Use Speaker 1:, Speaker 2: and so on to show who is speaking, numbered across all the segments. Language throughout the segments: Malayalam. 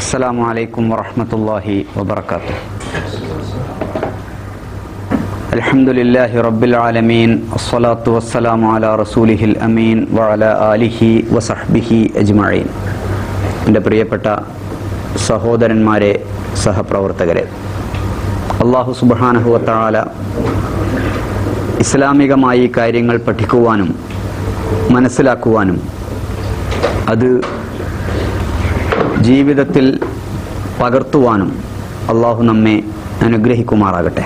Speaker 1: അസ്സലാമു അലൈക്കും വറഹ്മത്തുള്ളാഹി വബറകാതുഹു. അൽഹംദുലില്ലാഹി റബ്ബിൽ ആലമീൻ വസ്സലാത്തു വസ്സലാമു അലാ റസൂലിഹിൽ അമീൻ വഅലാ ആലിഹി വസഹ്ബിഹി അജ്മഈൻ. എൻ്റെ പ്രിയപ്പെട്ട സഹോദരന്മാരെ, സഹപ്രവർത്തകരെ, അല്ലാഹു സുബ്ഹാനഹു വ തആല ഇസ്ലാമികമായി കാര്യങ്ങൾ പഠിക്കുവാനും മനസ്സിലാക്കുവാനും അത് ജീവിതത്തിൽ പകർത്തുവാനും അള്ളാഹു നമ്മെ അനുഗ്രഹിക്കുമാറാകട്ടെ.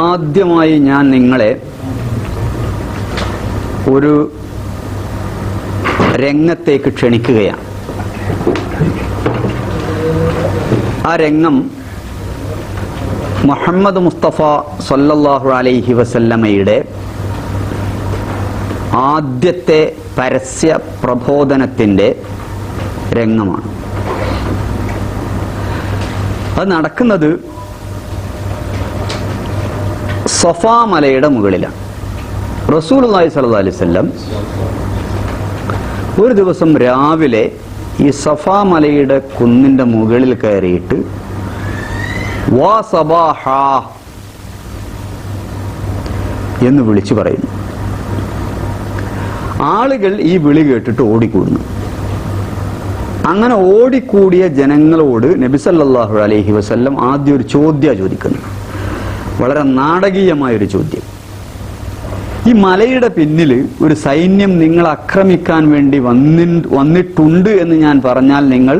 Speaker 1: ആദ്യമായി ഞാൻ നിങ്ങളെ ഒരു രംഗത്തേക്ക് ക്ഷണിക്കുകയാണ്. ആ രംഗം മുഹമ്മദ് മുസ്തഫ സല്ലല്ലാഹു അലൈഹി വസല്ലമയുടെ ആദ്യത്തെ പരസ്യ പ്രബോധനത്തിൻ്റെ രംഗമാണ്. അത് നടക്കുന്നത് സഫാ മലയുടെ മുകളിലാണ്. റസൂലുള്ളാഹി സ്വല്ലല്ലാഹു അലൈഹി വസല്ലം ഒരു ദിവസം രാവിലെ ഈ സഫാ മലയുടെ കുന്നിന്റെ മുകളിൽ കയറിയിട്ട് വാ സബാഹ എന്ന് വിളിച്ചു പറയുന്നു. ആളുകൾ ഈ വിളി കേട്ടിട്ട് ഓടിക്കൂടുന്നു. അങ്ങനെ ഓടിക്കൂടിയ ജനങ്ങളോട് നബി സല്ലല്ലാഹു അലൈഹി വസല്ലം ആദ്യം ഒരു ചോദ്യം ചോദിക്കുന്നു. വളരെ നാടകീയമായൊരു ചോദ്യം. ഈ മലയുടെ പിന്നിൽ ഒരു സൈന്യം നിങ്ങൾ ആക്രമിക്കാൻ വേണ്ടി വന്നിട്ടുണ്ട് എന്ന് ഞാൻ പറഞ്ഞാൽ നിങ്ങൾ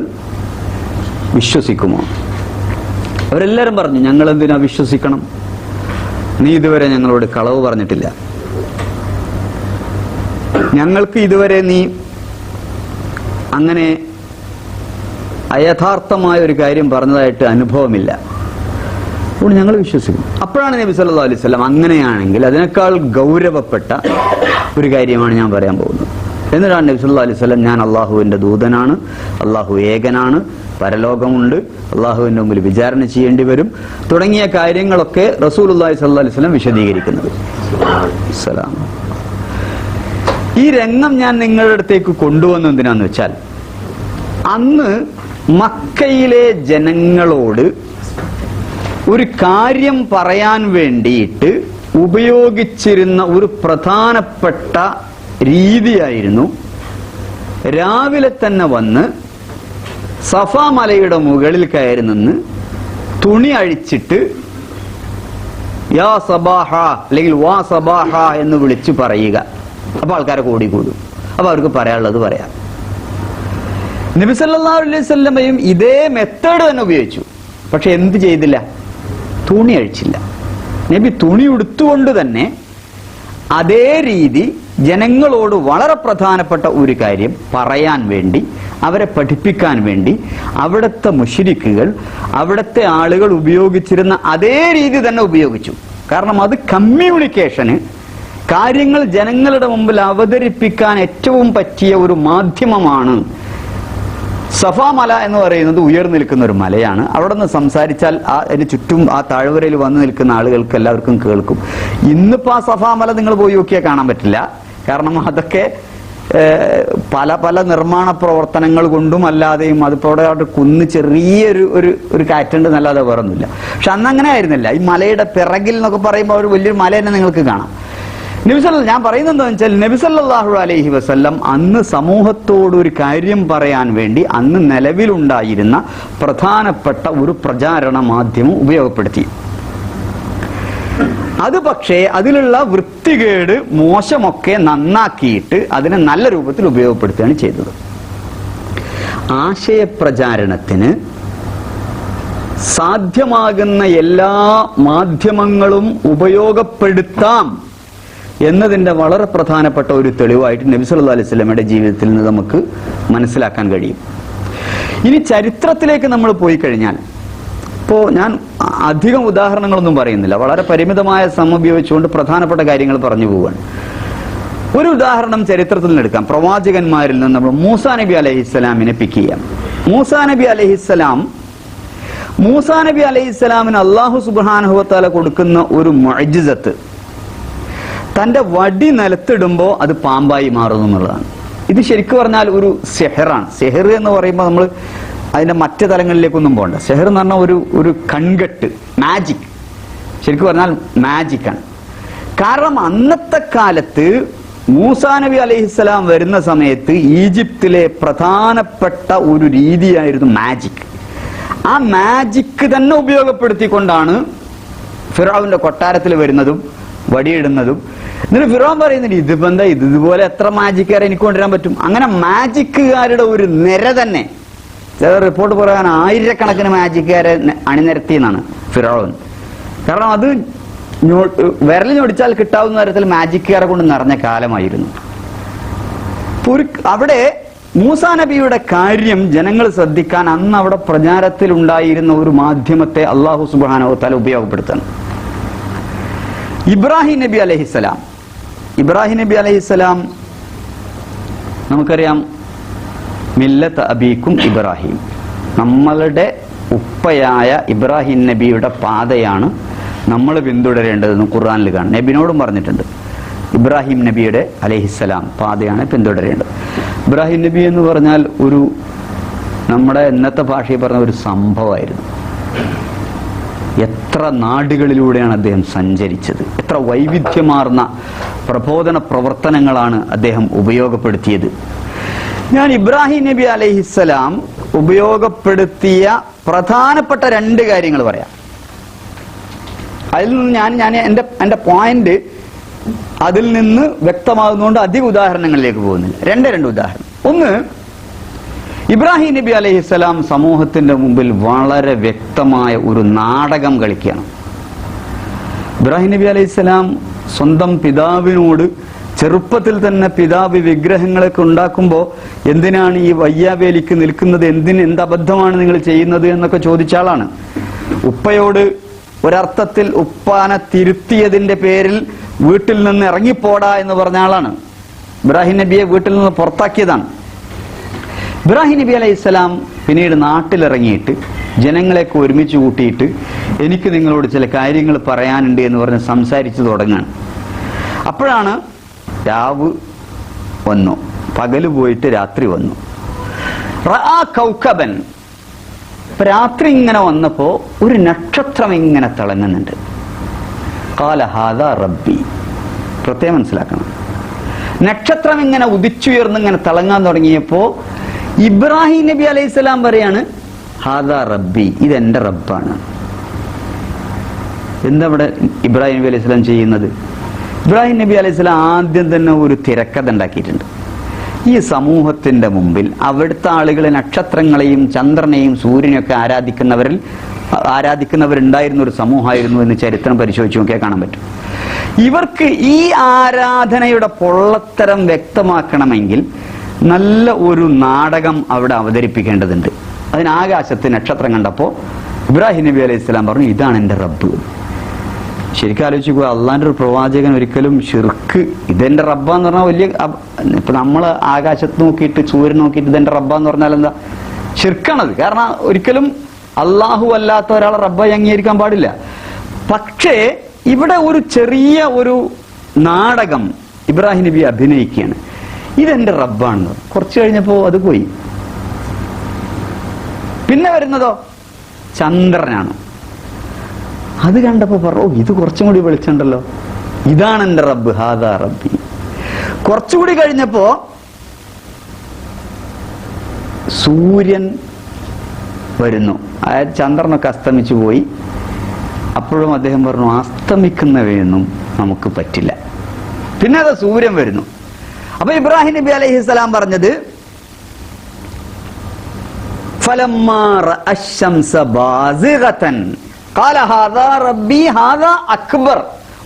Speaker 1: വിശ്വസിക്കുമോ? അവരെല്ലാവരും പറഞ്ഞു, ഞങ്ങൾ എന്തിനാ വിശ്വസിക്കണം? നീ ഇതുവരെ ഞങ്ങളോട് കളവ് പറഞ്ഞിട്ടില്ല, ഞങ്ങൾക്ക് ഇതുവരെ നീ അങ്ങനെ അയഥാർത്ഥമായ ഒരു കാര്യം പറഞ്ഞതായിട്ട് അനുഭവമില്ല, അതുകൊണ്ട് ഞങ്ങൾ വിശ്വസിക്കും. അപ്പോഴാണ് നബി സല്ലല്ലാഹു അലൈഹി വസല്ലം അങ്ങനെയാണെങ്കിൽ അതിനേക്കാൾ ഗൗരവപ്പെട്ട ഒരു കാര്യമാണ് ഞാൻ പറയാൻ പോകുന്നത്. എന്നിട്ടാണ് നബി സല്ലല്ലാഹു അലൈഹി വസല്ലം ഞാൻ അള്ളാഹുവിന്റെ ദൂതനാണ്, അള്ളാഹു ഏകനാണ്, പരലോകമുണ്ട്, അള്ളാഹുവിന്റെ മുമ്പിൽ വിചാരണ ചെയ്യേണ്ടി വരും തുടങ്ങിയ കാര്യങ്ങളൊക്കെ റസൂലുള്ളാഹി സ്വല്ലല്ലാഹു അലൈഹി വസല്ലം വിശദീകരിക്കുന്നത്. ഈ രംഗം ഞാൻ നിങ്ങളുടെ അടുത്തേക്ക് കൊണ്ടുവന്നത് എന്തിനാന്ന് വെച്ചാൽ, അന്ന് മക്കയിലെ ജനങ്ങളോട് ഒരു കാര്യം പറയാൻ വേണ്ടിയിട്ട് ഉപയോഗിച്ചിരുന്ന ഒരു പ്രധാനപ്പെട്ട രീതിയായിരുന്നു രാവിലെ തന്നെ വന്ന് സഫാ മലയുടെ മുകളിൽ കയറി നിന്ന് തുണി അഴിച്ചിട്ട് യാ സബാഹ അല്ലെങ്കിൽ വാ സബാഹ എന്ന് വിളിച്ചു പറയുക. അപ്പൊ ആൾക്കാരൊക്കെ ഓടിക്കൂടും. അപ്പൊ അവർക്ക് പറയാനുള്ളത് പറയാം. നബി സല്ലല്ലാഹു അലൈഹി വസല്ലമയും ഇതേ മെത്തേഡ് തന്നെ ഉപയോഗിച്ചു. പക്ഷെ എന്ത് ചെയ്തില്ല? തുണി അഴിച്ചില്ല. നബി തുണി ഉടുത്തുകൊണ്ട് തന്നെ അതേ രീതി ജനങ്ങളോട് വളരെ പ്രധാനപ്പെട്ട ഒരു കാര്യം പറയാൻ വേണ്ടി, അവരെ പഠിപ്പിക്കാൻ വേണ്ടി അവിടുത്തെ മുശ്രിക്കുകൾ, അവിടുത്തെ ആളുകൾ ഉപയോഗിച്ചിരുന്ന അതേ രീതി തന്നെ ഉപയോഗിച്ചു. കാരണം അത് കമ്മ്യൂണിക്കേഷന്, കാര്യങ്ങൾ ജനങ്ങളുടെ മുമ്പിൽ അവതരിപ്പിക്കാൻ ഏറ്റവും പറ്റിയ ഒരു മാധ്യമമാണ്. സഫാ മല എന്ന് പറയുന്നത് ഉയർന്നു നിൽക്കുന്ന ഒരു മലയാണ്. അവിടെ നിന്ന് സംസാരിച്ചാൽ അതിന് ചുറ്റും ആ താഴ്വരയിൽ വന്നു നിൽക്കുന്ന ആളുകൾക്ക് എല്ലാവർക്കും കേൾക്കും. ഇന്നിപ്പോ ആ സഫാ മല നിങ്ങൾ പോയി നോക്കിയാൽ കാണാൻ പറ്റില്ല. കാരണം അതൊക്കെ പല പല നിർമ്മാണ പ്രവർത്തനങ്ങൾ കൊണ്ടും അല്ലാതെയും അതിപ്പോൾ അവിടെ കുന്ന് ചെറിയൊരു ഒരു കാറ്റുണ്ട് എന്നല്ലാതെ വേറൊന്നുമില്ല. പക്ഷെ അന്ന് അങ്ങനെ ആയിരുന്നില്ല. ഈ മലയുടെ പിറകിൽ എന്നൊക്കെ പറയുമ്പോൾ ഒരു വലിയൊരു മല തന്നെ നിങ്ങൾക്ക് കാണാം. ഞാൻ പറയുന്നത് എന്താണെന്ന് വെച്ചാൽ, നബി സല്ലല്ലാഹു അലൈഹി വസല്ലം അന്ന് സമൂഹത്തോട് ഒരു കാര്യം പറയാൻ വേണ്ടി അന്ന് നിലവിലുണ്ടായിരുന്ന പ്രധാനപ്പെട്ട ഒരു പ്രചാരണ മാധ്യമം ഉപയോഗപ്പെടുത്തി. അത് പക്ഷേ അതിലുള്ള വൃത്തികേട്, മോശമൊക്കെ നന്നാക്കിയിട്ട് അതിനെ നല്ല രൂപത്തിൽ ഉപയോഗപ്പെടുത്തുകയാണ് ചെയ്തത്. ആശയപ്രചാരണത്തിന് സാധ്യമാകുന്ന എല്ലാ മാധ്യമങ്ങളും ഉപയോഗപ്പെടുത്താം എന്നതിൻ്റെ വളരെ പ്രധാനപ്പെട്ട ഒരു തെളിവായിട്ട് നബി സല്ലല്ലാഹു അലൈഹി വസല്ലമയുടെ ജീവിതത്തിൽ നിന്ന് നമുക്ക് മനസ്സിലാക്കാൻ കഴിയും. ഇനി ചരിത്രത്തിലേക്ക് നമ്മൾ പോയി കഴിഞ്ഞാൽ, ഇപ്പോൾ ഞാൻ അധികം ഉദാഹരണങ്ങളൊന്നും പറയുന്നില്ല, വളരെ പരിമിതമായ സമയം ഉപയോഗിച്ചുകൊണ്ട് പ്രധാനപ്പെട്ട കാര്യങ്ങൾ പറഞ്ഞു പോവുകയാണ്. ഒരു ഉദാഹരണം ചരിത്രത്തിൽ നിന്ന് എടുക്കാം. പ്രവാചകന്മാരിൽ നിന്ന് നമ്മൾ മൂസാ നബി അലൈഹിസ്സലാമിനെ പിക്ക് ചെയ്യാം. മൂസാ നബി അലൈഹിസ്സലാമിന് അല്ലാഹു സുബ്ഹാനഹു വ തആല കൊടുക്കുന്ന ഒരു മുഅ്ജിസത്ത്, തന്റെ വടി നിലത്തിടുമ്പോൾ അത് പാമ്പായി മാറുന്നു എന്നുള്ളതാണ്. ഇത് ശരിക്കും പറഞ്ഞാൽ ഒരു സെഹറാണ്. സെഹർ എന്ന് പറയുമ്പോൾ നമ്മൾ അതിന്റെ മറ്റു തലങ്ങളിലേക്കൊന്നും പോകണ്ട. സെഹർ എന്ന് പറഞ്ഞാൽ ഒരു കൺകെട്ട്, മാജിക്. ശരിക്കും പറഞ്ഞാൽ മാജിക്കാണ്. കാരണം അന്നത്തെ കാലത്ത് മൂസാ നബി അലൈഹിസ്സലാം വരുന്ന സമയത്ത് ഈജിപ്തിലെ പ്രധാനപ്പെട്ട ഒരു രീതിയായിരുന്നു മാജിക്. ആ മാജിക് തന്നെ ഉപയോഗപ്പെടുത്തിക്കൊണ്ടാണ് ഫിറഔന്റെ കൊട്ടാരത്തിൽ വരുന്നതും വടിയിടുന്നതും. എന്നിട്ട് ഫിറഔൻ പറയുന്നുണ്ട്, ഇതിപ്പോ എന്താ, ഇതുപോലെ എത്ര മാജിക്കാരെ എനിക്ക് കൊണ്ടുവരാൻ പറ്റും? അങ്ങനെ മാജിക്കുകാരുടെ ഒരു നിര തന്നെ, ചില റിപ്പോർട്ട് പറയാൻ ആയിരക്കണക്കിന് മാജിക്കുകാരെ അണിനിരത്തി എന്നാണ് ഫിറഔൻ. കാരണം അത് വിരലിൽ ഞൊടിച്ചാൽ കിട്ടാവുന്ന തരത്തിൽ മാജിക്കുകാരെ കൊണ്ട് നിറഞ്ഞ കാലമായിരുന്നു. അവിടെ മൂസാ നബിയുടെ കാര്യം ജനങ്ങൾ ശ്രദ്ധിക്കാൻ അന്ന് അവിടെ പ്രചാരത്തിൽ ഉണ്ടായിരുന്ന ഒരു മാധ്യമത്തെ അല്ലാഹു സുബ്ഹാനഹു വ തആല ഉപയോഗപ്പെടുത്തണം. ഇബ്രാഹിം നബി അലൈഹിസ്സലാം. ഇബ്രാഹിം നബി അലൈഹിസ്സലാം നമുക്കറിയാം, മില്ലത്ത് അബീക്കും ഇബ്രാഹിം, നമ്മളുടെ ഉപ്പയായ ഇബ്രാഹിം നബിയുടെ പാതയാണ് നമ്മൾ പിന്തുടരേണ്ടതെന്ന് ഖുർആനിൽ കാണും. നബിനോടും പറഞ്ഞിട്ടുണ്ട്, ഇബ്രാഹിം നബിയുടെ അലൈഹിസ്സലാം പാതയാണ് പിന്തുടരേണ്ടത്. ഇബ്രാഹിം നബി എന്ന് പറഞ്ഞാൽ ഒരു, നമ്മുടെ ഇന്നത്തെ ഭാഷയിൽ പറഞ്ഞ ഒരു സംഭവമായിരുന്നു. എത്ര നാടുകളിലൂടെയാണ് അദ്ദേഹം സഞ്ചരിച്ചത്, എത്ര വൈവിധ്യമാർന്ന പ്രബോധന പ്രവർത്തനങ്ങളാണ് അദ്ദേഹം ഉപയോഗപ്പെടുത്തിയത്. ഞാൻ ഇബ്രാഹിം നബി അലൈഹിസ്സലാം ഉപയോഗപ്പെടുത്തിയ പ്രധാനപ്പെട്ട 2 കാര്യങ്ങൾ പറയാം. അതിൽ നിന്ന് ഞാൻ എന്റെ പോയിന്റ് അതിൽ നിന്ന് വ്യക്തമാകുന്നതുകൊണ്ട് അധിക ഉദാഹരണങ്ങളിലേക്ക് പോകുന്നില്ല. 2 ഉദാഹരണം. ഒന്ന്, ഇബ്രാഹിം നബി അലൈഹിസ്സലാം സമൂഹത്തിന്റെ മുമ്പിൽ വളരെ വ്യക്തമായ ഒരു നാടകം കളിക്കുകയാണ്. ഇബ്രാഹിം നബി അലൈഹിസ്സലാം സ്വന്തം പിതാവിനോട് ചെറുപ്പത്തിൽ തന്നെ പിതാവ് വിഗ്രഹങ്ങളൊക്കെ ഉണ്ടാക്കുമ്പോൾ എന്തിനാണ് ഈ വയ്യാവേലിക്ക് നിൽക്കുന്നത്, എന്തബദ്ധമാണ് നിങ്ങൾ ചെയ്യുന്നത് എന്നൊക്കെ ചോദിച്ച ആളാണ്. ഉപ്പയോട് ഒരർത്ഥത്തിൽ ഉപ്പാനെ തിരുത്തിയതിന്റെ പേരിൽ വീട്ടിൽ നിന്ന് ഇറങ്ങിപ്പോടാ എന്ന് പറഞ്ഞ ആളാണ്. ഇബ്രാഹിം നബിയെ വീട്ടിൽ നിന്ന് പുറത്താക്കിയതാണ്. ഇബ്രാഹിം നബി അലൈഹിസ്സലാം പിന്നീട് നാട്ടിലിറങ്ങിയിട്ട് ജനങ്ങളെയൊക്കെ ഒരുമിച്ച് കൂട്ടിയിട്ട് എനിക്ക് നിങ്ങളോട് ചില കാര്യങ്ങൾ പറയാനുണ്ട് എന്ന് പറഞ്ഞ് സംസാരിച്ചു തുടങ്ങാണ്. അപ്പോഴാണ് രാവ് വന്നു, പകല് പോയിട്ട് രാത്രി വന്നു. റആ കൗകബൻ, രാത്രി ഇങ്ങനെ വന്നപ്പോ ഒരു നക്ഷത്രം ഇങ്ങനെ തിളങ്ങുന്നുണ്ട്. ഖാല ഹാദാ റബ്ബി. പ്രത്യേകം മനസ്സിലാക്കണം, നക്ഷത്രം ഇങ്ങനെ ഉദിച്ചുയർന്ന് ഇങ്ങനെ തിളങ്ങാൻ തുടങ്ങിയപ്പോ ഇബ്രാഹിം നബി അലൈഹിസ്സലാം പറയാണ്, ഹാദാ റബ്ബി, ഇതെന്റെ റബ്ബാണ്. എന്താ ഇവിടെ ഇബ്രാഹിം നബി അലൈഹിസ്സലാം ചെയ്യുന്നത്? ഇബ്രാഹിം നബി അലൈഹിസ്സലാം ആദ്യം തന്നെ ഒരു തിരക്കഥ ഉണ്ടാക്കിയിട്ടുണ്ട്. ഈ സമൂഹത്തിന്റെ മുമ്പിൽ അവിടുത്തെ ആളുകളെ നക്ഷത്രങ്ങളെയും ചന്ദ്രനെയും സൂര്യനെയൊക്കെ ആരാധിക്കുന്നവരുണ്ടായിരുന്ന ഒരു സമൂഹമായിരുന്നു എന്ന് ചരിത്രം പരിശോധിച്ച് നോക്കിയാൽ കാണാൻ പറ്റും. ഇവർക്ക് ഈ ആരാധനയുടെ പൊള്ളത്തരം വ്യക്തമാക്കണമെങ്കിൽ നല്ല ഒരു നാടകം അവിടെ അവതരിപ്പിക്കേണ്ടതുണ്ട്. അതിന് ആകാശത്ത് നക്ഷത്രം കണ്ടപ്പോൾ ഇബ്രാഹിം നബി അലൈഹി സ്വലാം പറഞ്ഞു, ഇതാണ് എൻ്റെ റബ്ബ്. ശരിക്കും ആലോചിക്കുക, അള്ളാന്റെ ഒരു പ്രവാചകൻ ഒരിക്കലും ഷിർക്ക് ഇതെന്റെ റബ്ബാന്ന് പറഞ്ഞാൽ വലിയ, ഇപ്പൊ നമ്മള് ആകാശത്ത് നോക്കിയിട്ട് സൂര്യൻ നോക്കിയിട്ട് ഇതെന്റെ റബ്ബാന്ന് പറഞ്ഞാൽ എന്താ ഷിർക്കാണത്. കാരണം ഒരിക്കലും അള്ളാഹു അല്ലാത്ത ഒരാളെ റബ്ബായി അംഗീകരിക്കാൻ പാടില്ല. പക്ഷേ ഇവിടെ ഒരു ചെറിയ ഒരു നാടകം ഇബ്രാഹിം നബി അഭിനയിക്കുകയാണ്, ഇതെന്റെ റബ്ബാണെന്ന്. കുറച്ചു കഴിഞ്ഞപ്പോ അത് പോയി. പിന്നെ വരുന്നതോ ചന്ദ്രനാണ്. അത് കണ്ടപ്പോ പറഞ്ഞു, ഇത് കുറച്ചും കൂടി വെളിച്ചുണ്ടല്ലോ, ഇതാണ് എന്റെ റബ്ബ്, ഹാദാ റബ്ബി. കുറച്ചുകൂടി കഴിഞ്ഞപ്പോ സൂര്യൻ വരുന്നു. അതായത് ചന്ദ്രനൊക്കെ അസ്തമിച്ചു പോയി. അപ്പോഴും അദ്ദേഹം പറഞ്ഞു, അസ്തമിക്കുന്നവയൊന്നും നമുക്ക് പറ്റില്ല. പിന്നെ അത് സൂര്യൻ വരുന്നു. അപ്പൊ ഇബ്രാഹിം നബി അലൈഹിസ്സലാം പറഞ്ഞത്, ഫലമ്മാ റഅ അശ്ശംസ ബാസിഗതൻ ഖാല ഹാദാ റബ്ബി ഹാദാ അക്ബർ.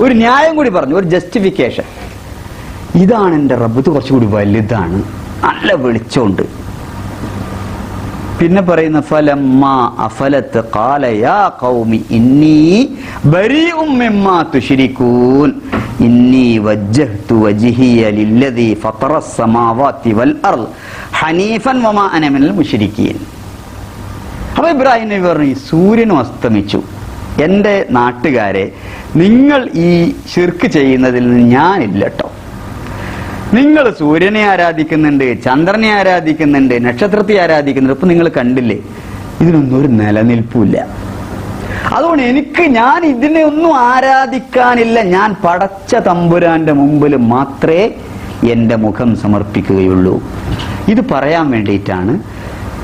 Speaker 1: ഒരു ന്യായം കൂടി പറഞ്ഞു, ഒരു ജസ്റ്റിഫിക്കേഷൻ. ഇതാണ് എന്റെ റബ്ബ്, ഇത് കുറച്ചുകൂടി വലുതാണ്, നല്ല വെളിച്ചമുണ്ട്. പിന്നെ പറയുന്ന ഫലമ്മാ അഫലത്ത് ഖാല യാ ഖൗമി ഇന്നി ബരീഉം മിമ്മാ തുശ്രികൂൻ ഇന്നി വജ്ജഹ്തു വജ്ഹിയ ലില്ലദീ ഫതറസ് സമാവാതി വൽ അർദ് ഹനീഫൻ വമാ അന മിനൽ മുശ്രിക്കീൻ. അപ്പൊ ഇബ്രാഹിം നബി പറഞ്ഞു, സൂര്യനും അസ്തമിച്ചു, എന്റെ നാട്ടുകാരെ, നിങ്ങൾ ഈ ശിർക്ക് ചെയ്യുന്നതിൽ നിന്ന് ഞാനില്ല കേട്ടോ. നിങ്ങൾ സൂര്യനെ ആരാധിക്കുന്നുണ്ട്, ചന്ദ്രനെ ആരാധിക്കുന്നുണ്ട്, നക്ഷത്രത്തെ ആരാധിക്കുന്നുണ്ട്. ഇപ്പൊ നിങ്ങൾ കണ്ടില്ലേ, ഇതിനൊന്നും ഒരു നിലനിൽപ്പില്ല. അതുകൊണ്ട് ഞാൻ ഇതിനെ ഒന്നും ആരാധിക്കാനില്ല. ഞാൻ പടച്ച തമ്പുരാന്റെ മുമ്പിൽ മാത്രമേ എന്റെ മുഖം സമർപ്പിക്കുകയുള്ളൂ. ഇത് പറയാൻ വേണ്ടിയിട്ടാണ്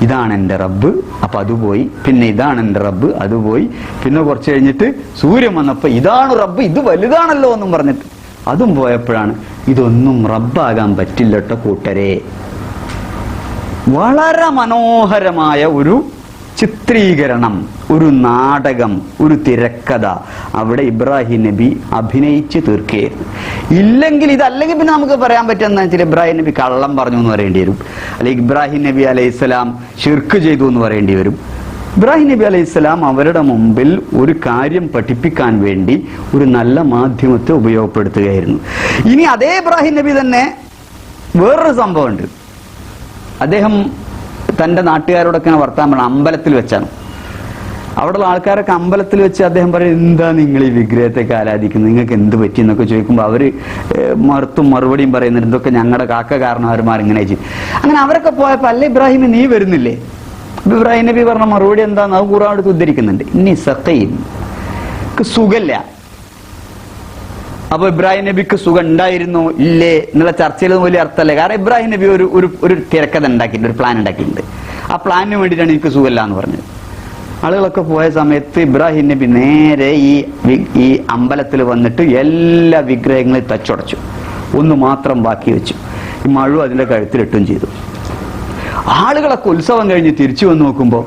Speaker 1: ഇതാണ് എൻ്റെ റബ്ബ്, അപ്പൊ അതുപോയി. പിന്നെ ഇതാണ് എൻ്റെ റബ്ബ്, അതുപോയി. പിന്നെ കുറച്ച് കഴിഞ്ഞിട്ട് സൂര്യൻ വന്നപ്പോ ഇതാണ് റബ്ബ്, ഇത് വലുതാണല്ലോ എന്നും പറഞ്ഞിട്ട് അതും പോയപ്പോഴാണ് ഇതൊന്നും റബ്ബാകാൻ പറ്റില്ലട്ടോ കൂട്ടരെ. വളരെ മനോഹരമായ ഒരു ചിത്രീകരണം, ഒരു നാടകം, ഒരു തിരക്കഥ അവിടെ ഇബ്രാഹിം നബി അഭിനയിച്ച് തീർക്കുകയായിരുന്നു. ഇതല്ലെങ്കിൽ പിന്നെ നമുക്ക് പറയാൻ പറ്റുന്ന വെച്ചാൽ ഇബ്രാഹിം നബി കള്ളം പറഞ്ഞു എന്ന് പറയേണ്ടി വരും, അല്ലെങ്കിൽ ഇബ്രാഹിം നബി അലൈഹിസ്സലാം ശിർക്ക് ചെയ്തു എന്ന് പറയേണ്ടി വരും. ഇബ്രാഹിം നബി അലൈഹിസ്സലാം അവരുടെ മുമ്പിൽ ഒരു കാര്യം പഠിപ്പിക്കാൻ വേണ്ടി ഒരു നല്ല മാധ്യമത്തെ ഉപയോഗപ്പെടുത്തുകയായിരുന്നു. ഇനി അതേ ഇബ്രാഹിം നബി തന്നെ വേറൊരു സംഭവമുണ്ട്. അദ്ദേഹം തന്റെ നാട്ടുകാരോടൊക്കെ വർത്താൻ പറഞ്ഞ അമ്പലത്തിൽ വെച്ചാണ്. അവിടെയുള്ള ആൾക്കാരൊക്കെ അമ്പലത്തിൽ വെച്ച് അദ്ദേഹം പറയും, എന്താ നിങ്ങൾ ഈ വിഗ്രഹത്തെയൊക്കെ ആരാധിക്കുന്നത്, നിങ്ങൾക്ക് എന്ത് പറ്റി എന്നൊക്കെ ചോദിക്കുമ്പോൾ അവര് മറുപടിയും പറയുന്നുണ്ട്, ഇതൊക്കെ ഞങ്ങളുടെ കാക്ക കാരണവന്മാർ ഇങ്ങനെ ചെയ്യും. അങ്ങനെ അവരൊക്കെ പോയപ്പോ അല്ല ഇബ്രാഹിം നീ വരുന്നില്ലേ? ഇബ്രാഹിം നബി പറഞ്ഞ മറുപടി എന്താന്ന് അത് ഖുർആൻ എടുത്ത് ഉദ്ധരിക്കുന്നുണ്ട്, ഇനി സഖീം സുഖല്ല. അപ്പൊ ഇബ്രാഹിം നബിക്ക് സുഖം ഉണ്ടായിരുന്നോ ഇല്ലേ എന്നുള്ള ചർച്ചയിലൊന്നും വലിയ അർത്ഥമല്ലേ. കാരണം ഇബ്രാഹിം നബി ഒരു തിരക്കഥ ഉണ്ടാക്കിയിട്ടുണ്ട്, ഒരു പ്ലാൻ ഉണ്ടാക്കിയിട്ടുണ്ട്. ആ പ്ലാനിന് വേണ്ടിയിട്ടാണ് എനിക്ക് സുഖമല്ല എന്ന് പറഞ്ഞത്. ആളുകളൊക്കെ പോയ സമയത്ത് ഇബ്രാഹിം നബി നേരെ ഈ അമ്പലത്തിൽ വന്നിട്ട് എല്ലാ വിഗ്രഹങ്ങളെയും തച്ചുടച്ചു, ഒന്ന് മാത്രം ബാക്കി വെച്ചു. ഈ മഴു അതിന്റെ കഴുത്തിലിട്ടും ചെയ്തു. ആളുകളൊക്കെ ഉത്സവം കഴിഞ്ഞ് തിരിച്ചു വന്ന് നോക്കുമ്പോ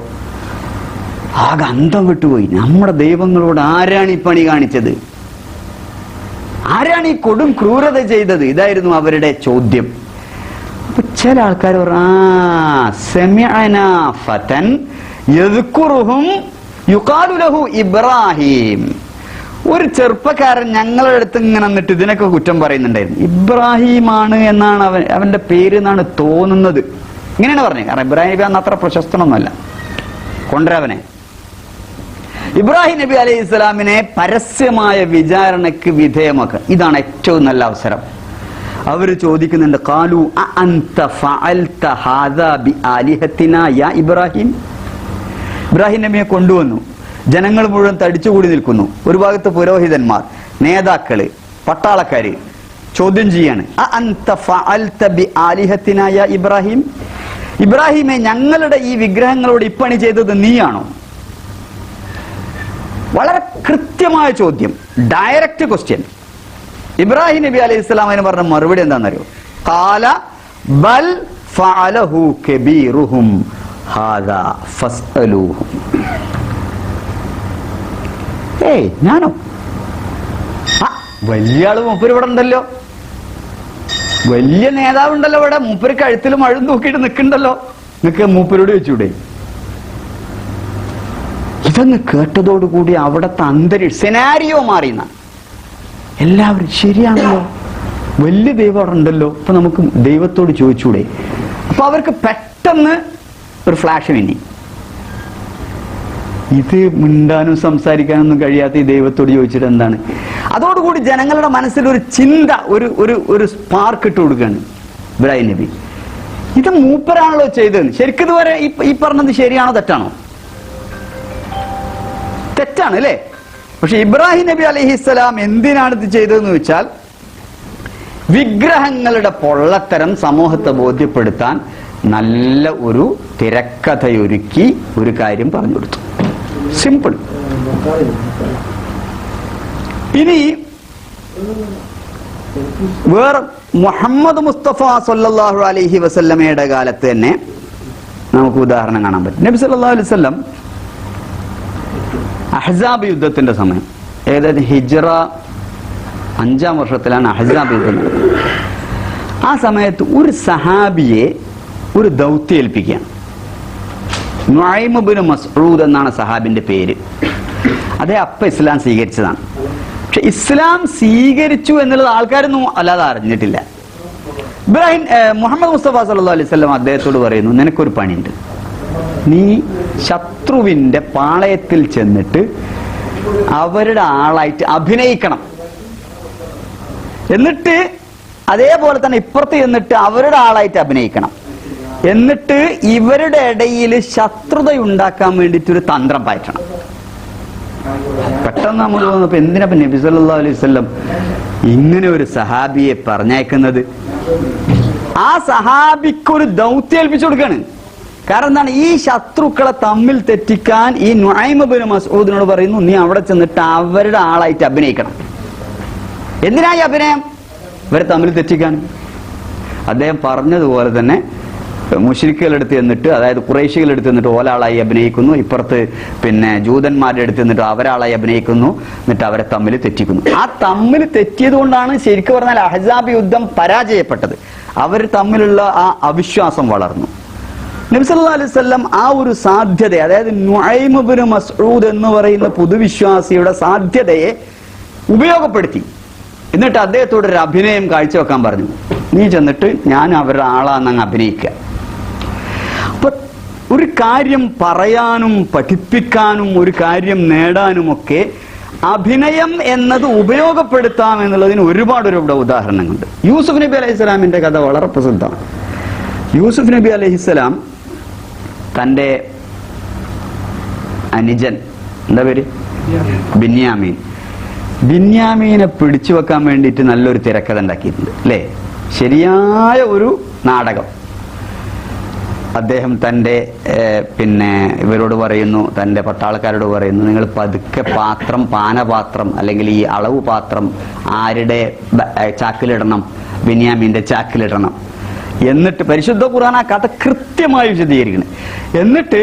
Speaker 1: ആകെ അന്തം വിട്ടുപോയി. നമ്മുടെ ദൈവങ്ങളോട് ആരാണ് ഈ പണി കാണിച്ചത്? ആരാണ് ഈ കൊടും ക്രൂരത ചെയ്തത്? ഇതായിരുന്നു അവരുടെ ചോദ്യം. അപ്പൊ ചില ആൾക്കാർ ഇബ്രാഹിം, ഒരു ചെറുപ്പക്കാരൻ ഞങ്ങളുടെ അടുത്ത് ഇങ്ങനെ വന്നിട്ട് ഇതിനൊക്കെ കുറ്റം പറയുന്നുണ്ടായിരുന്നു. ഇബ്രാഹിമാണ് എന്നാണ് അവന്റെ പേര് എന്നാണ് തോന്നുന്നത്. ഇങ്ങനെയാണ് പറഞ്ഞത്. കാരണം ഇബ്രാഹിം നബി അന്ന് അത്ര പ്രശസ്തനൊന്നുമല്ല. കൊണ്ടുവരവനെ ഇബ്രാഹിം നബി അലൈഹി ഇസ്ലാമിനെ പരസ്യമായ വിചാരണയ്ക്ക് വിധേയമാക്കുക, ഇതാണ് ഏറ്റവും നല്ല അവസരം. അവര് ചോദിക്കുന്നുണ്ട്, ഖാലു അഅൻത ഫഅൽത ഹാദാ ബിആലിഹത്തിനാ യാ ഇബ്രാഹിം. ഇബ്രാഹിം നബിയെ കൊണ്ടുവന്നു. ജനങ്ങൾ മുഴുവൻ തടിച്ചുകൂടി നിൽക്കുന്നു. ഒരു ഭാഗത്ത് പുരോഹിതന്മാർ, നേതാക്കള്, പട്ടാളക്കാര് ചോദ്യം ചെയ്യാണ്. അഅൻത ഫഅൽത ബിആലിഹത്തിനാ യാ ഇബ്രാഹിം, ഇബ്രാഹിമെ ഞങ്ങളുടെ ഈ വിഗ്രഹങ്ങളോട് ഇപ്പണി ചെയ്തത് നീയാണോ? വളരെ കൃത്യമായ ചോദ്യം, ഡയറക്റ്റ് ക്വസ്റ്റ്യൻ. ഇബ്രാഹിം നബി അലൈഹി ഇസ്ലാമിന് പറഞ്ഞ മറുപടി എന്താണെന്നറിയോ? ഖാല ബൽ ഫഅലഹു കബീറുഹും ഹാദാ ഫസ്അലൂഹും. ഞാനോ? വലിയ ആള് മൂപ്പര് ഇവിടെ ഉണ്ടല്ലോ, വലിയ നേതാവുണ്ടല്ലോ ഇവിടെ, മൂപ്പര് കഴുത്തിൽ മഴും തൂക്കിയിട്ട് നിൽക്കണ്ടല്ലോ, നിനക്ക് മൂപ്പരോട് വെച്ചൂടെ? ഇതങ്ങ് കേട്ടതോടുകൂടി അവിടത്തെ സെനാരിയോ മാറിയെന്ന എല്ലാവരും ശരിയാണല്ലോ, വലിയ ദൈവം അവിടെ ഉണ്ടല്ലോ, അപ്പൊ നമുക്ക് ദൈവത്തോട് ചോദിച്ചൂടെ? അപ്പൊ അവർക്ക് പെട്ടെന്ന് ഒരു ഫ്ലാഷ് വേണ്ടി, ഇത് മിണ്ടാനും സംസാരിക്കാനൊന്നും കഴിയാത്ത ഈ ദൈവത്തോട് ചോദിച്ചിട്ട് എന്താണ്? അതോടുകൂടി ജനങ്ങളുടെ മനസ്സിൽ ഒരു ചിന്ത, ഒരു സ്പാർക്ക് ഇട്ട് കൊടുക്കുകയാണ് ഇബ്രാഹിം നബി. ഇത് മൂപ്പരാണല്ലോ ചെയ്തത്. ശരിക്കും ഇതുവരെ ഈ പറഞ്ഞത് ശരിയാണോ തെറ്റാണോ? തെറ്റാണ് അല്ലേ? പക്ഷെ ഇബ്രാഹിം നബി അലൈഹിസ്സലാം എന്തിനാണ് ഇത് ചെയ്തതെന്ന് വെച്ചാൽ, വിഗ്രഹങ്ങളുടെ പൊള്ളത്തരം സമൂഹത്തെ ബോധ്യപ്പെടുത്താൻ നല്ല ഒരു തിരക്കഥയൊരുക്കി ഒരു കാര്യം പറഞ്ഞു കൊടുത്തു. സിമ്പിൾ. ഇനി വേറെ മുഹമ്മദ് മുസ്തഫ സല്ലല്ലാഹു അലൈഹി വസല്ലമയുടെ കാലത്ത് തന്നെ നമുക്ക് ഉദാഹരണം കാണാൻ പറ്റും. നബി സല്ലല്ലാഹു അലൈഹി വസല്ലം അഹ്സാബ് യുദ്ധത്തിന്റെ സമയം, ഏതായത് ഹിജ്റ 5-ാം വർഷത്തിലാണ് അഹ്സാബ് യുദ്ധം നടക്കുന്നത്. ആ സമയത്ത് ഒരു സഹാബിയെ ഒരു ദൗത്യം ഏൽപ്പിക്കുകയാണ്. നുഐം ഇബ്നു മസ്ഊദ് എന്നാണ് സഹാബിന്റെ പേര്. അതേ അപ്പ ഇസ്ലാം സ്വീകരിച്ചതാണ്. പക്ഷെ ഇസ്ലാം സ്വീകരിച്ചു എന്നുള്ളത് ആൾക്കാരൊന്നും അല്ലാതെ അറിഞ്ഞിട്ടില്ല. മുഹമ്മദ് മുസ്തഫ സല്ലല്ലാഹു അലൈഹി വസല്ലം അദ്ദേഹത്തോട് പറയുന്നു, നിനക്കൊരു പണിയുണ്ട്. നീ ശത്രുവിന്റെ പാളയത്തിൽ ചെന്നിട്ട് അവരുടെ ആളായിട്ട് അഭിനയിക്കണം. എന്നിട്ട് അതേപോലെ തന്നെ ഇപ്പുറത്ത് ചെന്നിട്ട് അവരുടെ ആളായിട്ട് അഭിനയിക്കണം. എന്നിട്ട് ഇവരുടെ ഇടയിൽ ശത്രുത ഉണ്ടാക്കാൻ വേണ്ടിയിട്ടൊരു തന്ത്രം പയറ്റണം. പെട്ടെന്ന് നമ്മൾ തോന്നുന്നു എന്തിനാ നബി സല്ലല്ലാഹു അലൈഹി വസല്ലം ഇങ്ങനെ ഒരു സഹാബിയെ പറഞ്ഞയക്കുന്നത്? ആ സഹാബിക്കൊരു ദൗത്യം ഏൽപ്പിച്ചു കൊടുക്കാണ്. കാരണം എന്താണ്? ഈ ശത്രുക്കളെ തമ്മിൽ തെറ്റിക്കാൻ ഈ നുഐം ഇബ്നു മസ്ഊദിനോട് പറയുന്നു, നീ അവിടെ ചെന്നിട്ട് അവരുടെ ആളായിട്ട് അഭിനയിക്കണം. എന്തിനായി അഭിനയം? ഇവരെ തമ്മിൽ തെറ്റിക്കാൻ. അദ്ദേഹം പറഞ്ഞതുപോലെ തന്നെ മുശ്രിക്കുകളെടുത്ത് എന്നിട്ട്, അതായത് ഖുറൈശികളെടുത്ത് എന്നിട്ട് ഓലാളായി അഭിനയിക്കുന്നു, ഇപ്പുറത്ത് ജൂതന്മാരുടെ അടുത്ത് നിന്നിട്ട് അവരാളായി അഭിനയിക്കുന്നു, എന്നിട്ട് അവരെ തമ്മിൽ തെറ്റിക്കുന്നു. ആ തമ്മിൽ തെറ്റിയത് കൊണ്ടാണ് ശരിക്കും പറഞ്ഞാൽ അഹ്സാബ് യുദ്ധം പരാജയപ്പെട്ടത്. അവർ തമ്മിലുള്ള ആ അവിശ്വാസം വളർന്നു. നബി സല്ലല്ലാഹു അലൈഹി വസല്ലം ആ ഒരു സാധ്യത, അതായത് നുഐം ഇബ്നു മസ്ഊദ് എന്ന് പറയുന്ന പൊതുവിശ്വാസിയുടെ സാധ്യതയെ ഉപയോഗപ്പെടുത്തി. എന്നിട്ട് അദ്ദേഹത്തോട് ഒരു അഭിനയം കാഴ്ചവെക്കാൻ പറഞ്ഞു. നീ ചെന്നിട്ട് ഞാൻ അവരുടെ ആളാന്നങ്ങ് അഭിനയിക്കുക. അപ്പൊ ഒരു കാര്യം പറയാനും പഠിപ്പിക്കാനും ഒരു കാര്യം നേടാനുമൊക്കെ അഭിനയം എന്നത് ഉപയോഗപ്പെടുത്താം എന്നുള്ളതിന് ഒരുപാട് ഉദാഹരണങ്ങളുണ്ട്. യൂസുഫ് നബി അലൈഹിസ്സലാമിന്റെ കഥ വളരെ പ്രസിദ്ധമാണ്. യൂസുഫ് നബി അലൈഹിസ്സലാം തന്റെ അനുജൻ, എന്താ പേര്, ബിന്യാമീനെ പിടിച്ചു വെക്കാൻ വേണ്ടിയിട്ട് നല്ലൊരു തിരക്കഥ ഉണ്ടാക്കിയിട്ടുണ്ട് അല്ലേ? ശരിയായ ഒരു നാടകം. അദ്ദേഹം തന്റെ ഇവരോട് പറയുന്നു, തന്റെ പട്ടാളക്കാരോട് പറയുന്നു, നിങ്ങൾ പതുക്കെ പാത്രം, പാനപാത്രം അല്ലെങ്കിൽ ഈ അളവ് പാത്രം ആരുടെ ചാക്കിലിടണം? ബിന്യാമീന്റെ ചാക്കിലിടണം. എന്നിട്ട് പരിശുദ്ധ ഖുർആൻ ആ കഥ കൃത്യമായി വിശദീകരിക്കണം. എന്നിട്ട്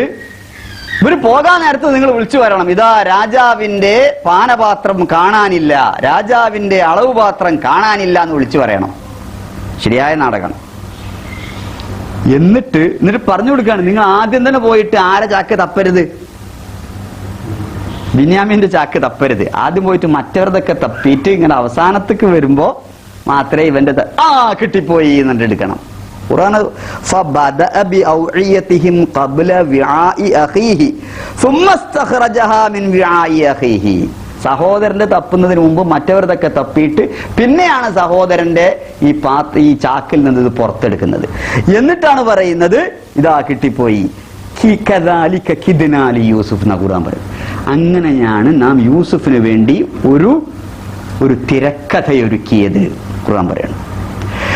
Speaker 1: ഇവര് പോകാൻ നേരത്ത് നിങ്ങൾ വിളിച്ചു വരണം, ഇതാ രാജാവിന്റെ പാനപാത്രം കാണാനില്ല, രാജാവിന്റെ അളവ് പാത്രം കാണാനില്ല എന്ന് വിളിച്ചു പറയണം. ശരിയായ നാടകം. എന്നിട്ട് പറഞ്ഞു കൊടുക്കാണ്, നിങ്ങൾ ആദ്യം തന്നെ പോയിട്ട് ആരെ ചാക്ക് തപ്പരുത്, ബിന്യാമീന്റെ ചാക്ക് തപ്പരുത്. ആദ്യം പോയിട്ട് മറ്റവരുതൊക്കെ തപ്പിയിട്ട് ഇങ്ങനെ അവസാനത്തേക്ക് വരുമ്പോ മാത്രമേ ഇവന്റെ കിട്ടിപ്പോയി എന്നിട്ട് എടുക്കണം. ഖുർആൻ ഫബദഅ ബിഔഇയതിഹിം ഖബ്ല വിആഇ അഖീഹി സുമ്മ ഇസ്തഖറജഹാ മിൻ വിആഇ അഖീഹി. സഹോദരന്റെ തപ്പുന്നതിന് മുമ്പ് മറ്റവരതൊക്കെ തപ്പിയിട്ട് പിന്നെയാണ് സഹോദരന്റെ ഈ ചാക്കിൽ നിന്ന് ഇത് പുറത്തെടുക്കുന്നത്. എന്നിട്ടാണ് പറയുന്നത്, ഇതാ കിട്ടിപ്പോയി. യൂസുഫ് എന്ന ഖുർആൻ പറയും. അങ്ങനെയാണ് നാം യൂസുഫിന് വേണ്ടി ഒരു തിരക്കഥയൊരുക്കിയത് ഖുർആൻ പറയണം.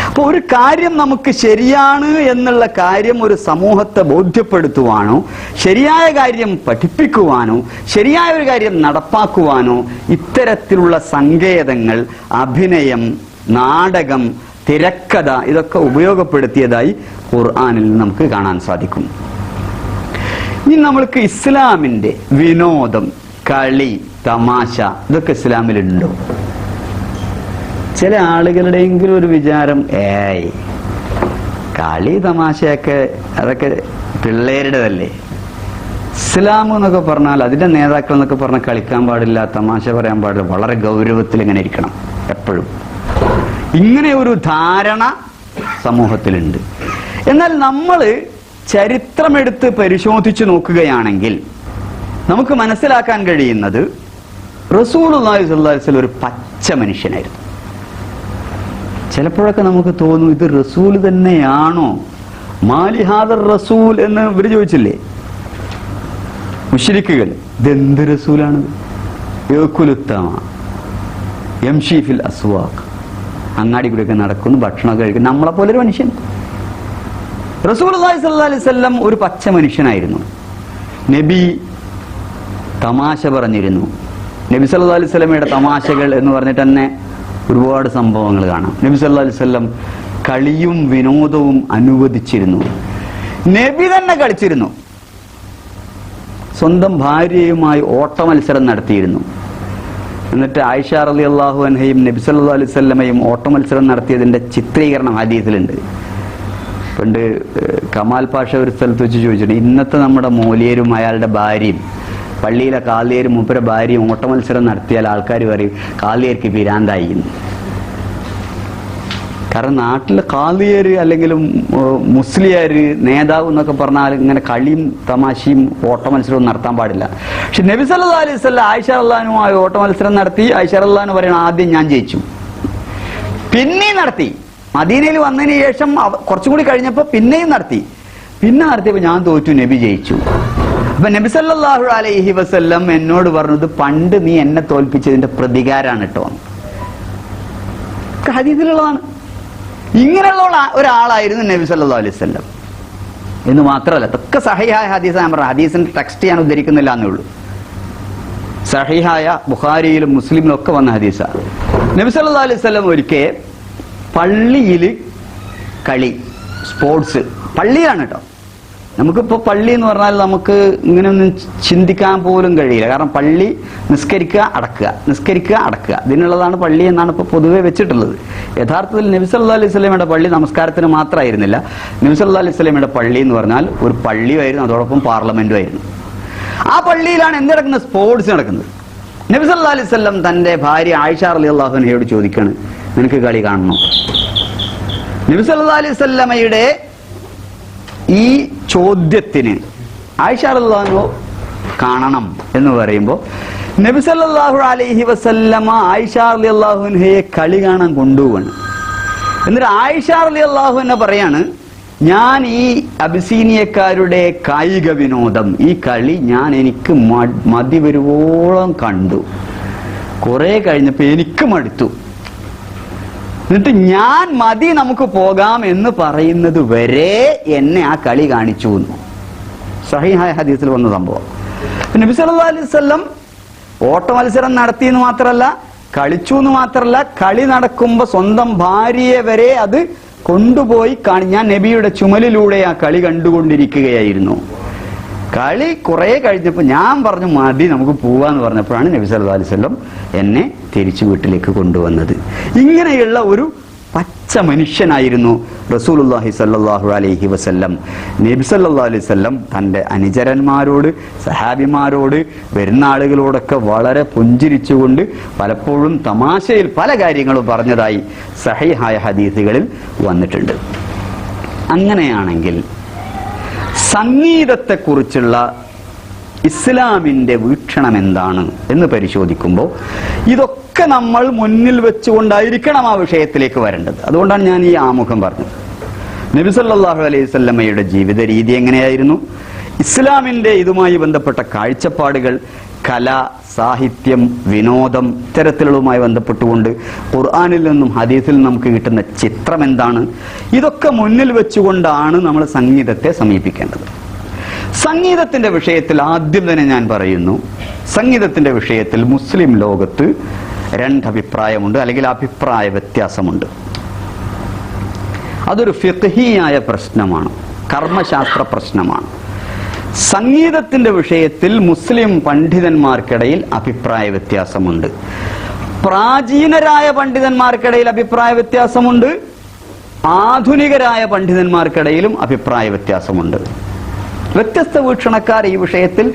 Speaker 1: അപ്പൊ ഒരു കാര്യം നമുക്ക് ശരിയാണ് എന്നുള്ള കാര്യം ഒരു സമൂഹത്തെ ബോധ്യപ്പെടുത്തുവാനോ, ശരിയായ കാര്യം പഠിപ്പിക്കുവാനോ, ശരിയായ ഒരു കാര്യം നടപ്പാക്കുവാനോ ഇത്തരത്തിലുള്ള സങ്കേതങ്ങൾ, അഭിനയം, നാടകം, തിരക്കഥ ഇതൊക്കെ ഉപയോഗപ്പെടുത്തിയതായി ഖുർആനിൽ നമുക്ക് കാണാൻ സാധിക്കും. ഇനി നമ്മൾക്ക് ഇസ്ലാമിന്റെ വിനോദം, കളി, തമാശ ഇതൊക്കെ ഇസ്ലാമിലുണ്ടോ? ചില ആളുകളുടെയെങ്കിലും ഒരു വിചാരം, കളി തമാശയൊക്കെ അതൊക്കെ പിള്ളേരുടേതല്ലേ. ഇസ്ലാം എന്നൊക്കെ പറഞ്ഞാൽ, അതിന്റെ നേതാക്കൾ എന്നൊക്കെ പറഞ്ഞാൽ കളിക്കാൻ പാടില്ല, തമാശ പറയാൻ പാടില്ല, വളരെ ഗൗരവത്തിൽ ഇങ്ങനെ ഇരിക്കണം എപ്പോഴും. ഇങ്ങനെ ഒരു ധാരണ സമൂഹത്തിലുണ്ട്. എന്നാൽ നമ്മൾ ചരിത്രമെടുത്ത് പരിശോധിച്ചു നോക്കുകയാണെങ്കിൽ നമുക്ക് മനസ്സിലാക്കാൻ കഴിയുന്നത് റസൂലുള്ളാഹി സ്വല്ലല്ലാഹു അലൈഹി വസല്ലം ഒരു പച്ച മനുഷ്യനായിരുന്നു. ചിലപ്പോഴൊക്കെ നമുക്ക് തോന്നും, ഇത് റസൂൽ തന്നെയാണോ? മാലിഹാദർ റസൂൽ എന്ന് ഇവര് ചോദിച്ചില്ലേ മുശ്രിക്കുകൾ. ഇതെന്ത് റസൂലാണ്? യംശീഫിൽ അസ്വാഖ്, അങ്ങാടി കൂടെയൊക്കെ നടക്കുന്നു, ഭക്ഷണമൊക്കെ കഴിക്കുന്നു, നമ്മളെ പോലെ ഒരു മനുഷ്യൻ. റസൂലുള്ളാഹി സ്വല്ലല്ലാഹു അലൈഹി വസല്ലം ഒരു പച്ച മനുഷ്യനായിരുന്നു. നബി തമാശ പറഞ്ഞിരുന്നു. നബി സല്ലല്ലാഹു അലൈഹി വസല്ലമയുടെ തമാശകൾ എന്ന് പറഞ്ഞിട്ട് തന്നെ ഒരുപാട് സംഭവങ്ങൾ കാണാം. നബി സല്ലല്ലാഹു അലൈഹി വസല്ലം കളിയും വിനോദവും അനുവദിച്ചിരുന്നു. നബി തന്നെ കളിച്ചിരുന്നു. സ്വന്തം ഭാര്യയുമായി ഓട്ട മത്സരം നടത്തിയിരുന്നു. എന്നിട്ട് ആയിഷ റളിയല്ലാഹു അൻഹയും നബി സല്ലല്ലാഹു അലൈഹി വസല്ലമയും ഓട്ട മത്സരം നടത്തിയതിന്റെ ചിത്രീകരണം ഹദീസിലുണ്ട്. പണ്ട് കമാൽ പാഷ ഒരു സ്ഥലത്ത് വെച്ച് ചോദിച്ചിട്ടുണ്ട്, ഇന്നത്തെ നമ്മുടെ മൗലിയരും അയാളുടെ ഭാര്യയും, പള്ളിയിലെ കാളിയേരും മൂപ്പര ഭാര്യയും ഓട്ട മത്സരം നടത്തിയാൽ ആൾക്കാർ പറയും കാളിയേർക്ക് പിരാന്തായി. കാരണം നാട്ടിലെ കാളിയേര് അല്ലെങ്കിൽ മുസ്ലിയാര് നേതാവ് എന്നൊക്കെ പറഞ്ഞാൽ ഇങ്ങനെ കളിയും തമാശയും ഓട്ട മത്സരവും നടത്താൻ പാടില്ല. പക്ഷെ നബി സല്ലല്ലാഹു അലൈഹി വസല്ലം ആയിഷ റളിയല്ലാഹുമായി ഓട്ട മത്സരം നടത്തി. ആയിഷ റളിയല്ലാഹു പറയണം, ആദ്യം ഞാൻ ജയിച്ചു, പിന്നെ നടത്തി. മദീനയിൽ വന്നതിന് ശേഷം കുറച്ചും കൂടി കഴിഞ്ഞപ്പോൾ പിന്നെയും നടത്തിയപ്പോൾ ഞാൻ തോറ്റു, നബി ജയിച്ചു. അപ്പൊ നബി സല്ലല്ലാഹു അലൈഹി വസല്ലം എന്നോട് പറഞ്ഞത്, പണ്ട് നീ എന്നെ തോൽപ്പിച്ചതിന്റെ പ്രതികാരാണ് കേട്ടോ. ഹദീസിലുള്ളതാണ്. ഇങ്ങനെയുള്ള ഒരാളായിരുന്നു നബി സല്ലല്ലാഹു അലൈഹി വസല്ലം എന്ന് മാത്രമല്ല, ഇതൊക്കെ സഹീഹായ ഹദീസ്. ഞാൻ പറഞ്ഞു, ഹദീസിന്റെ ടെക്സ്റ്റ് ഞാൻ ഉദ്ധരിക്കുന്നില്ല എന്നേ ഉള്ളൂ. സഹീഹായ ബുഖാരിയിലും മുസ്ലിമിലും ഒക്കെ വന്ന ഹദീസാണ്. നബി സല്ലല്ലാഹു അലൈഹി വസല്ലം ഒരിക്കൽ പള്ളിയിൽ കളി, സ്പോർട്സ്, പള്ളിയാണ് കേട്ടോ. നമുക്കിപ്പോ പള്ളി എന്ന് പറഞ്ഞാൽ നമുക്ക് ഇങ്ങനെയൊന്നും ചിന്തിക്കാൻ പോലും കഴിയില്ല. കാരണം പള്ളി നിസ്കരിക്കുക അടക്കുക ഇതിനുള്ളതാണ് പള്ളി എന്നാണ് ഇപ്പൊ പൊതുവെ വെച്ചിട്ടുള്ളത്. യഥാർത്ഥത്തിൽ നബി സല്ലല്ലാഹു അലൈഹി വസല്ലമയുടെ പള്ളി നമസ്കാരത്തിന് മാത്രമായിരുന്നില്ല. നബി സല്ലല്ലാഹു അലൈഹി വസല്ലമയുടെ പള്ളി എന്ന് പറഞ്ഞാൽ ഒരു പള്ളിയുമായിരുന്നു, അതോടൊപ്പം പാർലമെന്റും ആയിരുന്നു. ആ പള്ളിയിലാണ് എന്ത് നടക്കുന്നത്? സ്പോർട്സ് നടക്കുന്നത്. നബി സല്ലല്ലാഹു അലൈഹി വസല്ലം തന്റെ ഭാര്യ ആയിഷ റളിയല്ലാഹു അൻഹയോട് ചോദിക്കാണ്, നിനക്ക് കളി കാണണോ? നബി സല്ലല്ലാഹു അലൈഹി വസല്ലമയുടെ ഈ ചോദ്യത്തിന് ആയിഷ റളിയല്ലാഹു അൻഹ കാണണം എന്ന് പറയുമ്പോൾ നബി സല്ലല്ലാഹു അലൈഹി വസല്ലമ ആയിഷ റളിയല്ലാഹു അൻഹയെ കളി കാണാൻ കൊണ്ടുപോവാണ്. എന്നിട്ട് ആയിഷ റളിയല്ലാഹു അൻഹ പറയാണ്, ഞാൻ ഈ അബിസീനിയക്കാരുടെ കായിക വിനോദം, ഈ കളി എനിക്ക് മതി വരുവോളം കണ്ടു. കുറെ കഴിഞ്ഞപ്പോ എനിക്ക് മടുത്തു. എന്നിട്ട് ഞാൻ മതി നമുക്ക് പോകാം എന്ന് പറയുന്നത് വരെ എന്നെ ആ കളി കാണിച്ചു എന്ന് സഹീഹായ ഹദീസിൽ വന്ന സംഭവം. നബി സല്ലല്ലാഹു അലൈഹി വസല്ലം ഓട്ട മത്സരം നടത്തി എന്ന് മാത്രമല്ല, കളിച്ചു എന്ന് മാത്രമല്ല, കളി നടക്കുമ്പോ സ്വന്തം ഭാര്യയെ വരെ അത് കൊണ്ടുപോയി ഞാൻ നബിയുടെ ചുമലിലൂടെ ആ കളി കണ്ടുകൊണ്ടിരിക്കുകയായിരുന്നു. കളി കുറെ കഴിഞ്ഞപ്പോൾ ഞാൻ പറഞ്ഞു മതി നമുക്ക് പോവാന്ന് പറഞ്ഞപ്പോഴാണ് നബി സല്ലല്ലാഹു അലൈഹി വസല്ലം എന്നെ തിരിച്ചു വീട്ടിലേക്ക് കൊണ്ടുവന്നത്. ഇങ്ങനെയുള്ള ഒരു പച്ച മനുഷ്യനായിരുന്നു റസൂലുള്ളാഹി സ്വല്ലല്ലാഹു അലൈഹി വസല്ലം. നബി സല്ലല്ലാഹു അലൈഹി വസല്ലം തന്റെ അനുചരന്മാരോട്, സഹാബിമാരോട്, വരുന്ന ആളുകളോടൊക്കെ വളരെ പുഞ്ചിരിച്ചുകൊണ്ട് പലപ്പോഴും തമാശയിൽ പല കാര്യങ്ങളും പറഞ്ഞതായി സഹീഹായ ഹദീസുകളിൽ വന്നിട്ടുണ്ട്. അങ്ങനെയാണെങ്കിൽ സംഗീതത്തെക്കുറിച്ചുള്ള ഇസ്ലാമിന്റെ വീക്ഷണം എന്താണ് എന്ന് പരിശോധിക്കുമ്പോൾ ഇതൊക്കെ നമ്മൾ മുന്നിൽ വെച്ചുകൊണ്ടായിരിക്കണം ആ വിഷയത്തിലേക്ക് വരേണ്ടത്. അതുകൊണ്ടാണ് ഞാൻ ഈ ആമുഖം പറഞ്ഞത്. നബി സല്ലല്ലാഹു അലൈഹി വസല്ലമയുടെ ജീവിത രീതി എങ്ങനെയായിരുന്നു, ഇസ്ലാമിന്റെ ഇതുമായി ബന്ധപ്പെട്ട കാഴ്ചപ്പാടുകൾ, കല, സാഹിത്യം, വിനോദം, ഇത്തരത്തിലുള്ളതുമായി ബന്ധപ്പെട്ടുകൊണ്ട് ഖുർആനിൽ നിന്നും ഹദീസിൽ നിന്നും നമുക്ക് കിട്ടുന്ന ചിത്രം എന്താണ്, ഇതൊക്കെ മുന്നിൽ വെച്ചുകൊണ്ടാണ് നമ്മൾ സംഗീതത്തെ സമീപിക്കേണ്ടത്. സംഗീതത്തിന്റെ വിഷയത്തിൽ ആദ്യം തന്നെ ഞാൻ പറയുന്നു, സംഗീതത്തിന്റെ വിഷയത്തിൽ മുസ്ലിം ലോകത്ത് രണ്ടഭിപ്രായമുണ്ട്, അല്ലെങ്കിൽ അഭിപ്രായ വ്യത്യാസമുണ്ട്. അതൊരു ഫിഖ്ഹിയായ പ്രശ്നമാണ്, കർമ്മശാസ്ത്ര പ്രശ്നമാണ്. സംഗീതത്തിന്റെ വിഷയത്തിൽ മുസ്ലിം പണ്ഡിതന്മാർക്കിടയിൽ അഭിപ്രായ വ്യത്യാസമുണ്ട്. പ്രാചീനരായ പണ്ഡിതന്മാർക്കിടയിൽ അഭിപ്രായ വ്യത്യാസമുണ്ട്, ആധുനികരായ പണ്ഡിതന്മാർക്കിടയിലും അഭിപ്രായ വ്യത്യാസമുണ്ട്. വ്യത്യസ്ത വീക്ഷണക്കാർ ഈ വിഷയത്തിൽ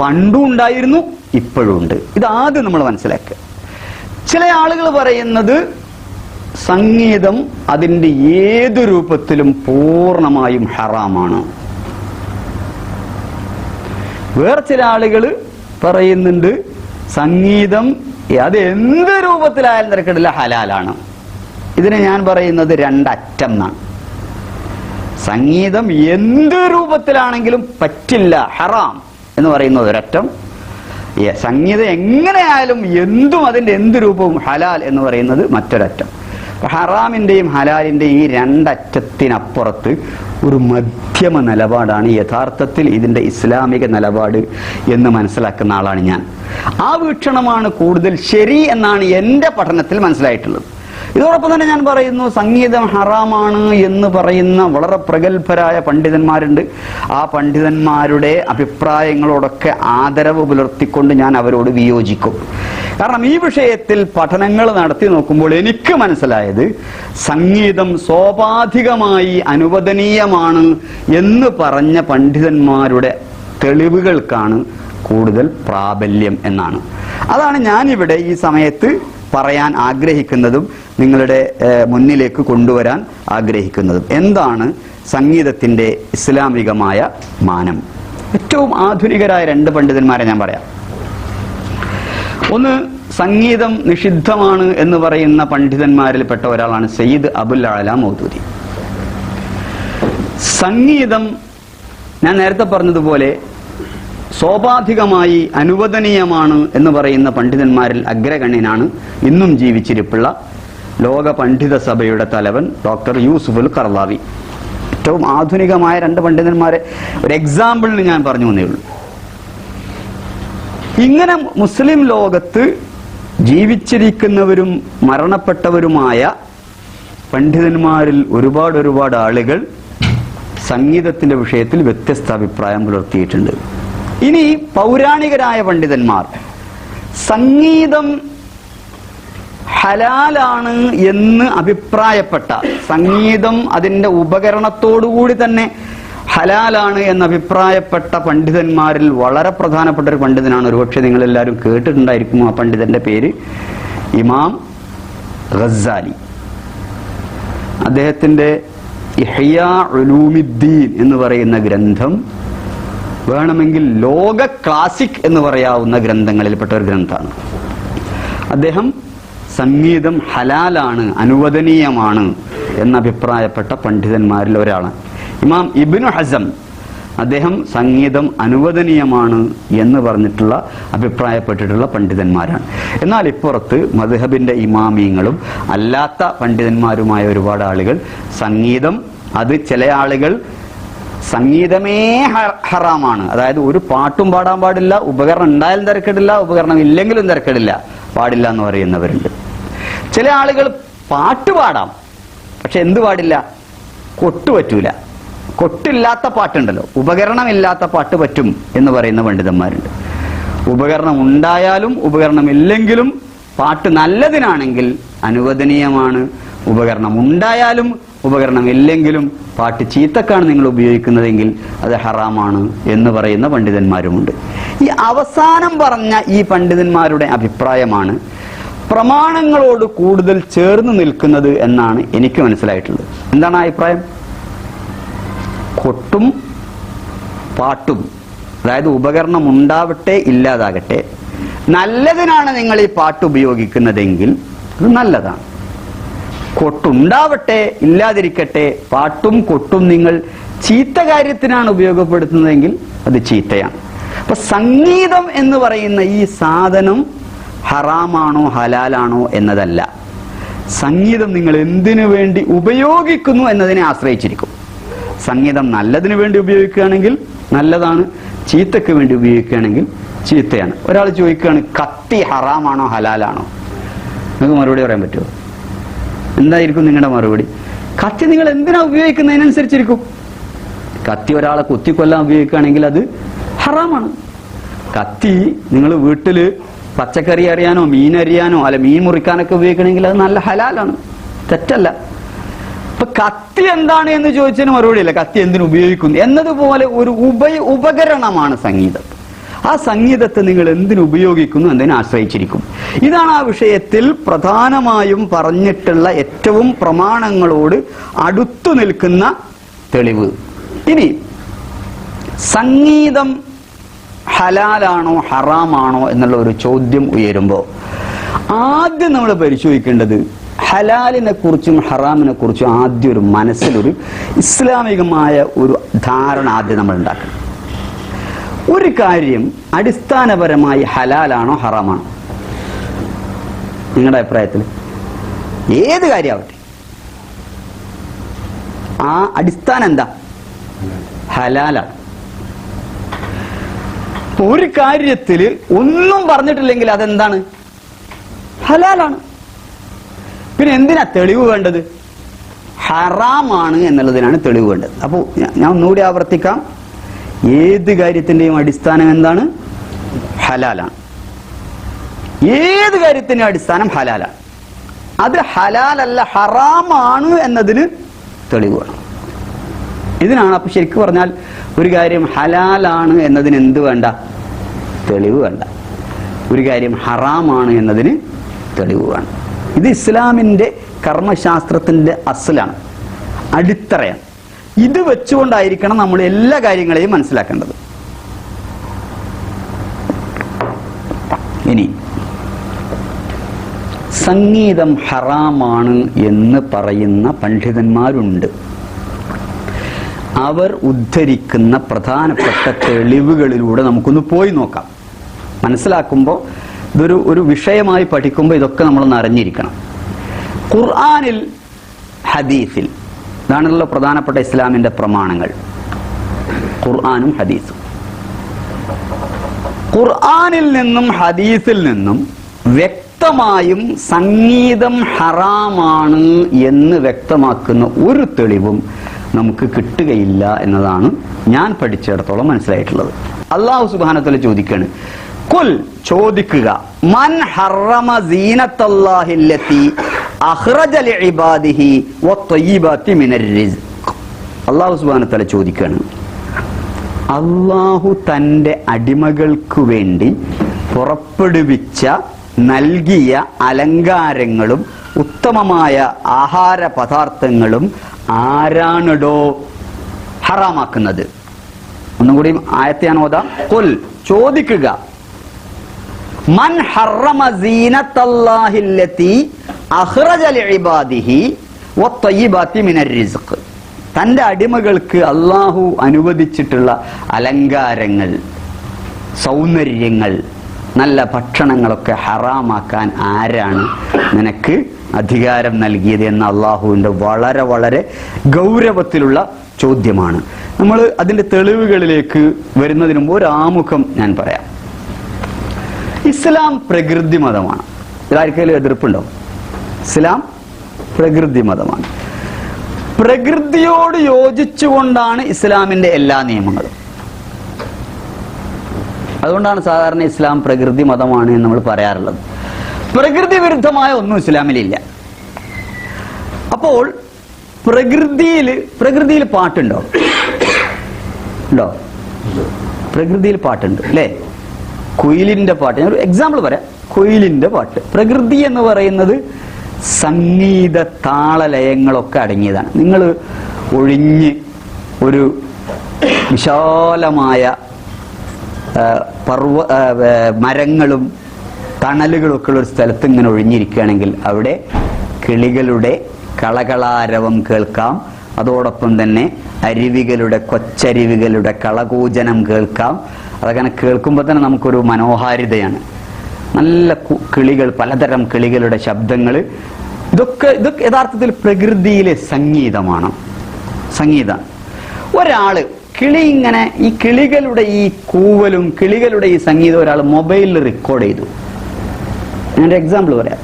Speaker 1: പണ്ടും ഉണ്ടായിരുന്നു, ഇപ്പോഴും ഉണ്ട്. ഇത് ആദ്യം നമ്മൾ മനസ്സിലാക്കുക. ചില ആളുകൾ പറയുന്നത് സംഗീതം അതിന്റെ ഏതു രൂപത്തിലും പൂർണ്ണമായും ഹറാമാണ്. വേറെ ചില ആളുകൾ പറയുന്നുണ്ട് സംഗീതം അത് എന്ത് രൂപത്തിലായാലും തിരക്കിടില്ല, ഹലാലാണ്. ഇതിനെ ഞാൻ പറയുന്നത് രണ്ടറ്റം എന്നാണ്. സംഗീതം എന്ത് രൂപത്തിലാണെങ്കിലും പറ്റില്ല, ഹറാം എന്ന് പറയുന്നത് ഒരറ്റം. സംഗീതം എങ്ങനെയായാലും എന്തും അതിന്റെ എന്ത് രൂപവും ഹലാൽ എന്ന് പറയുന്നത് മറ്റൊരറ്റം. ഹറാമിന്റെയും ഹലാലിന്റെയും ഈ രണ്ടറ്റത്തിനപ്പുറത്ത് ഒരു മധ്യമ നിലപാടാണ് യഥാർത്ഥത്തിൽ ഇതിന്റെ ഇസ്ലാമിക നിലപാട് എന്ന് മനസ്സിലാക്കുന്ന ആളാണ് ഞാൻ. ആ വീക്ഷണമാണ് കൂടുതൽ ശരി എന്നാണ് എന്റെ പഠനത്തിൽ മനസ്സിലായിട്ടുള്ളത്. ഇതോടൊപ്പം തന്നെ ഞാൻ പറയുന്നു, സംഗീതം ഹറാമാണ് എന്ന് പറയുന്ന വളരെ പ്രഗത്ഭരായ പണ്ഡിതന്മാരുണ്ട്. ആ പണ്ഡിതന്മാരുടെ അഭിപ്രായങ്ങളോടൊക്കെ ആദരവ് പുലർത്തിക്കൊണ്ട് ഞാൻ അവരോട് വിയോജിക്കും. കാരണം ഈ വിഷയത്തിൽ പഠനങ്ങൾ നടത്തി നോക്കുമ്പോൾ എനിക്ക് മനസ്സിലായത് സംഗീതം സോപാധികമായി അനുവദനീയമാണ് എന്ന് പറഞ്ഞ പണ്ഡിതന്മാരുടെ തെളിവുകൾക്കാണ് കൂടുതൽ പ്രാബല്യം എന്നാണ്. അതാണ് ഞാനിവിടെ ഈ സമയത്ത് പറയാൻ ആഗ്രഹിക്കുന്നതും നിങ്ങളുടെ മുന്നിലേക്ക് കൊണ്ടുവരാൻ ആഗ്രഹിക്കുന്നതും. എന്താണ് സംഗീതത്തിന്റെ ഇസ്ലാമികമായ മാനം? ഏറ്റവും ആധുനികരായ രണ്ട് പണ്ഡിതന്മാരെ ഞാൻ പറയാം. ഒന്ന് സംഗീതം നിഷിദ്ധമാണ് എന്ന് പറയുന്ന പണ്ഡിതന്മാരിൽപ്പെട്ട ഒരാളാണ് സയ്യിദ് അബുൽ അഅല മൗദൂദി. സംഗീതം ഞാൻ നേരത്തെ പറഞ്ഞതുപോലെ സ്വാഭാവികമായി അനുവദനീയമാണ് എന്ന് പറയുന്ന പണ്ഡിതന്മാരിൽ അഗ്രഗണ്യനാണ് ഇന്നും ജീവിച്ചിരിപ്പുള്ള ലോക പണ്ഡിത സഭയുടെ തലവൻ ഡോക്ടർ യൂസുഫുൽ ഖർളാവി. ഏറ്റവും ആധുനികമായ 2 പണ്ഡിതന്മാരെ ഒരു എക്സാമ്പിളിന് ഞാൻ പറഞ്ഞു എന്നേ ഉള്ളൂ. ഇങ്ങനെ മുസ്ലിം ലോകത്ത് ജീവിച്ചിരിക്കുന്നവരും മരണപ്പെട്ടവരുമായ പണ്ഡിതന്മാരിൽ ഒരുപാട് ആളുകൾ സംഗീതത്തിന്റെ വിഷയത്തിൽ വ്യത്യസ്ത അഭിപ്രായം പുലർത്തിയിട്ടുണ്ട്. ഇനി പൗരാണികരായ പണ്ഡിതന്മാർ സംഗീതം ഹലാലാണ് എന്ന് അഭിപ്രായപ്പെട്ട, സംഗീതം അതിന്റെ ഉപകരണത്തോടുകൂടി തന്നെ ഹലാലാണ് എന്ന് അഭിപ്രായപ്പെട്ട പണ്ഡിതന്മാരിൽ വളരെ പ്രധാനപ്പെട്ട ഒരു പണ്ഡിതനാണ്. ഒരുപക്ഷെ നിങ്ങൾ എല്ലാവരും കേട്ടിട്ടുണ്ടായിരിക്കും. ആ പണ്ഡിതന്റെ പേര് ഇമാം ഗസാലി. അദ്ദേഹത്തിന്റെ ഇഹ്യാ ഉലൂമിദ്ദീൻ എന്ന് പറയുന്ന ഗ്രന്ഥം വേണമെങ്കിൽ ലോക ക്ലാസിക് എന്ന് പറയാവുന്ന ഗ്രന്ഥങ്ങളിൽപ്പെട്ട ഒരു ഗ്രന്ഥമാണ്. അദ്ദേഹം സംഗീതം ഹലാലാണ്, അനുവദനീയമാണ് എന്നഭിപ്രായപ്പെട്ട പണ്ഡിതന്മാരിൽ ഒരാളാണ്. ഇമാം ഇബ്നു ഹസം അദ്ദേഹം സംഗീതം അനുവദനീയമാണ് എന്ന് പറഞ്ഞിട്ടുള്ള അഭിപ്രായപ്പെട്ടിട്ടുള്ള പണ്ഡിതന്മാരാണ്. എന്നാൽ ഇപ്പുറത്ത് മദ്ഹബിന്റെ ഇമാമിയങ്ങളും അല്ലാത്ത പണ്ഡിതന്മാരുമായ ഒരുപാട് ആളുകൾ സംഗീതം, അത് ചില ആളുകൾ സംഗീതമേ ഹറാമാണ്, അതായത് ഒരു പാട്ടും പാടാൻ പാടില്ല, ഉപകരണം ഉണ്ടായാലും തിരക്കിടില്ല, ഉപകരണം ഇല്ലെങ്കിലും തിരക്കിടില്ല, പാടില്ല എന്ന് പറയുന്നവരുണ്ട്. ചില ആളുകൾ പാട്ട് പാടാം, പക്ഷെ എന്ത് പാടില്ല? കൊട്ട് പറ്റൂല. കൊട്ടില്ലാത്ത പാട്ടുണ്ടല്ലോ, ഉപകരണമില്ലാത്ത പാട്ട് പറ്റും എന്ന് പറയുന്ന പണ്ഡിതന്മാരുണ്ട്. ഉപകരണം ഉണ്ടായാലും ഉപകരണം ഇല്ലെങ്കിലും പാട്ട് നല്ലതിനാണെങ്കിൽ അനുവദനീയമാണ്. ഉപകരണം ഉണ്ടായാലും ഉപകരണം ഇല്ലെങ്കിലും പാട്ട് ചീത്തക്കാണ് നിങ്ങൾ ഉപയോഗിക്കുന്നതെങ്കിൽ അത് ഹറാമാണ് എന്ന് പറയുന്ന പണ്ഡിതന്മാരുമുണ്ട്. ഈ അവസാനം പറഞ്ഞ ഈ പണ്ഡിതന്മാരുടെ അഭിപ്രായമാണ് പ്രമാണങ്ങളോട് കൂടുതൽ ചേർന്ന് നിൽക്കുന്നത് എന്നാണ് എനിക്ക് മനസ്സിലായിട്ടുള്ളത്. എന്താണ് ആ അഭിപ്രായം? കൊട്ടും പാട്ടും, അതായത് ഉപകരണം ഉണ്ടാവട്ടെ ഇല്ലാതാകട്ടെ, നല്ലതിനാണ് നിങ്ങൾ ഈ പാട്ട് ഉപയോഗിക്കുന്നതെങ്കിൽ അത് നല്ലതാണ്. കൊട്ടുണ്ടാവട്ടെ ഇല്ലാതിരിക്കട്ടെ, പാട്ടും കൊട്ടും നിങ്ങൾ ചീത്ത കാര്യത്തിനാണ് ഉപയോഗപ്പെടുത്തുന്നതെങ്കിൽ അത് ചീത്തയാണ്. അപ്പൊ സംഗീതം എന്ന് പറയുന്ന ഈ സാധനം ഹറാമാണോ ഹലാലാണോ എന്നതല്ല, സംഗീതം നിങ്ങൾ എന്തിനു വേണ്ടി ഉപയോഗിക്കുന്നു എന്നതിനെ ആശ്രയിച്ചിരിക്കും. സംഗീതം നല്ലതിനു വേണ്ടി ഉപയോഗിക്കുകയാണെങ്കിൽ നല്ലതാണ്, ചീത്തക്ക് വേണ്ടി ഉപയോഗിക്കുകയാണെങ്കിൽ ചീത്തയാണ്. ഒരാൾ ചോദിക്കുകയാണ് കത്തി ഹറാമാണോ ഹലാലാണോ? നിങ്ങൾക്ക് മറുപടി പറയാൻ പറ്റുമോ? എന്തായിരിക്കും നിങ്ങളുടെ മറുപടി? കത്തി നിങ്ങൾ എന്തിനാ ഉപയോഗിക്കുന്നതിനനുസരിച്ചിരിക്കും. കത്തി ഒരാളെ കുത്തിക്കൊല്ലാൻ ഉപയോഗിക്കുകയാണെങ്കിൽ അത് ഹറാമാണ്. കത്തി നിങ്ങൾ വീട്ടില് പച്ചക്കറി അറിയാനോ മീൻ അറിയാനോ അല്ല മീൻ മുറിക്കാനൊക്കെ ഉപയോഗിക്കണമെങ്കിൽ അത് നല്ല ഹലാലാണ്, തെറ്റല്ല. ഇപ്പൊ കത്തി എന്താണ് എന്ന് ചോദിച്ചതിന് മറുപടിയില്ല, കത്തി എന്തിനു ഉപയോഗിക്കുന്നു എന്നതുപോലെ ഒരു ഉപകരണമാണ് സംഗീതം. ആ സംഗീതത്തെ നിങ്ങൾ എന്തിനു ഉപയോഗിക്കുന്നു എന്നതിനെ ആശ്രയിച്ചിരിക്കും. ഇതാണ് ആ വിഷയത്തിൽ പ്രധാനമായും പറഞ്ഞിട്ടുള്ള ഏറ്റവും പ്രമാണങ്ങളോട് അടുത്തു നിൽക്കുന്ന തെളിവ്. ഇനി സംഗീതം ഹലാലാണോ ഹറാമാണോ എന്നുള്ള ഒരു ചോദ്യം ഉയരുമ്പോൾ ആദ്യം നമ്മൾ പരിശോധിക്കേണ്ടത് ഹലാലിനെ കുറിച്ചും ഹറാമിനെ കുറിച്ചും ആദ്യം ഒരു മനസ്സിലൊരു ഇസ്ലാമികമായ ഒരു ധാരണ ആദ്യം നമ്മൾ ഉണ്ടാക്കണം. ഒരു കാര്യം അടിസ്ഥാനപരമായി ഹലാലാണോ ഹറാമാണോ? നിങ്ങളുടെ അഭിപ്രായത്തിൽ ഏത് കാര്യമാവട്ടെ ആ അടിസ്ഥാനം എന്താ? ഹലാലാണ്. ഒരു കാര്യത്തില് ഒന്നും പറഞ്ഞിട്ടില്ലെങ്കിൽ അതെന്താണ്? ഹലാലാണ്. പിന്നെ എന്തിനാ തെളിവ് വേണ്ടത്? ഹറാമാണ് എന്നുള്ളതിനാണ് തെളിവ് വേണ്ടത്. അപ്പോൾ ഞാൻ ഒന്നുകൂടി ആവർത്തിക്കാം, ഏത് കാര്യത്തിന്റെയും അടിസ്ഥാനം എന്താണ്? ഹലാലാണ്. ഏത് കാര്യത്തിന്റെയും അടിസ്ഥാനം ഹലാലാണ്. അത് ഹലാലല്ല ഹറാമാണ് എന്നതിന് തെളിവ് വേണം. ഇതിനാണ് അപ്പൊ ശരിക്കും പറഞ്ഞാൽ ഒരു കാര്യം ഹലാലാണ് എന്നതിന് എന്ത് വേണ്ട? തെളിവ് വേണ്ട. ഒരു കാര്യം ഹറാമാണ് എന്നതിന് തെളിവ് വേണം. ഇത് ഇസ്ലാമിന്റെ കർമ്മശാസ്ത്രത്തിന്റെ അസ്ലാണ്, അടിത്തറയാണ്. ഇത് വെച്ചുകൊണ്ടായിരിക്കണം നമ്മൾ എല്ലാ കാര്യങ്ങളെയും മനസ്സിലാക്കേണ്ടത്. ഇനി സംഗീതം ഹറാമാണ് എന്ന് പറയുന്ന പണ്ഡിതന്മാരുണ്ട്. അവർ ഉദ്ധരിക്കുന്ന പ്രധാനപ്പെട്ട തെളിവുകളിലൂടെ നമുക്കൊന്ന് പോയി നോക്കാം. മനസ്സിലാക്കുമ്പോൾ ഒരു വിഷയമായി പഠിക്കുമ്പോൾ ഇതൊക്കെ നമ്മളൊന്ന് അറിഞ്ഞിരിക്കണം. ഖുർആനിൽ, ഹദീസിൽ, ഇതാണല്ലോ പ്രധാനപ്പെട്ട ഇസ്ലാമിന്റെ പ്രമാണങ്ങൾ, ഖുർആനും ഹദീസും. ഖുർആനിൽ നിന്നും ഹദീസിൽ നിന്നും വ്യക്തമായും സംഗീതം ഹറാമാണ് എന്ന് വ്യക്തമാക്കുന്ന ഒരു തെളിവും നമുക്ക് കിട്ടുകയില്ല എന്നതാണ് ഞാൻ പഠിച്ചിടത്തോളം മനസ്സിലായിട്ടുള്ളത്. അല്ലാഹു സുബ്ഹാനഹു വ തആല ചോദിക്കാണ്, ഖുൽ, ചോദിക്കുക, മൻ ഹറമ സീനത്തല്ലാഹി അല്ലതി അഖ്റജ ലിഇബാദിഹി വത്വയ്യിബാതി മിനർ റിസ്ഖ്. അല്ലാഹു സുബ്ഹാനഹു വ തആല ചോദിക്കാണ്, അല്ലാഹു തന്റെ അടിമകൾക്ക് വേണ്ടി പുറപ്പെടുവിച്ച നൽകിയ അലങ്കാരങ്ങളും ഉത്തമമായ ആഹാര പദാർത്ഥങ്ങളും ആരാണോ ഹറാമാക്കുന്നത്? ഒന്നും കൂടി ആയത്ത് ഞാൻ ഓതാം. ഖുൽ, ചോദിക്കുക, മൻ ഹറമ സീനത്തല്ലാഹി അല്ലതി അഖ്റജ ലിഇബാദിഹി വത്വയ്യിബാതി മിനർ റിസ്ഖ്. തന്റെ അടിമകൾക്ക് അല്ലാഹു അനുവദിച്ചിട്ടുള്ള അലങ്കാരങ്ങൾ, സൗന്ദര്യങ്ങൾ, നല്ല ഭക്ഷണങ്ങളൊക്കെ ഹറാമാക്കാൻ ആരാണ് നിനക്ക് അധികാരം നൽകിയത് എന്ന അള്ളാഹുവിന്റെ വളരെ വളരെ ഗൗരവത്തിലുള്ള ചോദ്യമാണ്. നമ്മൾ അതിന്റെ തെളിവുകളിലേക്ക് വരുന്നതിന് മുമ്പ് ഒരു ആമുഖം ഞാൻ പറയാം. ഇസ്ലാം പ്രകൃതി മതമാണ്. ഇതാർക്കെങ്കിലും എതിർപ്പുണ്ടോ? ഇസ്ലാം പ്രകൃതി മതമാണ്. പ്രകൃതിയോട് യോജിച്ചുകൊണ്ടാണ് ഇസ്ലാമിന്റെ എല്ലാ നിയമങ്ങളും. അതുകൊണ്ടാണ് സാധാരണ ഇസ്ലാം പ്രകൃതി മതമാണ് എന്ന് നമ്മൾ പറയാറുള്ളത്. പ്രകൃതി വിരുദ്ധമായ ഒന്നും ഇസ്ലാമിലില്ല. അപ്പോൾ പ്രകൃതിയിൽ പാട്ടുണ്ടോ? ഉണ്ടോ? പ്രകൃതിയിൽ പാട്ടുണ്ട് അല്ലേ? കുയിലിന്റെ പാട്ട്. ഞാൻ ഒരു എക്സാമ്പിൾ പറയാം. കുയിലിന്റെ പാട്ട്. പ്രകൃതി എന്ന് പറയുന്നത് സംഗീത താളലയങ്ങളൊക്കെ അടങ്ങിയതാണ്. നിങ്ങൾ ഒഴിഞ്ഞ് ഒരു വിശാലമായ മരങ്ങളും തണലുകളും ഒക്കെ ഉള്ള ഒരു സ്ഥലത്ത് ഇങ്ങനെ ഒഴിഞ്ഞിരിക്കുകയാണെങ്കിൽ അവിടെ കിളികളുടെ കളകളാരവം കേൾക്കാം. അതോടൊപ്പം തന്നെ അരുവികളുടെ, കൊച്ചരുവികളുടെ കളകൂജനം കേൾക്കാം. അതങ്ങനെ കേൾക്കുമ്പോൾ തന്നെ നമുക്കൊരു മനോഹാരിതയാണ്. നല്ല കിളികൾ, പലതരം കിളികളുടെ ശബ്ദങ്ങൾ, ഇതൊക്കെ യഥാർത്ഥത്തിൽ പ്രകൃതിയിലെ സംഗീതമാണ്. സംഗീതം. ഒരാള് കിളി ഇങ്ങനെ, ഈ കിളികളുടെ ഈ കൂവലും കിളികളുടെ ഈ സംഗീതം ഒരാൾ മൊബൈലിൽ റെക്കോർഡ് ചെയ്തു. ഞാനൊരു എക്സാമ്പിൾ പറയാം.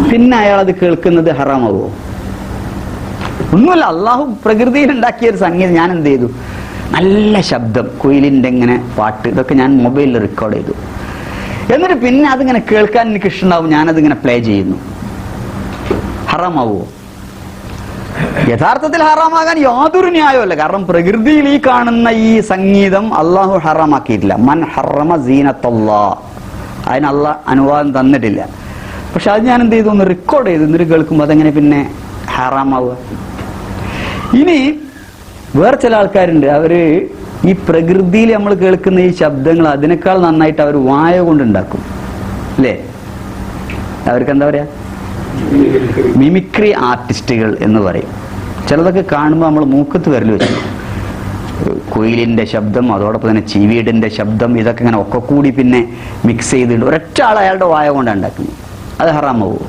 Speaker 1: പിന്നെ അയാൾ അത് കേൾക്കുന്നത് ഹറാമാവോ? ഒന്നുമല്ല. അള്ളാഹു പ്രകൃതിയിൽ ഉണ്ടാക്കിയ ഒരു സംഗീതം ഞാൻ എന്ത് ചെയ്തു? നല്ല ശബ്ദം, കുയിലിന്റെ ഇങ്ങനെ പാട്ട്, ഇതൊക്കെ ഞാൻ മൊബൈലിൽ റെക്കോർഡ് ചെയ്തു. എന്നിട്ട് പിന്നെ അതിങ്ങനെ കേൾക്കാൻ എനിക്ക് ഇഷ്ടമുണ്ടാവും, ഞാനതിങ്ങനെ പ്ലേ ചെയ്യുന്നു. ഹറാമാവോ? യഥാർത്ഥത്തിൽ ഹറാമാകാൻ യാതൊരു ന്യായമല്ല. കാരണം പ്രകൃതിയിൽ ഈ കാണുന്ന ഈ സംഗീതം അള്ളാഹു ഹറാമാക്കിയിട്ടില്ല. മൻ ഹറമ സീനത്തല്ലാഹ്, അതിന് അള്ളാഹ് അനുവാദം തന്നിട്ടില്ല. പക്ഷെ അത് ഞാൻ എന്ത് ചെയ്തു? ഒന്ന് റെക്കോർഡ് ചെയ്തു. എന്നിട്ട് കേൾക്കുമ്പോൾ അതെങ്ങനെ പിന്നെ ഹറാമാവുക? ഇനി വേറെ ചില ആൾക്കാരുണ്ട്, അവര് ഈ പ്രകൃതിയിൽ നമ്മൾ കേൾക്കുന്ന ഈ ശബ്ദങ്ങൾ അതിനേക്കാൾ നന്നായിട്ട് അവർ വായ കൊണ്ടുണ്ടാക്കും അല്ലേ? അവർക്ക് എന്താ പറയാ? മിമിക്രി ആർട്ടിസ്റ്റുകൾ എന്ന് പറയും. ചിലതൊക്കെ കാണുമ്പോൾ നമ്മൾ മൂക്കത്ത് വിരൽ വെച്ചു. കുയിലിന്റെ ശബ്ദം, അതോടൊപ്പം തന്നെ ചീവീടിന്റെ ശബ്ദം, ഇതൊക്കെ ഇങ്ങനെ ഒക്കെ കൂടി പിന്നെ മിക്സ് ചെയ്തിട്ട് ഒരൊറ്റ ആൾ അയാളുടെ വായ കൊണ്ടാണ് ഉണ്ടാക്കുന്നത്. അത് ഹറാമാവോ?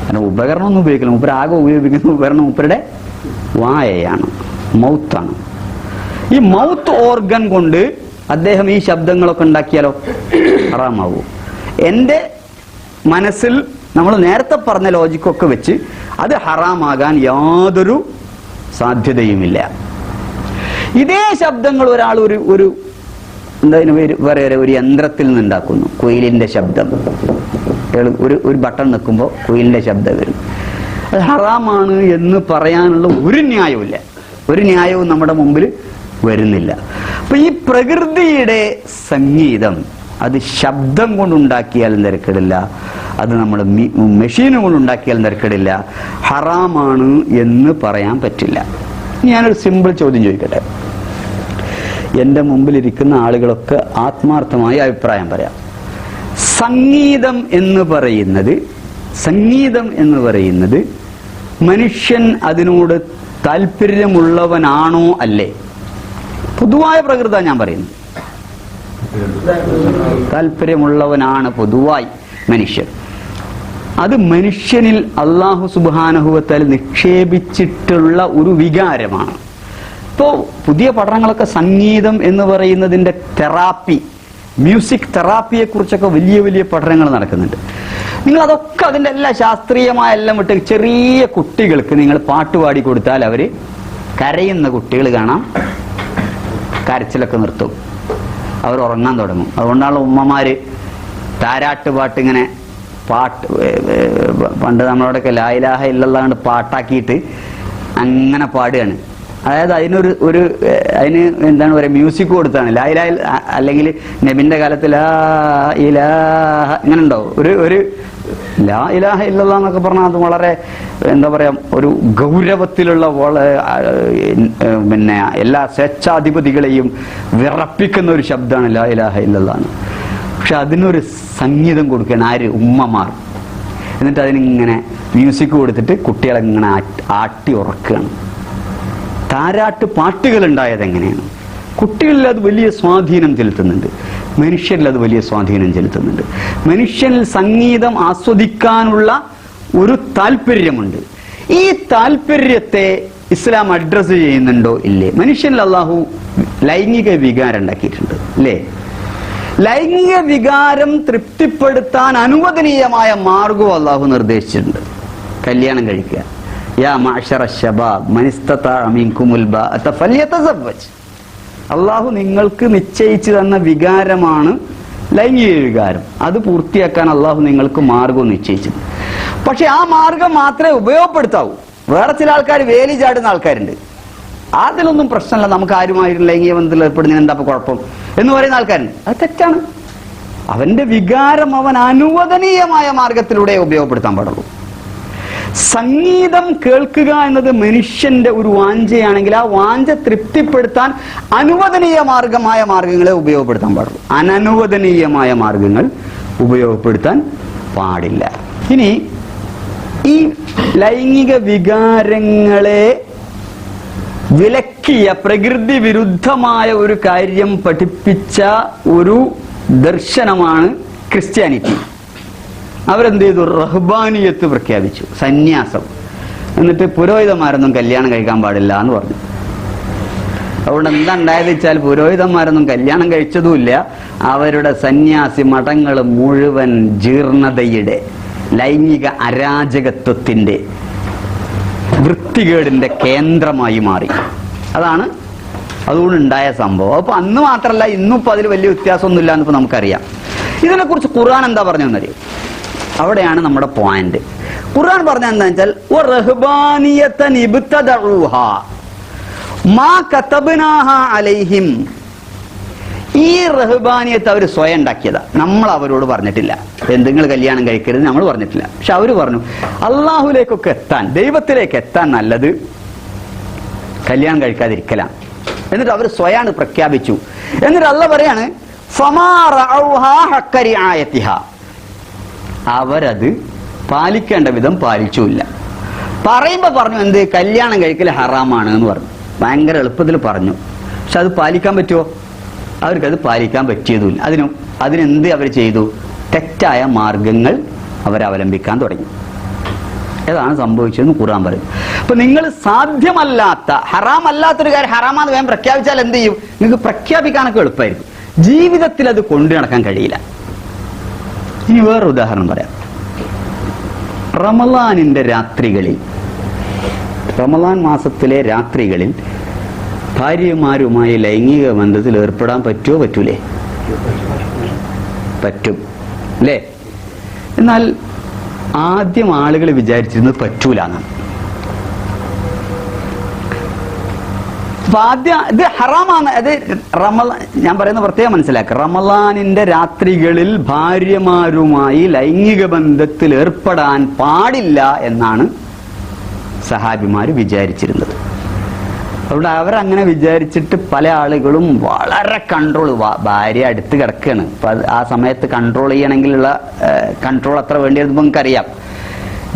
Speaker 1: അങ്ങനെ ഉപകരണം ഒന്നും ഉപയോഗിക്കില്ല. മൂപ്പര് ആകെ ഉപയോഗിക്കുന്ന ഉപകരണം മൂപ്പരുടെ വായയാണ്, മൗത്താണ്. ഈ മൗത്ത് ഓർഗൻ കൊണ്ട് അദ്ദേഹം ഈ ശബ്ദങ്ങളൊക്കെ ഉണ്ടാക്കിയാലോ ഹറാമാവോ? എന്റെ മനസ്സിൽ നമ്മൾ നേരത്തെ പറഞ്ഞ ലോജിക്കൊക്കെ വെച്ച് അത് ഹറാമാകാൻ യാതൊരു സാധ്യതയുമില്ല. ഇതേ ശബ്ദങ്ങൾ ഒരാൾ ഒരു എന്താ പറയാ, ഒരു യന്ത്രത്തിൽ നിന്നുണ്ടാക്കുന്നു. കുയിലിന്റെ ശബ്ദം, ഒരു ബട്ടൺ നിൽക്കുമ്പോൾ കുയിലിന്റെ ശബ്ദം വരും. അത് ഹറാമാണ് എന്ന് പറയാനുള്ള ഒരു ന്യായവുമില്ല. ഒരു ന്യായവും നമ്മുടെ മുമ്പിൽ വരുന്നില്ല. അപ്പൊ ഈ പ്രകൃതിയുടെ സംഗീതം അത് ശബ്ദം കൊണ്ടുണ്ടാക്കിയാലും തിരക്കിടില്ല, അത് നമ്മൾ മെഷീനും കൊണ്ടുണ്ടാക്കിയാലും തിരക്കിടില്ല. ഹറാമാണ് എന്ന് പറയാൻ പറ്റില്ല. ഞാനൊരു സിമ്പിൾ ചോദ്യം ചോദിക്കട്ടെ. എൻ്റെ മുമ്പിലിരിക്കുന്ന ആളുകളൊക്കെ ആത്മാർത്ഥമായി അഭിപ്രായം പറയാം. സംഗീതം എന്ന് പറയുന്നത് മനുഷ്യൻ അതിനോട് താല്പര്യമുള്ളവനാണോ അല്ലേ? പൊതുവായ പ്രകൃത ഞാൻ പറയുന്നു. താല്പര്യമുള്ളവനാണ് പൊതുവായി മനുഷ്യൻ. അത് മനുഷ്യനിൽ അല്ലാഹു സുബ്ഹാനഹു വ തആല നിക്ഷേപിച്ചിട്ടുള്ള ഒരു വികാരമാണ്. ഇപ്പോൾ പുതിയ പഠനങ്ങളൊക്കെ സംഗീതം എന്ന് പറയുന്നതിന്റെ തെറാപ്പി, മ്യൂസിക് തെറാപ്പിയെ കുറിച്ചൊക്കെ വലിയ വലിയ പഠനങ്ങൾ നടക്കുന്നുണ്ട്. നിങ്ങൾ അതൊക്കെ അതിൻ്റെ എല്ലാ ശാസ്ത്രീയമായ എല്ലാം വിട്ട് ചെറിയ കുട്ടികൾക്ക് നിങ്ങൾ പാട്ട് പാടി കൊടുത്താൽ അവര് കരയുന്ന കുട്ടികൾ കാണാം, കരച്ചിലൊക്കെ നിർത്തും, അവർ ഉറങ്ങാൻ തുടങ്ങും. അതുകൊണ്ടാണ് ഉമ്മമാര് താരാട്ട് പാട്ട് ഇങ്ങനെ പണ്ട് നമ്മളോടൊക്കെ ലാ ഇലാഹ ഇല്ലല്ലാഹ് പാട്ടാക്കിയിട്ട് അങ്ങനെ പാടുകയാണ്. അതായത് അതിന് എന്താണ് പറയുക, മ്യൂസിക് കൊടുത്താണ്. ലാ ഇലാഹ അല്ലെങ്കിൽ നബിന്റെ കാലത്ത് ലാ ഇലാഹ ഇങ്ങനെ ഉണ്ടാവും. ഒരു ലാ ഇലാഹ ഇല്ലല്ലാഹ് എന്നൊക്കെ പറഞ്ഞാൽ അത് വളരെ എന്താ പറയാ, ഒരു ഗൗരവത്തിലുള്ള പിന്നെ എല്ലാ സ്വേച്ഛാധിപതികളെയും വിറപ്പിക്കുന്ന ഒരു ശബ്ദമാണ് ലാ ഇലാഹ ഇല്ലല്ലാഹ്. പക്ഷെ അതിനൊരു സംഗീതം കൊടുക്കുകയാണ് ആര്? ഉമ്മമാർ. എന്നിട്ട് അതിനിങ്ങനെ മ്യൂസിക് കൊടുത്തിട്ട് കുട്ടികളെ ഇങ്ങനെ ആട്ടി ഉറക്കുകയാണ്. താരാട്ട് പാട്ടുകൾ ഉണ്ടായത് എങ്ങനെയാണ്? കുട്ടികളിൽ അത് വലിയ സ്വാധീനം ചെലുത്തുന്നുണ്ട്, മനുഷ്യരിൽ അത് വലിയ സ്വാധീനം ചെലുത്തുന്നുണ്ട്. മനുഷ്യനിൽ സംഗീതം ആസ്വദിക്കാനുള്ള ഒരു താല്പര്യമുണ്ട്. ഈ താല്പര്യത്തെ ഇസ്ലാം അഡ്രസ് ചെയ്യുന്നുണ്ടോ ഇല്ലേ? മനുഷ്യനിൽ അല്ലാഹു ലൈംഗിക വികാരം ഉണ്ടാക്കിയിട്ടുണ്ട് അല്ലേ? ലൈംഗിക വികാരം തൃപ്തിപ്പെടുത്താൻ അനുവദനീയമായ മാർഗവും അല്ലാഹു നിർദ്ദേശിച്ചിട്ടുണ്ട്. കല്യാണം കഴിക്കുക. യാ മഅ്ശറ ശബാബ് മൻ ഇസ്തതാഅ മിൻകുമുൽ ബാഅത ഫല്യതസവ്വജ്. അല്ലാഹു നിങ്ങൾക്ക് നിശ്ചയിച്ചു തന്ന വികാരമാണ് ലൈംഗിക വികാരം. അത് പൂർത്തിയാക്കാൻ അല്ലാഹു നിങ്ങൾക്ക് മാർഗവും നിശ്ചയിച്ചു. പക്ഷെ ആ മാർഗം മാത്രമേ ഉപയോഗപ്പെടുത്താവൂ. വേറെ ചില ആൾക്കാർ വേലി ചാടുന്ന ആൾക്കാരുണ്ട്. അതിലൊന്നും പ്രശ്നമല്ല, നമുക്ക് ആരുമായിട്ട് ലൈംഗിക ബന്ധത്തിൽ ഏർപ്പെടുന്നതിന് എന്താ കുഴപ്പം എന്ന് പറയുന്ന ആൾക്കാരുണ്ട്. അത് തെറ്റാണ്. അവന്റെ വികാരം അവൻ അനുവദനീയമായ മാർഗത്തിലൂടെ ഉപയോഗപ്പെടുത്താൻ പാടുള്ളൂ. സംഗീതം കേൾക്കുക എന്നത് മനുഷ്യന്റെ ഒരു വാഞ്ചയാണെങ്കിൽ ആ വാഞ്ച തൃപ്തിപ്പെടുത്താൻ അനുവദനീയ മാർഗങ്ങളെ ഉപയോഗപ്പെടുത്താൻ പാടുള്ളൂ. അനനുവദനീയമായ മാർഗങ്ങൾ ഉപയോഗപ്പെടുത്താൻ പാടില്ല. ഇനി ഈ ലൈംഗിക വികാരങ്ങളെ വിലക്കിയ പ്രകൃതി വിരുദ്ധമായ ഒരു കാര്യം പഠിപ്പിച്ച ഒരു ദർശനമാണ് ക്രിസ്ത്യാനിറ്റി. അവരെന്ത് ചെയ്തു? റഹ്ബാനിയത്ത് പ്രഖ്യാപിച്ചു, സന്യാസം. എന്നിട്ട് പുരോഹിതന്മാരൊന്നും കല്യാണം കഴിക്കാൻ പാടില്ല എന്ന് പറഞ്ഞു. അതുകൊണ്ട് എന്താ ഉണ്ടായത് വെച്ചാൽ പുരോഹിതന്മാരൊന്നും കല്യാണം കഴിച്ചതുമില്ല. അവരുടെ സന്യാസി മഠങ്ങൾ മുഴുവൻ ജീർണതയുടെ, ലൈംഗിക അരാജകത്വത്തിന്റെ, വൃത്തികേടിന്റെ കേന്ദ്രമായി മാറി. അതാണ് അതുകൊണ്ടുണ്ടായ സംഭവം. അപ്പൊ അന്ന് മാത്രമല്ല, ഇന്നും ഇപ്പൊ അതിൽ വലിയ വ്യത്യാസമൊന്നുമില്ല എന്നിപ്പോ നമുക്കറിയാം. ഇതിനെക്കുറിച്ച് ഖുർആൻ എന്താ പറഞ്ഞെന്നറിയാം? അവിടെയാണ് നമ്മുടെ പോയിന്റ്. ഖുർആൻ പറഞ്ഞ എന്താ വെച്ചാൽ ഈ റഹ്ബാനിയത്ത് അവർ സ്വയം ഉണ്ടാക്കിയതാ, നമ്മൾ അവരോട് പറഞ്ഞിട്ടില്ല. എന്തെങ്കിലും കല്യാണം കഴിക്കരുത് നമ്മൾ പറഞ്ഞിട്ടില്ല. പക്ഷെ അവര് പറഞ്ഞു അള്ളാഹുലേക്കൊക്കെ എത്താൻ, ദൈവത്തിലേക്ക് എത്താൻ നല്ലത് കല്യാണം കഴിക്കാതിരിക്കലാണ്. എന്നിട്ട് അവർ സ്വയാണ് പ്രഖ്യാപിച്ചു. എന്നിട്ട് അള്ളാഹ് പറയാണ് അവരത് പാലിക്കേണ്ട വിധം പാലിച്ചുമില്ല. പറയുമ്പോ പറഞ്ഞു എന്ത്? കല്യാണം കഴിക്കൽ ഹറാമാണ് എന്ന് പറഞ്ഞു. ഭയങ്കര എളുപ്പത്തിൽ പറഞ്ഞു. പക്ഷെ അത് പാലിക്കാൻ പറ്റുമോ? അവർക്കത് പാലിക്കാൻ പറ്റിയതുമില്ല. അതിനെന്ത് അവർ ചെയ്തു? തെറ്റായ മാർഗങ്ങൾ അവരവലംബിക്കാൻ തുടങ്ങി. ഏതാണ് സംഭവിച്ചതെന്ന് ഖുർആൻ പറയും. അപ്പൊ നിങ്ങൾ സാധ്യമല്ലാത്ത, ഹറാമല്ലാത്തൊരു കാര്യം ഹറാമാന്ന് വേഗം പ്രഖ്യാപിച്ചാൽ എന്ത് ചെയ്യും? നിങ്ങൾക്ക് പ്രഖ്യാപിക്കാനൊക്കെ എളുപ്പമായിരിക്കും. ജീവിതത്തിൽ അത് കൊണ്ടു നടക്കാൻ കഴിയില്ല. ഇനി വേറൊരു ഉദാഹരണം പറയാം. റമളാനിന്റെ രാത്രികളിൽ, റമളാൻ മാസത്തിലെ രാത്രികളിൽ ഭാര്യമാരുമായി ലൈംഗിക ബന്ധത്തിൽ ഏർപ്പെടാൻ പറ്റുമോ? പറ്റൂലേ? പറ്റും അല്ലേ? എന്നാൽ ആദ്യം ആളുകൾ വിചാരിച്ചിരുന്നത് പറ്റൂല എന്നാണ്. അപ്പൊ ആദ്യം ഇത് ഹറാമാണ്. അത് ഞാൻ പറയുന്ന പ്രത്യേകം മനസ്സിലാക്കുക. റമളാനിന്റെ രാത്രികളിൽ ഭാര്യമാരുമായി ലൈംഗിക ബന്ധത്തിൽ ഏർപ്പെടാൻ പാടില്ല എന്നാണ് സഹാബിമാര് വിചാരിച്ചിരുന്നത്. അതുകൊണ്ട് അവരങ്ങനെ വിചാരിച്ചിട്ട് പല ആളുകളും വളരെ കൺട്രോൾ, ഭാര്യ അടുത്ത് കിടക്കുകയാണ്, അപ്പൊ ആ സമയത്ത് കൺട്രോൾ ചെയ്യണമെങ്കിലുള്ള കൺട്രോൾ അത്ര വേണ്ടിയത് നമുക്കറിയാം,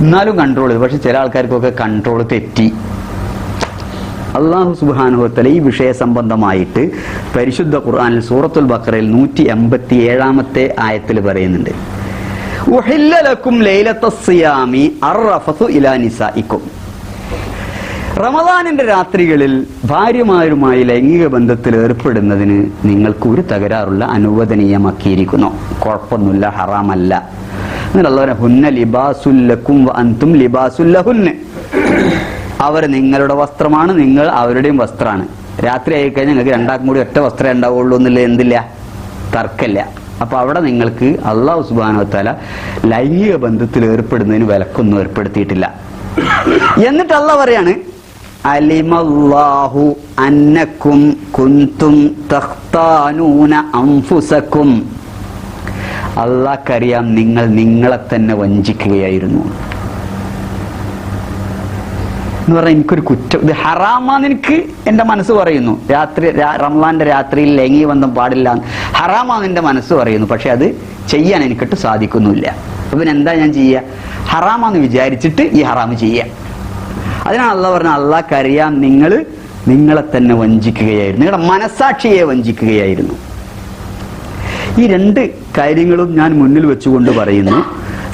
Speaker 1: എന്നാലും കൺട്രോൾ ചെയ്തു. പക്ഷെ ചില ആൾക്കാർക്കൊക്കെ കൺട്രോൾ തെറ്റി. അല്ലാഹു സുബ്ഹാനഹു വ തആല ഈ വിഷയ സംബന്ധമായിട്ട് പരിശുദ്ധ ഖുർആനിൽ സൂറത്തുൽ ബഖറയിൽ 187 ആയത്തിൽ പറയുന്നുണ്ട്, ഉഹില്ല ലക്കും ലൈലത്തസ് സിയാമി അർറഫസു ഇലാ നിസാഇക്കും. റമദാനിന്റെ രാത്രികളിൽ ഭാര്യമാരുമായി ലൈംഗിക ബന്ധത്തിൽ ഏർപ്പെടുന്നതിന് നിങ്ങൾക്ക് ഒരു തകരാറുള്ള അനുവദനീയമാക്കിയിരിക്കുന്നു. കുഴപ്പമൊന്നുമില്ല, ഹറാമല്ല. എന്നിട്ട് ഹുന്ന ലിബാസുല്ലക്കും അൻതും ലിബാസുല്ലഹുന്ന, അവർ നിങ്ങളുടെ വസ്ത്രമാണ്, നിങ്ങൾ അവരുടെയും വസ്ത്രമാണ്. രാത്രി ആയിക്കഴിഞ്ഞാൽ നിങ്ങൾക്ക് രണ്ടാക്കും കൂടി ഒറ്റ വസ്ത്രമേ ഉണ്ടാവുള്ളൂ എന്നുള്ള എന്തില്ല, തർക്കമില്ല. അപ്പൊ അവിടെ നിങ്ങൾക്ക് അല്ലാഹു സുബ്ഹാനഹു വ തആല ലൈംഗിക ബന്ധത്തിൽ ഏർപ്പെടുന്നതിന് വിലക്കൊന്നും ഏർപ്പെടുത്തിയിട്ടില്ല. എന്നിട്ട് അല്ലാഹു പറയാണ്, അലിമല്ലാഹു അന്നക്കും കുൻതും തഖ്താനൂന അൻഫുസക്കും, അല്ലാഹ്ക്കറിയാം നിങ്ങൾ നിങ്ങളെ തന്നെ വഞ്ചിക്കുകയായിരുന്നു എന്ന് പറഞ്ഞാൽ എനിക്കൊരു കുറ്റം, ഇത് ഹറാമാന്ന് എനിക്ക് എന്റെ മനസ്സ് പറയുന്നു. റമളാന്റെ രാത്രിയിൽ ലൈംഗിക ബന്ധം പാടില്ല, ഹറാമാന്ന് എന്റെ മനസ്സ് പറയുന്നു. പക്ഷെ അത് ചെയ്യാൻ എനിക്കിട്ട് സാധിക്കുന്നില്ല. അപ്പൊ പിന്നെ എന്താ ഞാൻ ചെയ്യുക? ഹറാമാന്ന് വിചാരിച്ചിട്ട് ഈ ഹറാമ് ചെയ്യുക. അതിനാണ് അല്ലാഹ് പറഞ്ഞ, അല്ലാഹ്ക്കറിയാം നിങ്ങൾ നിങ്ങളെ തന്നെ വഞ്ചിക്കുകയായിരുന്നു, നിങ്ങളുടെ മനസാക്ഷിയെ വഞ്ചിക്കുകയായിരുന്നു. ഈ രണ്ട് കാര്യങ്ങളും ഞാൻ മുന്നിൽ വെച്ചുകൊണ്ട് പറയുന്നു,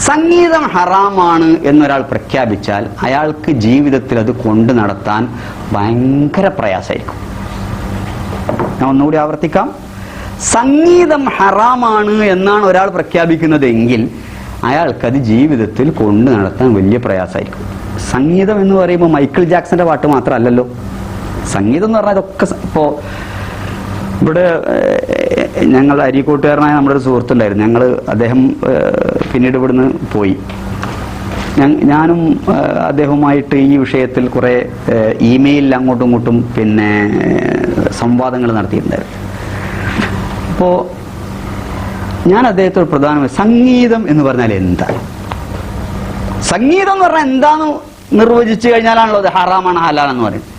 Speaker 1: സംഗീതം ഹറാമാണ് എന്നൊരാൾ പ്രഖ്യാപിച്ചാൽ അയാൾക്ക് ജീവിതത്തിൽ അത് കൊണ്ടു നടത്താൻ ഭയങ്കര പ്രയാസമായിരിക്കും. ഞാൻ ഒന്നുകൂടി ആവർത്തിക്കാം, സംഗീതം ഹറാമാണ് എന്നാണ് ഒരാൾ പ്രഖ്യാപിക്കുന്നതെങ്കിൽ അയാൾക്കത് ജീവിതത്തിൽ കൊണ്ടു നടത്താൻ വലിയ പ്രയാസമായിരിക്കും. സംഗീതം എന്ന് പറയുമ്പോൾ മൈക്കിൾ ജാക്സന്റെ പാട്ട് മാത്രമല്ലല്ലോ. സംഗീതം എന്ന് പറഞ്ഞാൽ ഇതൊക്കെ ഇപ്പോ ഇവിടെ ഞങ്ങൾ അരീക്കോട്ടുകാരനായ നമ്മുടെ ഒരു സുഹൃത്തുണ്ടായിരുന്നു. അദ്ദേഹം പിന്നീട് ഇവിടുന്ന് പോയി. ഞാനും അദ്ദേഹവുമായിട്ട് ഈ വിഷയത്തിൽ കുറെ ഇമെയിലിൽ അങ്ങോട്ടും ഇങ്ങോട്ടും പിന്നെ സംവാദങ്ങൾ നടത്തിയിട്ടുണ്ടായിരുന്നു. അപ്പോ ഞാൻ അദ്ദേഹത്തോട് പ്രധാനമായി സംഗീതം എന്ന് പറഞ്ഞാൽ എന്താണ്, സംഗീതം എന്ന് പറഞ്ഞാൽ എന്താന്ന് നിർവചിച്ചു കഴിഞ്ഞാലാണല്ലോ അത് ഹറാമാണ് ഹലാലെന്ന് പറയുന്നത്.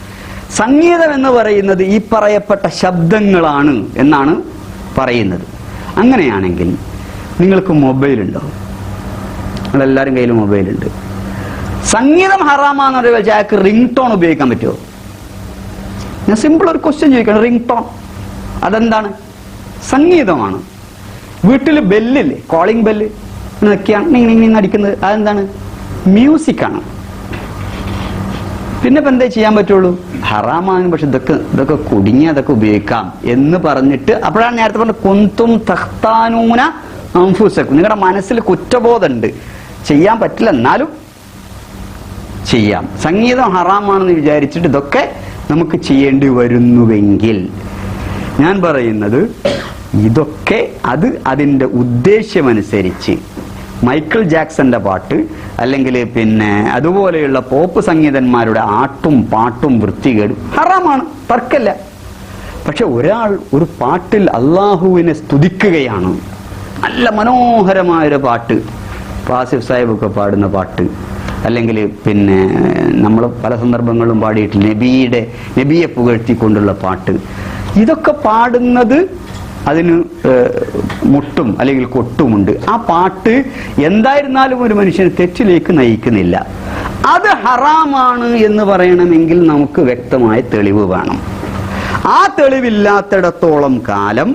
Speaker 1: സംഗീതം എന്ന് പറയുന്നത് ഈ പറയപ്പെട്ട ശബ്ദങ്ങളാണ് എന്നാണ് പറയുന്നത്. അങ്ങനെയാണെങ്കിൽ നിങ്ങൾക്ക് മൊബൈലുണ്ടോ? നിങ്ങളെല്ലാവരും കയ്യിൽ മൊബൈലുണ്ട്. സംഗീതം ഹറാമാന്ന് പറയുമ്പോൾ അയാൾക്ക് റിംഗ് ടോൺ ഉപയോഗിക്കാൻ പറ്റുമോ? ഞാൻ സിമ്പിൾ ഒരു ക്വസ്റ്റ്യൻ ചോദിക്കണം. റിംഗ് ടോൺ അതെന്താണ്? സംഗീതമാണ്. വീട്ടിൽ ബെല്ലില്ലേ, കോളിംഗ് ബെല്ല് നിൽക്കുകയാണ് അടിക്കുന്നത്, അതെന്താണ്? മ്യൂസിക്കാണ്. പിന്നെ ഇപ്പം എന്താ ചെയ്യാൻ പറ്റുള്ളൂ? ഹറാമാണ്, പക്ഷെ ഇതൊക്കെ കുടുങ്ങി അതൊക്കെ ഉപയോഗിക്കാം എന്ന് പറഞ്ഞിട്ട്, അപ്പോഴാണ് നേരത്തെ പറഞ്ഞത് കുന്തും തഖ്താനൂന അൻഫുസക്കും, നിങ്ങളുടെ മനസ്സിൽ കുറ്റബോധമുണ്ട്, ചെയ്യാൻ പറ്റില്ല എന്നാലും ചെയ്യാം. സംഗീതം ഹറാമാണെന്ന് വിചാരിച്ചിട്ട് ഇതൊക്കെ നമുക്ക് ചെയ്യേണ്ടി വരുന്നുവെങ്കിൽ ഞാൻ പറയുന്നത് ഇതൊക്കെ അതിന്റെ ഉദ്ദേശ്യമനുസരിച്ച് മൈക്കിൾ ജാക്സന്റെ പാട്ട് അല്ലെങ്കിൽ പിന്നെ അതുപോലെയുള്ള പോപ്പ് സംഗീതന്മാരുടെ ആട്ടും പാട്ടും വൃത്തികേടും ഹറാമാണ്, തർക്കല്ല. പക്ഷെ ഒരാൾ ഒരു പാട്ടിൽ അള്ളാഹുവിനെ സ്തുതിക്കുകയാണ്, നല്ല മനോഹരമായൊരു പാട്ട്, വാസിഫ് സാഹിബൊക്കെ പാടുന്ന പാട്ട്, അല്ലെങ്കിൽ പിന്നെ നമ്മൾ പല സന്ദർഭങ്ങളിലും പാടിയിട്ട് നബിയെ പുകഴ്ത്തിക്കൊണ്ടുള്ള പാട്ട്, ഇതൊക്കെ പാടുന്നത് അതിന് മുട്ടും അല്ലെങ്കിൽ കൊട്ടുമുണ്ട്. ആ പാട്ട് എന്തായിരുന്നാലും ഒരു മനുഷ്യന് തെറ്റിലേക്ക് നയിക്കുന്നില്ല. അത് ഹറാമാണ് എന്ന് പറയണമെങ്കിൽ നമുക്ക് വ്യക്തമായ തെളിവ് വേണം. ആ തെളിവില്ലാത്തിടത്തോളം കാലം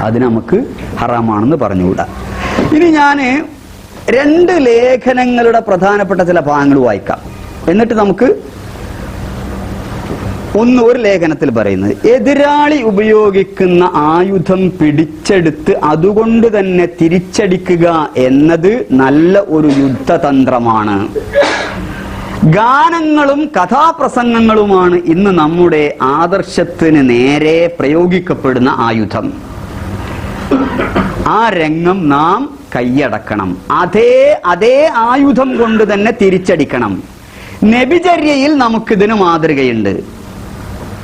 Speaker 1: അത് നമുക്ക് ഹറാമാണെന്ന് പറഞ്ഞുകൂടാ. ഇനി ഞാൻ 2 ലേഖനങ്ങളുടെ പ്രധാനപ്പെട്ട ചില ഭാഗങ്ങൾ വായിക്കാം. എന്നിട്ട് നമുക്ക് ഒരു ലേഖനത്തിൽ പറയുന്നത്, എതിരാളി ഉപയോഗിക്കുന്ന ആയുധം പിടിച്ചെടുത്ത് അതുകൊണ്ട് തന്നെ തിരിച്ചടിക്കുക എന്നത് നല്ല ഒരു യുദ്ധതന്ത്രമാണ്. ഗാനങ്ങളും കഥാപ്രസംഗങ്ങളുമാണ് ഇന്ന് നമ്മുടെ ആദർശത്തിന് നേരെ പ്രയോഗിക്കപ്പെടുന്ന ആയുധം. ആ രംഗം നാം കൈയടക്കണം. അതേ ആയുധം കൊണ്ട് തന്നെ തിരിച്ചടിക്കണം. നബിചര്യയിൽ നമുക്കിതിന് മാതൃകയുണ്ട്.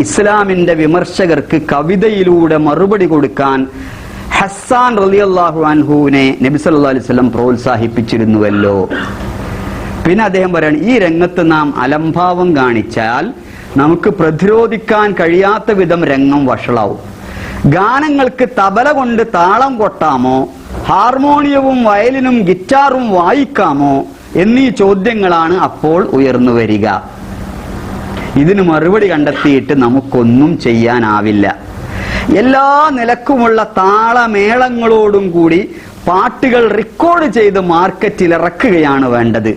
Speaker 1: ഇസ്ലാമിന്റെ വിമർശകർക്ക് കവിതയിലൂടെ മറുപടി കൊടുക്കാൻ ഹസ്സാൻ റളിയല്ലാഹു അൻഹുവിനെ നബി സല്ലല്ലാഹു അലൈഹി വസല്ലം പ്രോത്സാഹിപ്പിച്ചിരുന്നുവല്ലോ. പിന്നെ അദ്ദേഹം പറയാണ്, ഈ രംഗത്ത് നാം അലംഭാവം കാണിച്ചാൽ നമുക്ക് പ്രതിരോധിക്കാൻ കഴിയാത്ത വിധം രംഗം വഷളാവും. ഗാനങ്ങൾക്ക് തബല കൊണ്ട് താളം കൊട്ടാമോ, ഹാർമോണിയവും വയലിനും ഗിറ്റാറും വായിക്കാമോ എന്നീ ചോദ്യങ്ങളാണ് അപ്പോൾ ഉയർന്നു വരിക. ഇതിന് മറുപടി കണ്ടെത്തിയിട്ട് നമുക്കൊന്നും ചെയ്യാനാവില്ല. എല്ലാ നിലക്കുമുള്ള താളമേളങ്ങളോടും കൂടി പാട്ടുകൾ റെക്കോർഡ് ചെയ്ത് മാർക്കറ്റിൽ ഇറക്കുകയാണ് വേണ്ടത്.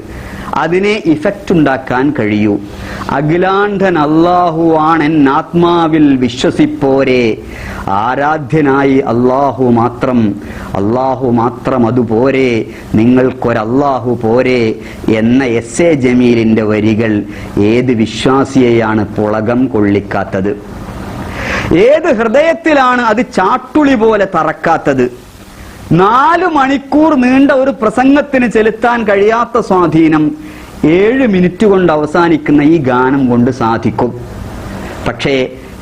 Speaker 1: അതിനെ ഇഫക്റ്റ് ഉണ്ടാക്കാൻ കഴിയൂ. അഖിലാണ്ഡൻ അല്ലാഹു ആണെൻ ആത്മാവിൽ വിശ്വസിപ്പോരെ, ആരാധ്യനായി അല്ലാഹു മാത്രം, അല്ലാഹു മാത്രം അതുപോരെ, നിങ്ങൾക്കൊരല്ലാഹു പോരെ എന്ന എസ് എ ജമീലിന്റെ വരികൾ ഏത് വിശ്വാസിയെയാണ് പുളകം കൊള്ളിക്കാത്തത്? ഏത് ഹൃദയത്തിലാണ് അത് ചാട്ടുളി പോലെ തറക്കാത്തത്? 4 മണിക്കൂർ നീണ്ട ഒരു പ്രസംഗത്തിന് ചെലുത്താൻ കഴിയാത്ത സ്വാധീനം 7 മിനിറ്റ് കൊണ്ട് അവസാനിക്കുന്ന ഈ ഗാനം കൊണ്ട് സാധിക്കും. പക്ഷേ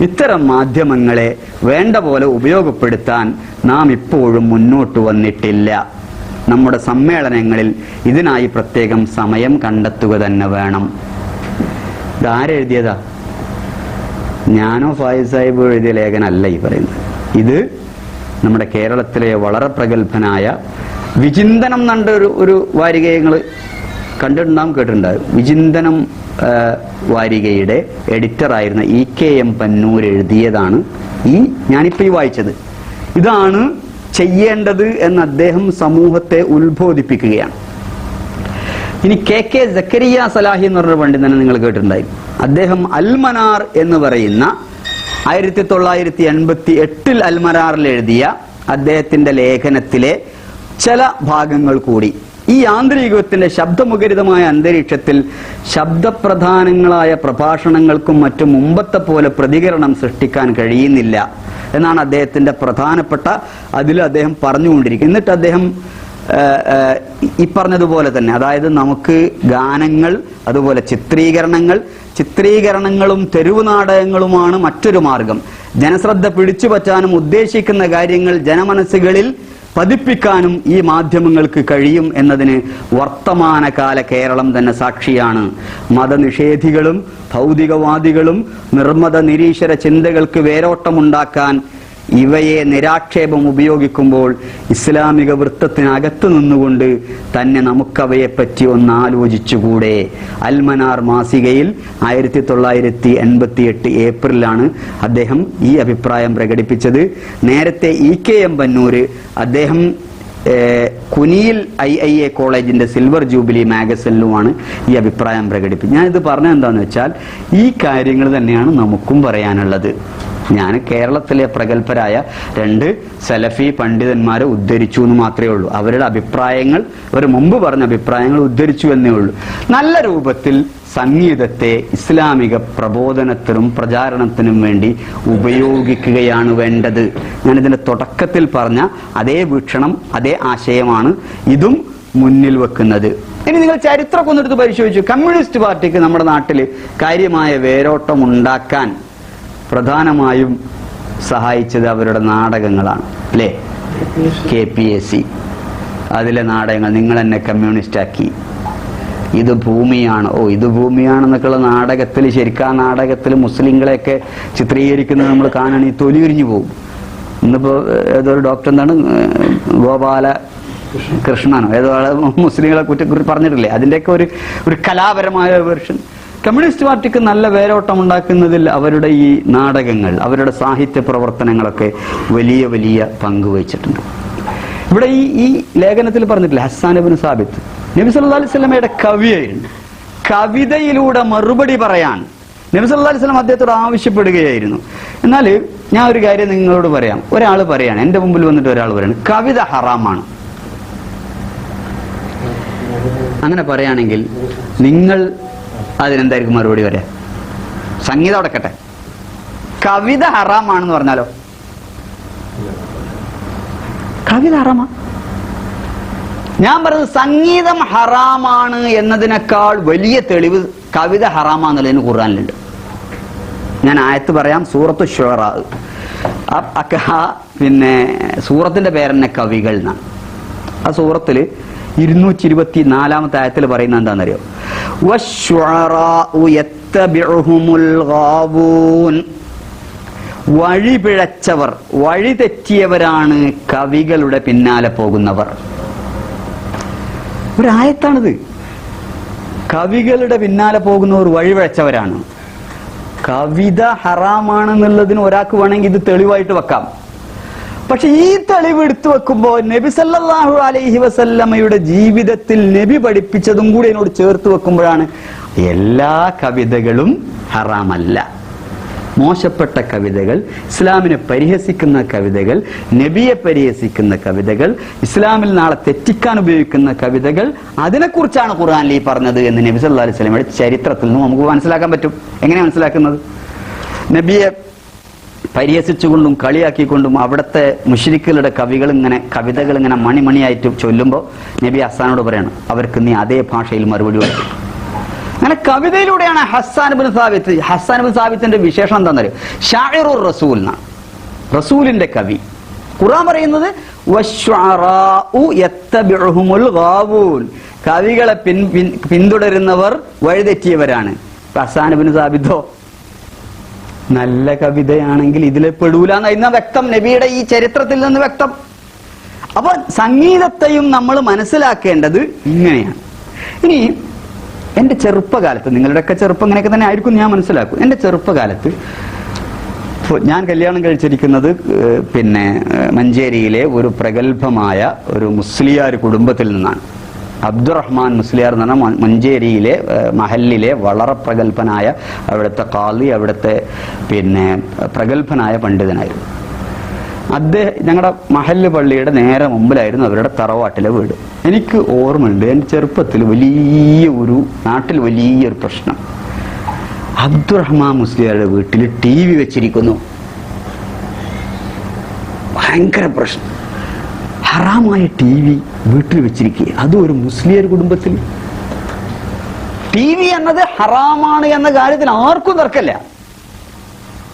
Speaker 1: ഇത്തരം മാധ്യമങ്ങളെ വേണ്ട പോലെ ഉപയോഗപ്പെടുത്താൻ നാം ഇപ്പോഴും മുന്നോട്ട് വന്നിട്ടില്ല. നമ്മുടെ സമ്മേളനങ്ങളിൽ ഇതിനായി പ്രത്യേകം സമയം കണ്ടെത്തുക തന്നെ വേണം. ഇതാരെഴുതിയതാ? ഞാനോ ഫായിസ് സാഹിബ് എഴുതിയ ലേഖനമല്ല ഈ പറയുന്നത്. ഇത് നമ്മുടെ കേരളത്തിലെ വളരെ പ്രഗത്ഭനായ വിചിന്തനം എന്ന ഒരു വാരികങ്ങൾ കണ്ടിട്ടുണ്ടാവും, കേട്ടിട്ടുണ്ടാവും. വിചിന്തനം വാരികയുടെ എഡിറ്ററായിരുന്ന EKM പന്നൂർ എഴുതിയതാണ് ഞാനിപ്പോ ഈ വായിച്ചത്. ഇതാണ് ചെയ്യേണ്ടത് എന്ന് അദ്ദേഹം സമൂഹത്തെ ഉത്ബോധിപ്പിക്കുകയാണ്. ഇനി KK സക്കരിയ സലാഹി എന്ന് പറഞ്ഞ പണ്ഡിതനെ നിങ്ങൾ കേട്ടിട്ടുണ്ടായി. അദ്ദേഹം അൽമനാർ എന്ന് പറയുന്ന 1988 അൽമനാറിൽ എഴുതിയ അദ്ദേഹത്തിന്റെ ലേഖനത്തിലെ ചില ഭാഗങ്ങൾ കൂടി ഈ യാന്ത്രികത്തിന്റെ ശബ്ദമുഖരിതമായ അന്തരീക്ഷത്തിൽ ശബ്ദപ്രധാനങ്ങളായ പ്രഭാഷണങ്ങൾക്കും മറ്റും മുമ്പത്തെ പോലെ പ്രതികരണം സൃഷ്ടിക്കാൻ കഴിയുന്നില്ല എന്നാണ് അദ്ദേഹത്തിന്റെ പ്രധാനപ്പെട്ട അതിൽ അദ്ദേഹം പറഞ്ഞുകൊണ്ടിരിക്കുന്നത്. എന്നിട്ട് അദ്ദേഹം ഈ പറഞ്ഞതുപോലെ തന്നെ, അതായത് നമുക്ക് ഗാനങ്ങൾ, അതുപോലെ ചിത്രീകരണങ്ങളും തെരുവ് നാടകങ്ങളുമാണ് മറ്റൊരു മാർഗം. ജനശ്രദ്ധ പിടിച്ചു പറ്റാനും ഉദ്ദേശിക്കുന്ന കാര്യങ്ങൾ ജനമനസ്സുകളിൽ പതിപ്പിക്കാനും ഈ മാധ്യമങ്ങൾക്ക് കഴിയും എന്നതിന് വർത്തമാനകാല കേരളം തന്നെ സാക്ഷിയാണ്. മതനിഷേധികളും ഭൗതികവാദികളും നിർമ്മത നിരീശ്വര ചിന്തകൾക്ക് വേരോട്ടമുണ്ടാക്കാൻ ഇവയെ നിരാക്ഷേപം ഉപയോഗിക്കുമ്പോൾ ഇസ്ലാമിക വൃത്തത്തിനകത്ത് നിന്നുകൊണ്ട് തന്നെ നമുക്കവയെപ്പറ്റി ഒന്ന് ആലോചിച്ചുകൂടെ? അൽമനാർ മാസികയിൽ 1988 ഏപ്രിലാണ് അദ്ദേഹം ഈ അഭിപ്രായം പ്രകടിപ്പിച്ചത്. നേരത്തെ EKM പന്നൂര് അദ്ദേഹം കുനിയിൽ IIA കോളേജിന്റെ സിൽവർ ജൂബിലി മാഗസിനിലുമാണ് ഈ അഭിപ്രായം പ്രകടിപ്പിച്ചത്. ഞാനിത് പറഞ്ഞത് എന്താണെന്ന് വെച്ചാൽ ഈ കാര്യങ്ങൾ തന്നെയാണ് നമുക്കും പറയാനുള്ളത്. ഞാൻ കേരളത്തിലെ പ്രഗത്ഭരായ 2 സലഫി പണ്ഡിതന്മാരെ ഉദ്ധരിച്ചു എന്ന് മാത്രമേ ഉള്ളൂ. അവരുടെ അഭിപ്രായങ്ങൾ, അവർ മുമ്പ് പറഞ്ഞ അഭിപ്രായങ്ങൾ ഉദ്ധരിച്ചു എന്നേ ഉള്ളൂ. നല്ല രൂപത്തിൽ സംഗീതത്തെ ഇസ്ലാമിക പ്രബോധനത്തിനും പ്രചാരണത്തിനും വേണ്ടി ഉപയോഗിക്കുകയാണ് വേണ്ടത്. ഞാനിതിന്റെ തുടക്കത്തിൽ പറഞ്ഞ അതേ വീക്ഷണം, അതേ ആശയമാണ് ഇതും മുന്നിൽ വെക്കുന്നത്. ഇനി നിങ്ങൾ ചരിത്രമൊക്കെ ഒന്നെടുത്ത് പരിശോധിച്ചു. കമ്മ്യൂണിസ്റ്റ് പാർട്ടിക്ക് നമ്മുടെ നാട്ടിൽ കാര്യമായ വേരോട്ടം ഉണ്ടാക്കാൻ പ്രധാനമായും സഹായിച്ചത് അവരുടെ നാടകങ്ങളാണ്, അല്ലേ? KPAC അതിലെ നാടകങ്ങൾ, നിങ്ങൾ എന്നെ കമ്മ്യൂണിസ്റ്റ് ആക്കി, ഇത് ഭൂമിയാണ്, ഇത് ഭൂമിയാണെന്നൊക്കെയുള്ള നാടകത്തിൽ, ശരിക്കും ആ നാടകത്തിൽ മുസ്ലിങ്ങളെയൊക്കെ ചിത്രീകരിക്കുന്നത് നമ്മൾ കാണാൻ ഈ തൊലി ഉരിഞ്ഞു പോകും. ഇന്നിപ്പോ ഏതൊരു ഡോക്ടർ എന്താണ് ഗോപാല കൃഷ്ണനോ ഏതോ മുസ്ലിങ്ങളെ കുറിച്ച് പറഞ്ഞിട്ടില്ലേ? അതിന്റെയൊക്കെ ഒരു കലാപരമായ വെർഷൻ. കമ്മ്യൂണിസ്റ്റ് പാർട്ടിക്ക് നല്ല വേരോട്ടം ഉണ്ടാക്കുന്നതിൽ അവരുടെ ഈ നാടകങ്ങൾ, അവരുടെ സാഹിത്യ പ്രവർത്തനങ്ങളൊക്കെ വലിയ വലിയ പങ്ക് വഹിച്ചിട്ടുണ്ട്. ഇവിടെ ഈ ലേഖനത്തിൽ പറഞ്ഞിട്ടില്ല, ഹസ്സാൻ ഇബ്നു സാബിത്ത് നബി സല്ലല്ലാഹു അലൈഹി വസല്ലമയുടെ കവിയായിരുന്നു. കവിതയിലൂടെ മറുപടി പറയാൻ നബി സല്ലല്ലാഹു അലൈഹി വസല്ലം അദ്ദേഹത്തോട് ആവശ്യപ്പെടുകയായിരുന്നു. എന്നാൽ ഞാൻ ഒരു കാര്യം നിങ്ങളോട് പറയാം. ഒരാൾ പറയാണ്, എന്റെ മുമ്പിൽ വന്നിട്ട് ഒരാൾ പറയാണ് കവിത ഹറാമാണ്. അങ്ങനെ പറയുകയാണെങ്കിൽ നിങ്ങൾ അതിനെന്തായിരിക്കും മറുപടി പറയാ? സംഗീതം അടക്കട്ടെ, കവിത ഹറാമാണെന്ന് പറഞ്ഞാലോ? കവിത ഹറാമാ? ഞാൻ പറഞ്ഞത് സംഗീതം ഹറാമാണ് എന്നതിനേക്കാൾ വലിയ തെളിവ് കവിത ഹറാമാന്നുള്ളതിന് ഖുർആനിലുണ്ട്. ഞാൻ ആയത്ത് പറയാം, സൂറത്ത് ശുഅറ. പിന്നെ സൂറത്തിന്റെ പേരെന്നെ കവികൾ എന്നാണ്. ആ സൂറത്തില് 224 ആയത്തിൽ പറയുന്നത് എന്താണെന്നറിയോ? വശുഅറാഉ യത്തബിഉഹുമുൽ ഗാവൂൻ. വഴിപിഴച്ചവർ, വഴിതെറ്റിയവരാണ് കവികളുടെ പിന്നാലെ പോകുന്നവർ. ഒരായത്താണിത്. കവികളുടെ പിന്നാലെ പോകുന്നവർ വഴിപിഴച്ചവരാണ്. കവിത ഹറാമാണെന്നുള്ളതിന് ഒരാൾക്ക് വേണമെങ്കിൽ ഇത് തെളിവായിട്ട് വെക്കാം. പക്ഷെ ഈ തെളിവ് എടുത്തു വെക്കുമ്പോൾ നബി സല്ലല്ലാഹു അലൈഹി വസല്ലമയുടെ ജീവിതത്തിൽ നബി പഠിപ്പിച്ചതും കൂടി എന്നോട് ചേർത്ത് വെക്കുമ്പോഴാണ് എല്ലാ കവിതകളും ഹറാമല്ല. മോശപ്പെട്ട കവിതകൾ, ഇസ്ലാമിനെ പരിഹസിക്കുന്ന കവിതകൾ, നബിയെ പരിഹസിക്കുന്ന കവിതകൾ, ഇസ്ലാമിൽ നാളെ തെറ്റിക്കാൻ ഉപയോഗിക്കുന്ന കവിതകൾ, അതിനെക്കുറിച്ചാണ് ഖുർആനിൽ ഈ പറഞ്ഞത് എന്ന് നബി സല്ലല്ലാഹു അലൈഹി വസല്ലമയുടെ ചരിത്രത്തിൽ നിന്ന് നമുക്ക് മനസ്സിലാക്കാൻ പറ്റും. എങ്ങനെയാണ് മനസ്സിലാക്കുന്നത്? നബിയെ പരിഹസിച്ചുകൊണ്ടും കളിയാക്കിക്കൊണ്ടും അവിടുത്തെ മുശ്രിക്കുകളുടെ കവിതകൾ ഇങ്ങനെ മണിമണിയായിട്ട് ചൊല്ലുമ്പോൾ നബി ഹസ്സാനോട് പറയണം, അവർക്ക് നീ അതേ ഭാഷയിൽ മറുപടി കൊടുക്കും. അങ്ങനെ കവിതയിലൂടെയാണ് ഹസ്സാൻ ഇബ്നു സാബിത്ത്. ഹസ്സാൻ ഇബ്നു സാബിത്തിന്റെ വിശേഷം എന്താണെന്നറിയോ? ഷാഇറുർ റസൂൽ എന്നാണ്, റസൂലിന്റെ കവി. ഖുർആൻ പറയുന്നത് വശ്ശുഅറാഉ യത്തബിഉഹുമുൽ ഗാവൂൻ, കവികളെ പിന്തുടരുന്നവർ വഴിതെറ്റിയവരാണ്. ഹസ്സാൻ ഇബ്നു സാബിത്തോ നല്ല കവിതയാണെങ്കിൽ ഇതിലെ പെടൂല എന്ന വ്യക്തം, നബിയുടെ ഈ ചരിത്രത്തിൽ നിന്ന് വ്യക്തം. അപ്പൊ സംഗീതത്തെയും നമ്മൾ മനസ്സിലാക്കേണ്ടത് ഇങ്ങനെയാണ്. ഇനി എന്റെ ചെറുപ്പകാലത്ത്, നിങ്ങളുടെയൊക്കെ ചെറുപ്പം ഇങ്ങനെയൊക്കെ തന്നെ ആയിരിക്കും ഞാൻ മനസ്സിലാക്കും. എന്റെ ചെറുപ്പകാലത്ത് ഞാൻ കല്യാണം കഴിച്ചിരിക്കുന്നത് മഞ്ചേരിയിലെ ഒരു പ്രഗത്ഭമായ ഒരു മുസ്ലിയാർ കുടുംബത്തിൽ നിന്നാണ്. അബ്ദുറഹ്മാൻ മുസ്ലിയാർ എന്ന് പറഞ്ഞാൽ മഞ്ചേരിയിലെ മഹല്ലിലെ വളരെ പ്രഗത്ഭനായ, അവിടുത്തെ ഖാളി, അവിടുത്തെ പ്രഗത്ഭനായ പണ്ഡിതനായിരുന്നു അദ്ദേഹം. ഞങ്ങളുടെ മഹല്ല് പള്ളിയുടെ നേരെ മുമ്പിലായിരുന്നു അവരുടെ തറവാട്ടിലെ വീട്. എനിക്ക് ഓർമ്മയുണ്ട്, എൻ്റെ ചെറുപ്പത്തിൽ നാട്ടിൽ വലിയൊരു പ്രശ്നം. അബ്ദുറഹ്മാൻ മുസ്ലിയാരുടെ വീട്ടിൽ TV വെച്ചിരിക്കുന്നു. ഭയങ്കര പ്രശ്നം. ഹറാമായ TV വീട്ടിൽ വെച്ചിരിക്കുക, അതും ഒരു മുസ്ലിം കുടുംബത്തിൽ. TV എന്നത് ഹറാമാണ് എന്ന കാര്യത്തിൽ ആർക്കും തർക്കമില്ല.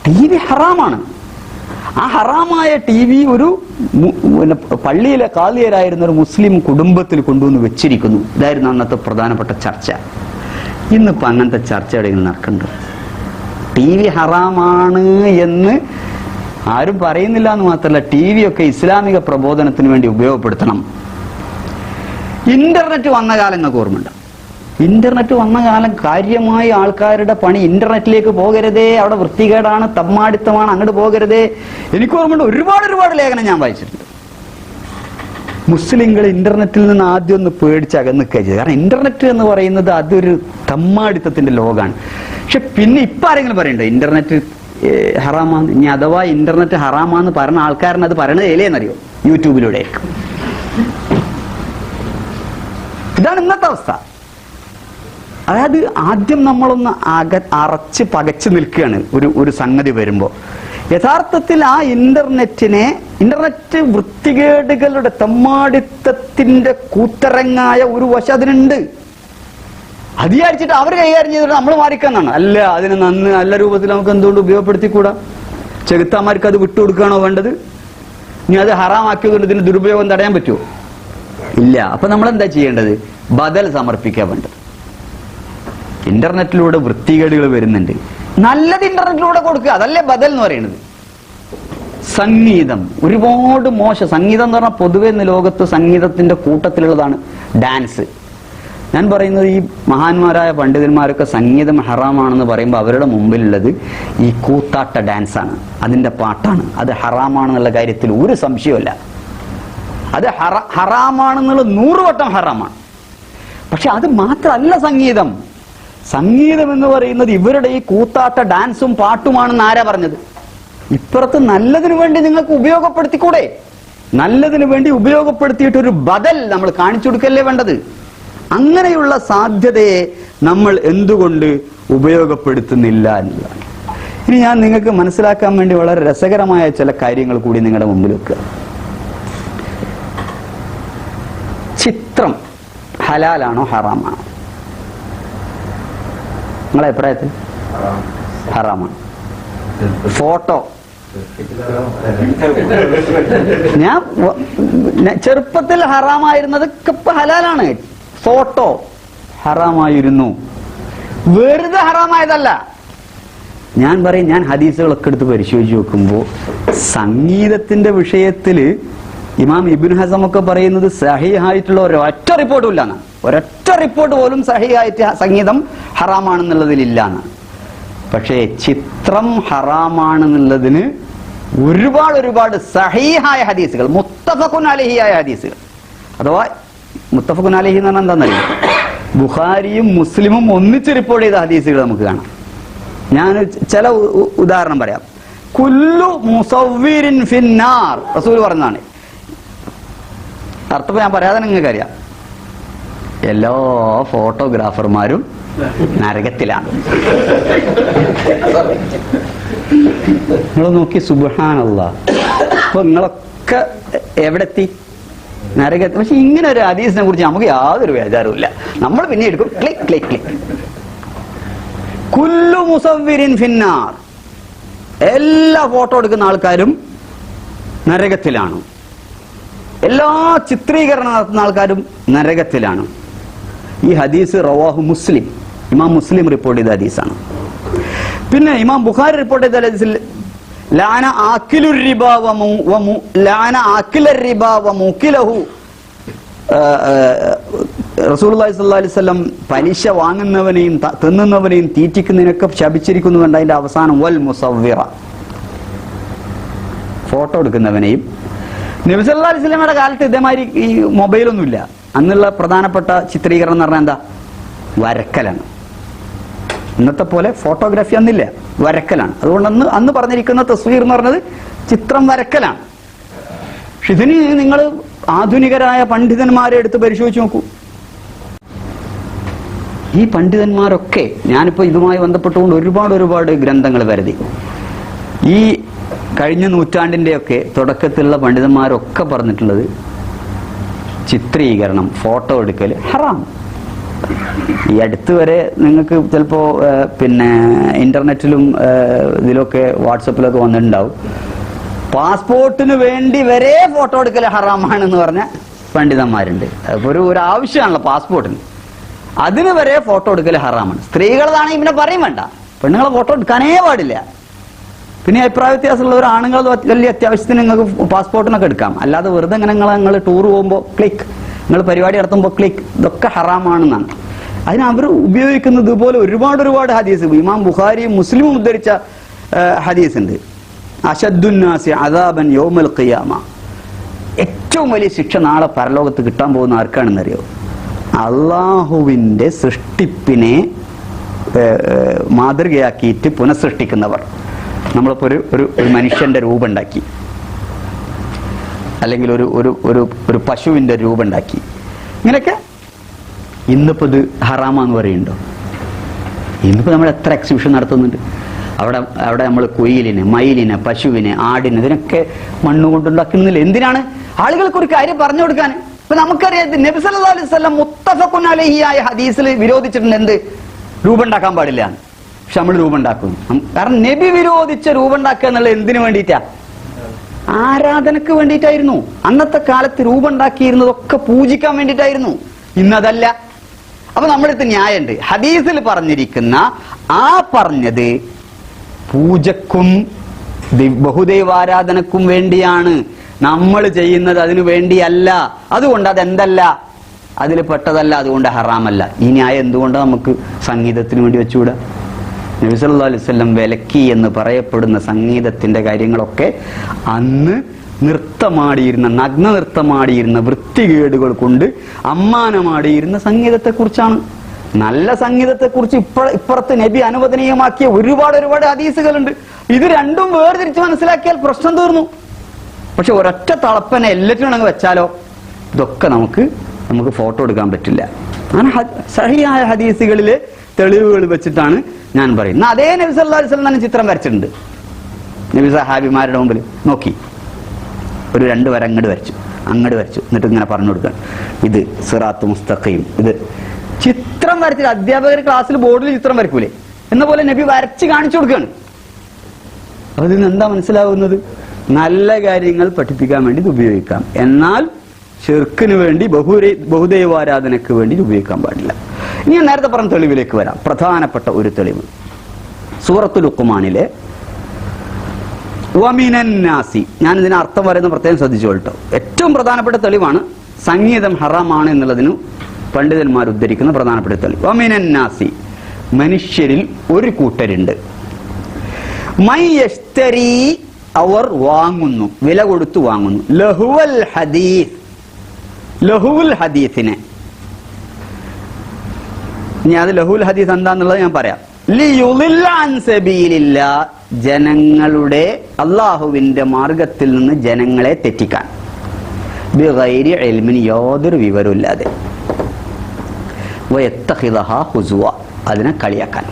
Speaker 1: TV ഹറാമാണ്. ആ ഹറാമായ TV ഒരു പള്ളിയിലെ കാളിയരായിരുന്ന ഒരു മുസ്ലിം കുടുംബത്തിൽ കൊണ്ടുവന്ന് വെച്ചിരിക്കുന്നു. ഇതായിരുന്നു അന്നത്തെ പ്രധാനപ്പെട്ട ചർച്ച. ഇന്നിപ്പോ അങ്ങനത്തെ ചർച്ച എവിടെയെങ്കിലും നടക്കുന്നുണ്ട്? TV ഹറാമാണ് എന്ന് ആരും പറയുന്നില്ല എന്ന് മാത്രമല്ല, TV ഒക്കെ ഇസ്ലാമിക പ്രബോധനത്തിന് വേണ്ടി ഉപയോഗപ്പെടുത്തണം. ഇന്റർനെറ്റ് വന്ന കാലം നിങ്ങൾക്ക് ഓർമ്മയുണ്ട്? ഇന്റർനെറ്റ് വന്ന കാലം കാര്യമായി ആൾക്കാരുടെ പണി ഇന്റർനെറ്റിലേക്ക് പോകരുതേ, അവിടെ വൃത്തികേടാണ്, തമ്മാടിത്തമാണ്, അങ്ങോട്ട് പോകരുതേ. എനിക്ക് ഓർമ്മയുണ്ട്, ഒരുപാട് ലേഖനം ഞാൻ വായിച്ചിട്ടുണ്ട്. മുസ്ലിങ്ങൾ ഇന്റർനെറ്റിൽ നിന്ന് ആദ്യം ഒന്ന് പേടിച്ച് അകന്നിക്കുക ചെയ്തു. കാരണം ഇന്റർനെറ്റ് എന്ന് പറയുന്നത് അതൊരു തമ്മാടിത്തത്തിന്റെ ലോകമാണ്. പക്ഷെ പിന്നെ ഇപ്പൊ ആരെങ്കിലും പറയണ്ടോ ഇന്റർനെറ്റ് ഹറാമാന്ന്? ഇനി അഥവാ ഇന്റർനെറ്റ് ഹറാമാന്ന് പറഞ്ഞ ആൾക്കാരന് അത് പറയണത് ഏലേന്നറിയോ? യൂട്യൂബിലൂടെ. ഇതാണ് ഇന്നത്തെ അവസ്ഥ. അതായത് ആദ്യം നമ്മളൊന്ന് അറച്ച് പകച്ചു നിൽക്കുകയാണ് ഒരു സംഗതി വരുമ്പോ. യഥാർത്ഥത്തിൽ ആ ഇന്റർനെറ്റ് വൃത്തികേടുകളുടെ തമ്മാടിത്തത്തിന്റെ കൂത്തരങ്ങായ ഒരു വശം അതിനുണ്ട്. അത് വിചാരിച്ചിട്ട് അവർ കൈകാര്യം ചെയ്തിട്ട് നമ്മൾ മാറിക്കാന്നാണ്. അല്ല, അതിന് നല്ല രൂപത്തിൽ നമുക്ക് എന്തുകൊണ്ട് ഉപയോഗപ്പെടുത്തിക്കൂടാ? ചെകുത്താന്മാർക്ക് അത് വിട്ടുകൊടുക്കുകയാണോ വേണ്ടത്? ഇനി അത് ഹറാമാക്കിയതുകൊണ്ട് ഇതിന് ദുരുപയോഗം തടയാൻ പറ്റുമോ? ഇല്ല. അപ്പൊ നമ്മൾ എന്താ ചെയ്യേണ്ടത്? ബദൽ സമർപ്പിക്കാൻ വേണ്ടത്. ഇന്റർനെറ്റിലൂടെ വൃത്തികേടുകൾ വരുന്നുണ്ട്, നല്ലത് ഇന്റർനെറ്റിലൂടെ കൊടുക്കുക, അതല്ലേ ബദൽ എന്ന് പറയുന്നത്. സംഗീതം ഒരുപാട് മോശം. സംഗീതം എന്ന് പറഞ്ഞാൽ പൊതുവെ ലോകത്ത് സംഗീതത്തിന്റെ കൂട്ടത്തിലുള്ളതാണ് ഡാൻസ്. ഞാൻ പറയുന്നത് ഈ മഹാന്മാരായ പണ്ഡിതന്മാരൊക്കെ സംഗീതം ഹറാമാണെന്ന് പറയുമ്പോൾ അവരുടെ മുമ്പിലുള്ളത് ഈ കൂത്താട്ട ഡാൻസാണ്, അതിന്റെ പാട്ടാണ്. അത് ഹറാമാണെന്നുള്ള കാര്യത്തിൽ ഒരു സംശയമില്ല. അത് ഹറാമാണെന്നുള്ളത് 100 വട്ടം ഹറാമാണ്. പക്ഷെ അത് മാത്രമല്ല സംഗീതം. സംഗീതം എന്ന് പറയുന്നത് ഇവരുടെ ഈ കൂത്താട്ട ഡാൻസും പാട്ടുമാണെന്ന് ആരാ പറഞ്ഞത്? ഇപ്പുറത്ത് നല്ലതിനു വേണ്ടി നിങ്ങൾക്ക് ഉപയോഗപ്പെടുത്തിക്കൂടെ? നല്ലതിനു വേണ്ടി ഉപയോഗപ്പെടുത്തിയിട്ടൊരു ബദൽ നമ്മൾ കാണിച്ചു കൊടുക്കല്ലേ വേണ്ടത്? അങ്ങനെയുള്ള സാധ്യതയെ നമ്മൾ എന്തുകൊണ്ട് ഉപയോഗപ്പെടുത്തുന്നില്ല എന്നുള്ളതാണ്. ഇനി ഞാൻ നിങ്ങൾക്ക് മനസ്സിലാക്കാൻ വേണ്ടി വളരെ രസകരമായ ചില കാര്യങ്ങൾ കൂടി നിങ്ങളുടെ മുമ്പിൽ വെക്കുക. ചിത്രം ഹലാലാണോ ഹറാമാണോ? നിങ്ങളെ അഭിപ്രായത്തിൽ ഹറാമാണ്. ഫോട്ടോ ഞാൻ ചെറുപ്പത്തിൽ ഹറാമായിരുന്നത് ഇപ്പൊ ഹലാലാണ്. ഫോട്ടോ ഹറാമായിരുന്നു. വെറുതെ ഹറാമായതല്ല. ഞാൻ പറയും, ഞാൻ ഹദീസുകളൊക്കെ എടുത്ത് പരിശോധിച്ച് നോക്കുമ്പോൾ സംഗീതത്തിന്റെ വിഷയത്തില് ഇമാം ഇബ്നു ഹസം ഒക്കെ പറയുന്നത് സഹീഹായിട്ടുള്ള ഒരൊറ്റ റിപ്പോർട്ടും ഇല്ലാന്ന്. ഒരൊറ്റ റിപ്പോർട്ട് പോലും സഹീഹായിട്ട് സംഗീതം ഹറാമാണെന്നുള്ളതിലില്ലാന്ന്. പക്ഷേ ചിത്രം ഹറാമാണെന്നുള്ളതിന് ഒരുപാട് സഹീഹായ ഹദീസുകൾ, മുത്തഫഖുൻ അലൈഹിയായ ഹദീസുകൾ. അഥവാ മുത്തഫഖുൻ അലൈഹി എന്ന് പറഞ്ഞാൽ എന്താണെന്നറിയാം, ബുഖാരിയും മുസ്ലിമും ഒന്നിച്ച് റിപ്പോർട്ട് ചെയ്ത ഹദീസുകൾ നമുക്ക് കാണാം. ഞാൻ ചില ഉദാഹരണം പറയാം. കുല്ലു മുസവ്വിരിൻ ഫിന്നാർ, റസൂൽ പറഞ്ഞതാണ്. അർത്ഥം ഞാൻ പറയാതെ നിങ്ങൾക്ക് അറിയാം, എല്ലാ ഫോട്ടോഗ്രാഫർമാരും നരകത്തിലാണ്. നിങ്ങൾ നോക്കി, സുബ്ഹാനല്ലാഹ്. അപ്പൊ നിങ്ങളൊക്കെ എവിടെത്തി? നരകത്തിൽ. പക്ഷെ ഇങ്ങനെ ഒരു ഹദീസിനെ കുറിച്ച് നമുക്ക് യാതൊരു ബേജാറുമില്ല. നമ്മൾ പിന്നെ എടുക്കും, ക്ലിക്ക് ക്ലിക്ക് ക്ലിക്ക്. കുല്ലു മുസവ്വിരിൻ ഫിന്നാർ, എല്ലാ ഫോട്ടോ എടുക്കുന്ന ആൾക്കാരും നരകത്തിലാണ്. എല്ലാ ചിത്രീകരണം നടത്തുന്ന ആൾക്കാരും നരകത്തിലാണ്. ഈ ഹദീസ് റവാഹു മുസ്ലിം, ഇമാം മുസ്ലിം റിപ്പോർട്ട് ചെയ്ത ഹദീസാണ്. പിന്നെ ഇമാം ബുഖാരി റിപ്പോർട്ട് ചെയ്ത ഹദീസിൽ ലാന ആക്കിലുർ റിബ ലാന ആക്കിലർ റിബ വ മുകിലഹു, റസൂലുള്ളാഹി സ്വല്ലല്ലാഹു അലൈഹി വസല്ലം പലിശ വാങ്ങുന്നവനെയും തിന്നുന്നവനെയും തീറ്റിക്കുന്നതിനൊക്കെ ശപിച്ചിരിക്കുന്നുണ്ട്. അതിന്റെ അവസാനം വൽ മുസവ്വിറ, ഫോട്ടോ എടുക്കുന്നവനെയും. നബി സല്ലല്ലാഹു അലൈഹി വസല്ലമയുടെ കാലത്ത് ഇതേമാതിരി ഈ മൊബൈലൊന്നുമില്ല. അന്നുള്ള പ്രധാനപ്പെട്ട ചിത്രീകരണം എന്ന് പറഞ്ഞാൽ എന്താ? വരക്കലാണ്. ഇന്നത്തെ പോലെ ഫോട്ടോഗ്രാഫി അന്നില്ല, വരക്കലാണ്. അതുകൊണ്ട് അന്ന് പറഞ്ഞിരിക്കുന്ന തസ്വീർ എന്ന് പറഞ്ഞത് ചിത്രം വരക്കലാണ്. പക്ഷെ ഇതിന് നിങ്ങൾ ആധുനികരായ പണ്ഡിതന്മാരെ എടുത്ത് പരിശോധിച്ച് നോക്കൂ. ഈ പണ്ഡിതന്മാരൊക്കെ, ഞാനിപ്പോ ഇതുമായി ബന്ധപ്പെട്ടുകൊണ്ട് ഒരുപാട് ഗ്രന്ഥങ്ങൾ വരുതി. ഈ കഴിഞ്ഞ നൂറ്റാണ്ടിന്റെയൊക്കെ തുടക്കത്തിലുള്ള പണ്ഡിതന്മാരൊക്കെ പറഞ്ഞിട്ടുള്ളത് ചിത്രീകരണം, ഫോട്ടോ എടുക്കൽ ഹറാം. ഈ അടുത്ത് വരെ നിങ്ങൾക്ക് ചിലപ്പോ പിന്നെ ഇന്റർനെറ്റിലും ഇതിലൊക്കെ വാട്സപ്പിലൊക്കെ വന്നിട്ടുണ്ടാവും, പാസ്പോർട്ടിന് വേണ്ടി വരെ ഫോട്ടോ എടുക്കൽ ഹറാമാണെന്ന് പറഞ്ഞ പണ്ഡിതന്മാരുണ്ട്. അപ്പൊ ഒരു ആവശ്യമാണല്ലോ പാസ്പോർട്ടിന്, അതിന് വരെ ഫോട്ടോ എടുക്കൽ ഹറാമാണ്. സ്ത്രീകളതാണെങ്കിൽ പിന്നെ പറയും വേണ്ട, പെണ്ണുങ്ങളെ ഫോട്ടോ എടുക്കാനേ പാടില്ല. പിന്നെ അഭിപ്രായ വ്യത്യാസമുള്ളവർ ആണുങ്ങൾ വലിയ അത്യാവശ്യത്തിന് നിങ്ങൾക്ക് പാസ്പോർട്ടിനൊക്കെ എടുക്കാം. അല്ലാതെ വെറുതെ ഇങ്ങനെ നിങ്ങൾ ടൂർ പോകുമ്പോൾ ക്ലിക്ക്, നിങ്ങൾ പരിപാടി നടത്തുമ്പോൾ ക്ലിക്ക്, ഇതൊക്കെ ഹറാമാണെന്നാണ്. അതിന് അവർ ഉപയോഗിക്കുന്നത് ഇതുപോലെ ഒരുപാട് ഹദീസ്. ഇമാം ബുഖാരിയും മുസ്ലിമും ഉദ്ധരിച്ച ഹദീസ് ഉണ്ട്. അശദ്ദുന്നാസി അദാബൻ യൗമൽ ഖിയാമ, ഏറ്റവും വലിയ ശിക്ഷ നാളെ പരലോകത്ത് കിട്ടാൻ പോകുന്ന ആർക്കാണെന്നറിയോ? അള്ളാഹുവിന്റെ സൃഷ്ടിപ്പിനെ മാതൃകയാക്കിയിട്ട് പുനഃസൃഷ്ടിക്കുന്നവർ. നമ്മളിപ്പോ ഒരു മനുഷ്യന്റെ രൂപം ഉണ്ടാക്കി, അല്ലെങ്കിൽ ഒരു പശുവിന്റെ രൂപം ഉണ്ടാക്കി, ഇങ്ങനെയൊക്കെ. ഇന്നിപ്പോ ഇത് ഹറാമാന്ന് പറയുന്നുണ്ടോ? ഇന്നിപ്പോ നമ്മൾ എത്ര എക്സിബിഷൻ നടത്തുന്നുണ്ട്. അവിടെ നമ്മൾ കുയിലിനെ, മയിലിനെ, പശുവിനെ, ആടിനെ, ഇതിനൊക്കെ മണ്ണുകൊണ്ടുണ്ടാക്കുന്നില്ല. എന്തിനാണ്? ആളുകൾക്ക് ഒരു കാര്യം പറഞ്ഞു കൊടുക്കാൻ. ഇപ്പൊ നമുക്കറിയാം, നബി സല്ലല്ലാഹു അലൈഹി വസല്ലം മുത്തഫഖുൻ അലൈഹിയായ ഹദീസിൽ വിരോധിച്ചിട്ടുണ്ട് എന്ത്? രൂപം ഉണ്ടാക്കാൻ പാടില്ല. പക്ഷെ നമ്മൾ രൂപം ഉണ്ടാക്കും. കാരണം നബി വിരോധിച്ച രൂപം ഉണ്ടാക്കുക എന്നുള്ളത് എന്തിനു വേണ്ടിയിട്ടാ? ആരാധനക്ക് വേണ്ടിയിട്ടായിരുന്നു. അന്നത്തെ കാലത്ത് രൂപം ഉണ്ടാക്കിയിരുന്നതൊക്കെ പൂജിക്കാൻ വേണ്ടിയിട്ടായിരുന്നു. ഇന്നതല്ല. അപ്പൊ നമ്മളടുത്ത് ന്യായമുണ്ട്. ഹദീസിൽ പറഞ്ഞിരിക്കുന്ന ആ പറഞ്ഞത് പൂജക്കും ബഹുദൈവാരാധനക്കും വേണ്ടിയാണ് നമ്മൾ ചെയ്യുന്നത്, അതിനു വേണ്ടിയല്ല. അതുകൊണ്ട് അതെന്തല്ല, അതിൽ പെട്ടതല്ല, അതുകൊണ്ട് ഹറാമല്ല. ഈ ന്യായം എന്തുകൊണ്ട് നമുക്ക് സംഗീതത്തിന് വേണ്ടി വെച്ചുകൂടാ? നബി സല്ലല്ലാഹു അലൈഹി വസല്ലം വിലക്കി എന്ന് പറയപ്പെടുന്ന സംഗീതത്തിന്റെ കാര്യങ്ങളൊക്കെ അന്ന് നൃത്തമാടിയിരുന്ന, നഗ്ന നൃത്തമാടിയിരുന്ന, വൃത്തികേടുകൾ കൊണ്ട് അമ്മാനമാടിയിരുന്ന സംഗീതത്തെക്കുറിച്ചാണ്. നല്ല സംഗീതത്തെക്കുറിച്ച് ഇപ്പുറത്ത് നബി അനുവദനീയമാക്കിയ ഒരുപാട് ഹദീസുകളുണ്ട്. ഇത് രണ്ടും വേർതിരിച്ച് മനസ്സിലാക്കിയാൽ പ്രശ്നം തീർന്നു. പക്ഷെ ഒരൊറ്റ തളപ്പനെ എല്ലാറ്റിനും അങ്ങ് വെച്ചാലോ ഇതൊക്കെ നമുക്ക് ഫോട്ടോ എടുക്കാൻ പറ്റില്ല. അങ്ങനെ സഹിയായ ഹദീസുകളിലെ തെളിവുകൾ വെച്ചിട്ടാണ് ഞാൻ പറയുന്നത്. അതേ നബി സല്ലല്ലാഹു അലൈഹി വസല്ലം തന്നെ ചിത്രം വരച്ചിട്ടുണ്ട്. നബി സഹാബിമാരുടെ മുമ്പിൽ നോക്കി ഒരു 2 വര അങ്ങോട്ട് വരച്ചു, എന്നിട്ട് ഇങ്ങനെ പറഞ്ഞു കൊടുക്കുക, ഇത് സിറാത്ത് മുസ്തഖീം. ഇത് ചിത്രം വരച്ചിട്ട് അധ്യാപകർ ക്ലാസ്സിൽ ബോർഡിൽ ചിത്രം വരക്കൂലേ എന്ന പോലെ നബി വരച്ച് കാണിച്ചു കൊടുക്കുകയാണ്. അതിൽ നിന്ന് എന്താ മനസ്സിലാവുന്നത്? നല്ല കാര്യങ്ങൾ പഠിപ്പിക്കാൻ വേണ്ടി ഇത് ഉപയോഗിക്കാം, എന്നാൽ ശിർക്കിന് വേണ്ടി ബഹുദൈവാരാധനക്ക് വേണ്ടി ഉപയോഗിക്കാൻ പാടില്ല. ഞാൻ നേരത്തെ പറഞ്ഞ തെളിവിലേക്ക് വരാം. പ്രധാനപ്പെട്ട ഒരു തെളിവ് സൂറത്തുൽ ലുഖ്മാനിലെ വമിനന്നാസി, ഞാൻ ഇതിന് അർത്ഥം പറയുന്ന പ്രത്യേകം ശ്രദ്ധിച്ചോട്ടോ. ഏറ്റവും പ്രധാനപ്പെട്ട തെളിവാണ്. സംഗീതം ഹറാമാണ് എന്നുള്ളതിന് പണ്ഡിതന്മാർ ഉദ്ധരിക്കുന്ന പ്രധാനപ്പെട്ട തെളിവ്. വമിനന്നാസി, മനുഷ്യരിൽ ഒരു കൂട്ടരുണ്ട്. മൈ യശ്തരി, അവർ വാങ്ങുന്നു, വില കൊടുത്തു വാങ്ങുന്നു. ലഹുവൽ ഹദീസ്, ലഹുൽ ഹദീസിനെ. ഇനി അത് ലഹുൽ ഹദീസ് എന്താന്നുള്ളത് ഞാൻ പറയാം. ലിയുളില്ല അൻ സബീലില്ലാ, ജനങ്ങളുടെ അള്ളാഹുവിന്റെ മാർഗത്തിൽ നിന്ന് ജനങ്ങളെ തെറ്റിക്കാൻ. ബിഗൈരി ഇൽമിൻ, യാതൊരു വിവരമില്ലാതെ. വയത്തഖിദഹാ ഹുസുവ, അതിനെ കളിയാക്കാൻ.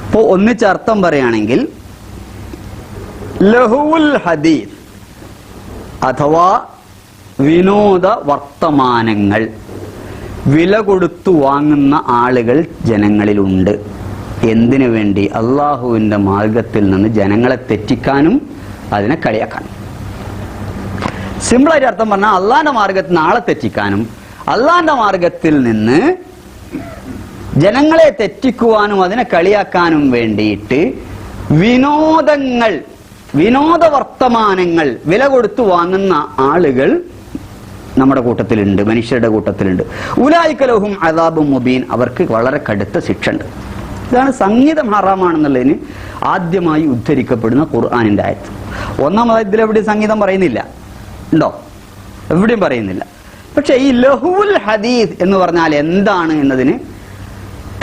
Speaker 1: ഇപ്പോ ഒന്നിച്ചർത്ഥം പറയുകയാണെങ്കിൽ ലഹുൽ ഹദീസ് അഥവാ വിനോദ വർത്തമാനങ്ങൾ വില കൊടുത്തു വാങ്ങുന്ന ആളുകൾ ജനങ്ങളിലുണ്ട്. എന്തിനു വേണ്ടി? അള്ളാഹുവിന്റെ മാർഗത്തിൽ നിന്ന് ജനങ്ങളെ തെറ്റിക്കാനും അതിനെ കളിയാക്കാനും. സിമ്പിളായിട്ട് അർത്ഥം പറഞ്ഞാൽ അള്ളാന്റെ മാർഗത്തിൽ നിന്ന് ആളെ തെറ്റിക്കാനും അള്ളാന്റെ മാർഗത്തിൽ നിന്ന് ജനങ്ങളെ തെറ്റിക്കുവാനും അതിനെ കളിയാക്കാനും വേണ്ടിയിട്ട് വിനോദങ്ങൾ, വിനോദ വർത്തമാനങ്ങൾ വില കൊടുത്തു വാങ്ങുന്ന ആളുകൾ നമ്മുടെ കൂട്ടത്തിലുണ്ട്, മനുഷ്യരുടെ കൂട്ടത്തിലുണ്ട്. ഉലൈക ലഹും അദാബും മുബീൻ, അവർക്ക് വളരെ കടുത്ത ശിക്ഷ ഉണ്ട്. ഇതാണ് സംഗീതം ഹറാമാണെന്നുള്ളതിന് ആദ്യമായി ഉദ്ധരിക്കപ്പെടുന്ന ഖുർആനിന്റെ ആയത്ത്. ഒന്നാമത് ഇതിലെവിടെയും സംഗീതം പറയുന്നില്ല, ഉണ്ടോ? എവിടെയും പറയുന്നില്ല. പക്ഷെ ഈ ലഹുൽ ഹദീസ് എന്ന് പറഞ്ഞാൽ എന്താണ് എന്നതിന്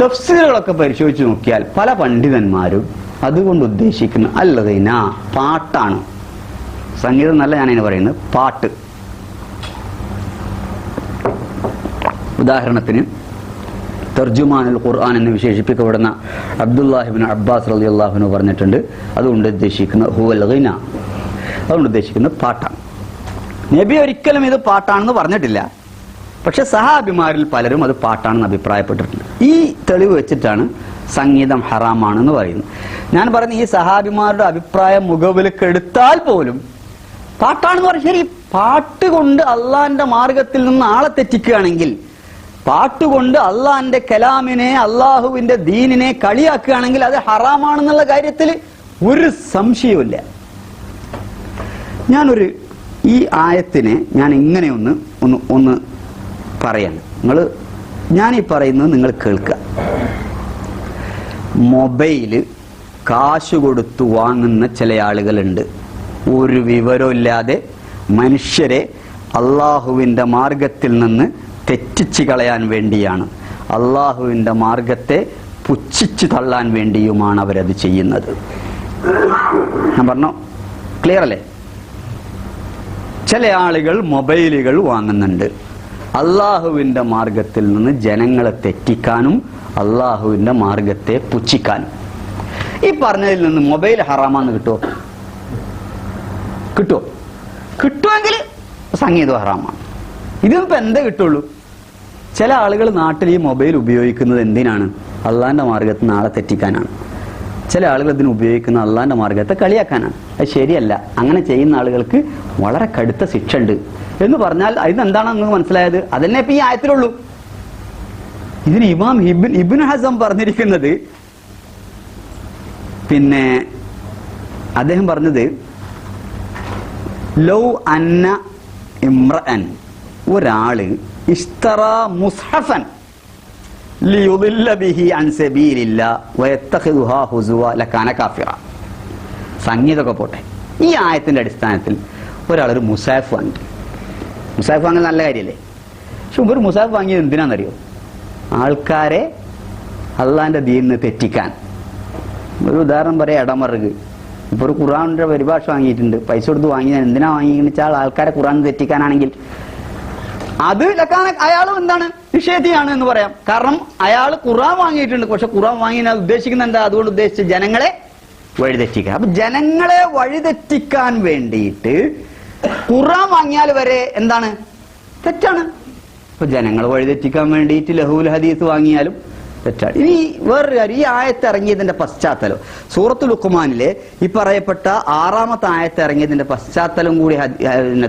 Speaker 1: തഫ്സീറുകളൊക്കെ പരിശോധിച്ച് നോക്കിയാൽ പല പണ്ഡിതന്മാരും അതുകൊണ്ട് ഉദ്ദേശിക്കുന്ന അല്ലദീന, പാട്ടാണ്. സംഗീതം എന്നല്ല ഞാനതിന് പറയുന്നത്, പാട്ട്. ഉദാഹരണത്തിന് തർജുമാനുൽ ഖുർആൻ എന്ന് വിശേഷിപ്പിക്കപ്പെടുന്ന അബ്ദുല്ലാഹി ഇബ്നു അബ്ബാസ് റളിയല്ലാഹു അൻഹു പറഞ്ഞിട്ടുണ്ട്, അതുകൊണ്ട് ഉദ്ദേശിക്കുന്ന ഹുവൽ ഗിന, അതുകൊണ്ട് ഉദ്ദേശിക്കുന്നത് പാട്ടാണ്. നബി ഒരിക്കലും ഇത് പാട്ടാണെന്ന് പറഞ്ഞിട്ടില്ല. പക്ഷെ സഹാബിമാരിൽ പലരും അത് പാട്ടാണെന്ന് അഭിപ്രായപ്പെട്ടിട്ടുണ്ട്. ഈ തെളിവ് വെച്ചിട്ടാണ് സംഗീതം ഹറാമാണെന്ന് പറയുന്നത്. ഞാൻ പറയുന്ന ഈ സഹാബിമാരുടെ അഭിപ്രായം മുഖവിലക്കെടുത്താൽ പോലും പാട്ടാണെന്ന് പറയും. ശരി, പാട്ട് കൊണ്ട് അള്ളാന്റെ മാർഗത്തിൽ നിന്ന് ആളെ തെറ്റിക്കുകയാണെങ്കിൽ, പാട്ടുകൊണ്ട് അള്ളാന്റെ കലാമിനെ, അള്ളാഹുവിന്റെ ദീനിനെ കളിയാക്കുകയാണെങ്കിൽ അത് ഹറാമാണെന്നുള്ള കാര്യത്തിൽ ഒരു സംശയവുമില്ല. ഞാനൊരു ഈ ആയത്തിനെ ഞാൻ ഇങ്ങനെ ഒന്ന് പറയാണ്. ഞാനീ പറയുന്നത് നിങ്ങൾ കേൾക്കുക. മൊബൈല് കാശ് കൊടുത്തു വാങ്ങുന്ന ചില ആളുകളുണ്ട്. ഒരു വിവരമില്ലാതെ മനുഷ്യരെ അള്ളാഹുവിന്റെ മാർഗത്തിൽ നിന്ന് തെറ്റിച്ച് കളയാൻ വേണ്ടിയാണ്, അള്ളാഹുവിന്റെ മാർഗത്തെ പുച്ഛിച്ച് തള്ളാൻ വേണ്ടിയുമാണ് അവരത് ചെയ്യുന്നത്. ഞാൻ പറഞ്ഞോ, ക്ലിയർ അല്ലേ? ചില ആളുകൾ മൊബൈലുകൾ വാങ്ങുന്നുണ്ട് അള്ളാഹുവിന്റെ മാർഗത്തിൽ നിന്ന് ജനങ്ങളെ തെറ്റിക്കാനും അള്ളാഹുവിന്റെ മാർഗത്തെ പുച്ഛിക്കാനും. ഈ പറഞ്ഞതിൽ നിന്ന് മൊബൈൽ ഹറാമാന്ന് കിട്ടുമോ? കിട്ടുമെങ്കിൽ സംഗീതം ഹറാമാണ്. ഇതിപ്പോ എന്താ കിട്ടുള്ളൂ? ചില ആളുകൾ നാട്ടിൽ ഈ മൊബൈൽ ഉപയോഗിക്കുന്നത് എന്തിനാണ്? അള്ളാന്റെ മാർഗത്തിൽ നാളെ തെറ്റിക്കാനാണ്. ചില ആളുകൾ ഇതിന് ഉപയോഗിക്കുന്ന അള്ളാന്റെ മാർഗത്തെ കളിയാക്കാനാണ്. അത് ശരിയല്ല. അങ്ങനെ ചെയ്യുന്ന ആളുകൾക്ക് വളരെ കടുത്ത ശിക്ഷ ഉണ്ട് എന്ന് പറഞ്ഞാൽ ഇതെന്താണ് നിങ്ങൾക്ക് മനസ്സിലായത്? അതന്നെ ഇപ്പൊ ഈ ആയത്തിലുള്ളൂ. ഇതിന് ഇമാം ഇബ്നു ഹസം പറഞ്ഞിരിക്കുന്നത്, പിന്നെ അദ്ദേഹം പറഞ്ഞത് ലൗ അന്ന ഇമ്രഅൻ, ഒരാള് ഇസ്തറ മുസ്ഹഫൻ ലിയുദില്ല ബിഹി അൻ സബീലില്ലാ വയത്തഖിദുഹാ ഹുസുവ ലകാന കാഫിറ. സംഗീതമൊക്കെ പോട്ടെ, ഈ ആയത്തിന്റെ അടിസ്ഥാനത്തിൽ ഒരാളൊരു മുസാഫ് വാങ്ങി. മുസാഫ് വാങ്ങൽ നല്ല കാര്യമല്ലേ? പക്ഷെ ഒരു മുസാഫ് വാങ്ങിയത് എന്തിനാണെന്നറിയോ? ആൾക്കാരെ അള്ളാന്റെ ദീനിന് തെറ്റിക്കാൻ. ഒരു ഉദാഹരണം പറയാം, ഇടമറുക്. ഇപ്പൊ ഒരു ഖുർആന്റെ പരിഭാഷ വാങ്ങിയിട്ടുണ്ട്, പൈസ കൊടുത്ത് വാങ്ങിയാൽ എന്തിനാ വാങ്ങിയെന്ന് വെച്ചാൽ ആൾക്കാരെ ഖുർആൻ തെറ്റിക്കാനാണെങ്കിൽ അത് അയാളും എന്താണ്, നിഷേധിയാണ് എന്ന് പറയാം. കാരണം അയാൾ ഖുർആൻ വാങ്ങിയിട്ടുണ്ട്, പക്ഷെ ഖുർആൻ വാങ്ങിയാൽ ഉദ്ദേശിക്കുന്നത് എന്താ? അതുകൊണ്ട് ഉദ്ദേശിച്ച് ജനങ്ങളെ വഴിതെറ്റിക്കാൻ. അപ്പൊ ജനങ്ങളെ വഴിതെറ്റിക്കാൻ വേണ്ടിയിട്ട് ഖുർആൻ വാങ്ങിയാൽ വരെ എന്താണ്? തെറ്റാണ്. അപ്പൊ ജനങ്ങളെ വഴിതെറ്റിക്കാൻ വേണ്ടിയിട്ട് ലഹുൽ ഹദീസ് വാങ്ങിയാലും തെറ്റാണ്. ഇനി വേറൊരു കാര്യം, ഈ ആയത്ത് ഇറങ്ങിയതിന്റെ പശ്ചാത്തലം സൂറത്തുൽ ലുഖ്മാനിലെ ഈ പറയപ്പെട്ട 6ാമത്തെ ആയത്ത് ഇറങ്ങിയതിന്റെ പശ്ചാത്തലം കൂടി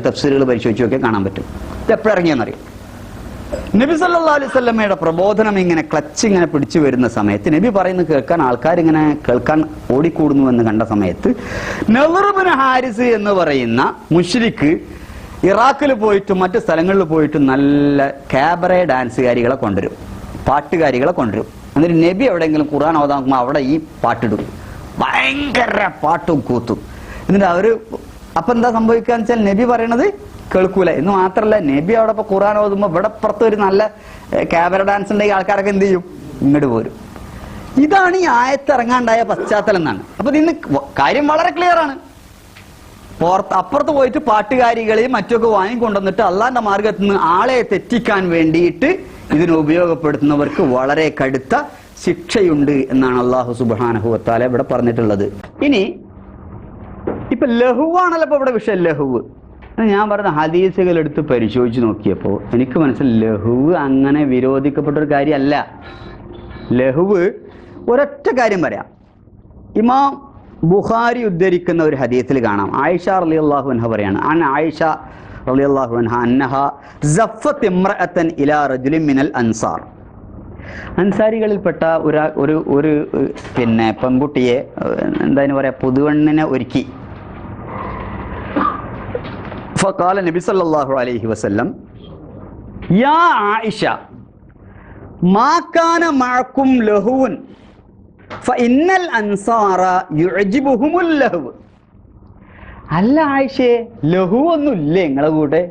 Speaker 1: തഫ്സീറുകൾ പരിശോധിച്ച് നോക്കിയാൽ കാണാൻ പറ്റും. ഇത് എപ്പോഴിറങ്ങിയെന്നറിയും? നബി സല്ലല്ലാഹു അലൈഹി വസല്ലമയുടെ പ്രബോധനം ഇങ്ങനെ ക്ലച്ച് ഇങ്ങനെ പിടിച്ചു വരുന്ന സമയത്ത് നബി പറയുന്നത് കേൾക്കാൻ ആൾക്കാർ ഇങ്ങനെ കേൾക്കാൻ ഓടിക്കൂടുന്നു എന്ന് കണ്ട സമയത്ത് നളർ ഇബ്നു ഹാരിസ് എന്ന് പറയുന്ന മുശ്രിക്ക് ഇറാഖിൽ പോയിട്ടും മറ്റു സ്ഥലങ്ങളിൽ പോയിട്ടും നല്ല കാബറെ ഡാൻസുകാരികളെ കൊണ്ടുവരും, പാട്ടുകാരികളെ കൊണ്ടുവരും. എന്നിട്ട് നബി എവിടെയെങ്കിലും ഖുർആൻ ഓതാൻ നോക്കുമ്പോൾ അവിടെ ഈ പാട്ടിടും, ഭയങ്കര പാട്ടും കൂത്തും. എന്നിട്ട് അവര് അപ്പൊ എന്താ സംഭവിക്കാന്ന് വെച്ചാൽ നബി പറയണത് കേൾക്കൂല എന്ന് മാത്രല്ല, നബി അവിടെ ഇപ്പൊ ഖുർആൻ ഓതുമ്പോ ഇവിടെ പുറത്ത് ഒരു നല്ല ക്യാബറ ഡാൻസ് ഉണ്ടെങ്കിൽ ആൾക്കാരൊക്കെ എന്ത് ചെയ്യും, ഇങ്ങോട്ട് പോരും. ഇതാണ് ഈ ആയത്ത് ഇറങ്ങാണ്ടായ പശ്ചാത്തലം എന്നാണ്. അപ്പൊ ഇതിന് കാര്യം വളരെ ക്ലിയർ ആണ്. അപ്പുറത്ത് പോയിട്ട് പാട്ടുകാരികളെയും മറ്റൊക്കെ വാങ്ങിക്കൊണ്ടുവന്നിട്ട് അള്ളാന്റെ മാർഗത്തിൽ നിന്ന് ആളെ തെറ്റിക്കാൻ വേണ്ടിയിട്ട് ഇതിനെ ഉപയോഗപ്പെടുത്തുന്നവർക്ക് വളരെ കടുത്ത ശിക്ഷയുണ്ട് എന്നാണ് അള്ളാഹു സുബ്ഹാനഹു വ തആല ഇവിടെ പറഞ്ഞിട്ടുള്ളത്. ഇനി ഇപ്പൊ ലഹുവാണല്ലോ ഇപ്പൊ ഇവിടെ വിഷയം, ലഹുവ്. ഞാൻ പറഞ്ഞ ഹദീസുകൾ എടുത്ത് പരിശോധിച്ച് നോക്കിയപ്പോൾ എനിക്ക് മനസ്സിലായി ലഹുവ് അങ്ങനെ വിരോധിക്കപ്പെട്ട ഒരു കാര്യമല്ല. ലഹുവ് ഒരൊറ്റ കാര്യം പറയാം. ഇമാം ബുഖാരി ഉദ്ധരിക്കുന്ന ഒരു ഹദീസിൽ കാണാം, ആയിഷ റളിയല്ലാഹു അൻഹ പറയാണ്, അൻ ആയിഷ റളിയല്ലാഹു അൻഹ അന്നഹ സഫ്ഫത് ഇംറഅതൻ ഇലാ റജുലിൻ മിനൽ അൻസാർ. അൻസാരികളിൽപ്പെട്ട ഒരു പിന്നെ പെൺകുട്ടിയെ എന്താ പറയാ, പുതുവണ്ണിനെ ഒരുക്കി. ഫഖാല നബി സല്ലല്ലാഹു അലൈഹി വസല്ലം യാ ആയിഷ മാ കാന മഅകും ലഹുൻ ഫഇന്നൽ അൻസാറ യുഅജിബുഹുമുൽ ലഹു. അല്ല ആയിഷേ, ലഹു ഒന്നുമില്ലേ നിങ്ങളെ കൂടെ?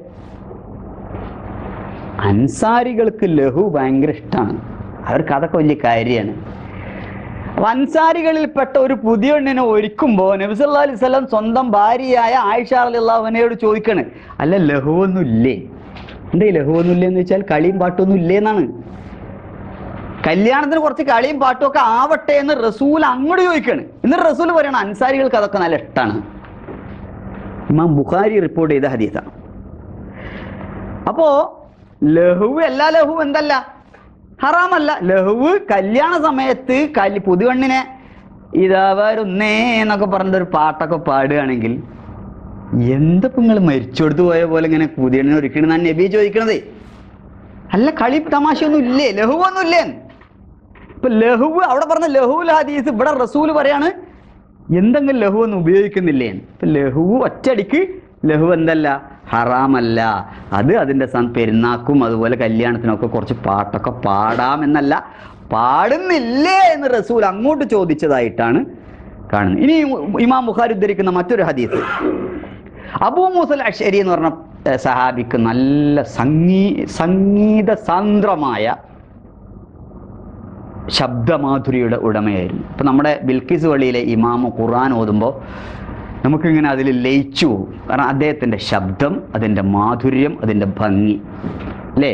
Speaker 1: അൻസാരികൾക്ക് ലഹു ഭയങ്കര ഇഷ്ടമാണ്, അവർക്ക് അതൊക്കെ വലിയ കാര്യമാണ്. അൻസാരികളിൽപ്പെട്ട ഒരു പുതിയ പെണ്ണിനെ ഒരുക്കുമ്പോൾ നബി സല്ലല്ലാഹു അലൈഹി വസല്ലം സ്വന്തം ഭാര്യയായ ആയിഷ റളിയല്ലാഹു അൻഹയോട് ചോദിക്കാണ്, അല്ല ലഹു ഒന്നും ഇല്ലേ? എന്തേ ലഹു ഒന്നും ഇല്ലേ എന്ന് വെച്ചാൽ കളിയും പാട്ടൊന്നും ഇല്ലേ എന്നാണ്. കല്യാണത്തിന് കുറച്ച് കളിയും പാട്ടും ഒക്കെ ആവട്ടെ എന്ന് റസൂൽ അങ്ങോട്ട് ചോദിക്കാണ്. എന്നിട്ട് റസൂൽ പറയണം അൻസാരികൾക്ക് അതൊക്കെ നല്ല ഇഷ്ടമാണ്. ഇമാം ബുഖാരി റിപ്പോർട്ട് ചെയ്ത ഹദീസാണ്. അപ്പോ ലഹു എല്ലാ ലഹു എന്തല്ല, ഹറാമല്ല. ലഹുവ് കല്യാണ സമയത്ത് പുതുവണ്ണിനെ ഇതാ വരുന്നേ എന്നൊക്കെ പറഞ്ഞിട്ടൊരു പാട്ടൊക്കെ പാടുകയാണെങ്കിൽ എന്തപ്പോ നിങ്ങൾ മരിച്ചെടുത്ത് പോയ പോലെ ഇങ്ങനെ പുതിയണ്ണിനെ ഒരുക്കണെന്നാണ് നബി ചോദിക്കണത്. അല്ല കളി തമാശയൊന്നും ഇല്ലേ, ലഹുവൊന്നും ഇല്ലേ? ഇപ്പൊ ലഹുവ് അവിടെ പറഞ്ഞ ലഹുൽ ഹദീസ് ഇവിടെ റസൂല് പറയാണ് എന്തെങ്കിലും ലഹു ഒന്നും ഉപയോഗിക്കുന്നില്ലേ? ഇപ്പൊ ലഹുവ് ഒറ്റയടിക്ക് ലഹു എന്തല്ല, ഹറാമല്ല. അത് അതിൻ്റെ പെരുന്നാക്കും അതുപോലെ കല്യാണത്തിനൊക്കെ കുറച്ച് പാട്ടൊക്കെ പാടാം എന്നല്ല, പാടുന്നില്ലേ എന്ന് റസൂൽ അങ്ങോട്ട് ചോദിച്ചതായിട്ടാണ് കാണുന്നത്. ഇനി ഇമാം ബുഖാരി ഉദ്ധരിക്കുന്ന മറ്റൊരു ഹദീസ്, അബൂ മൂസൽ അശ്അരി എന്ന് പറഞ്ഞ സഹാബിക്ക് നല്ല സംഗീത സാന്ദ്രമായ ശബ്ദമാധുരിയുടെ ഉടമയായിരുന്നു. ഇപ്പൊ നമ്മുടെ ബിൽക്കിസ് വഴിയിലെ ഇമാമ് ഖുർആൻ ഓതുമ്പോൾ നമുക്കിങ്ങനെ അതിൽ ലയിച്ചു പോകും. കാരണം അദ്ദേഹത്തിൻ്റെ ശബ്ദം, അതിൻ്റെ മാധുര്യം, അതിൻ്റെ ഭംഗി അല്ലേ.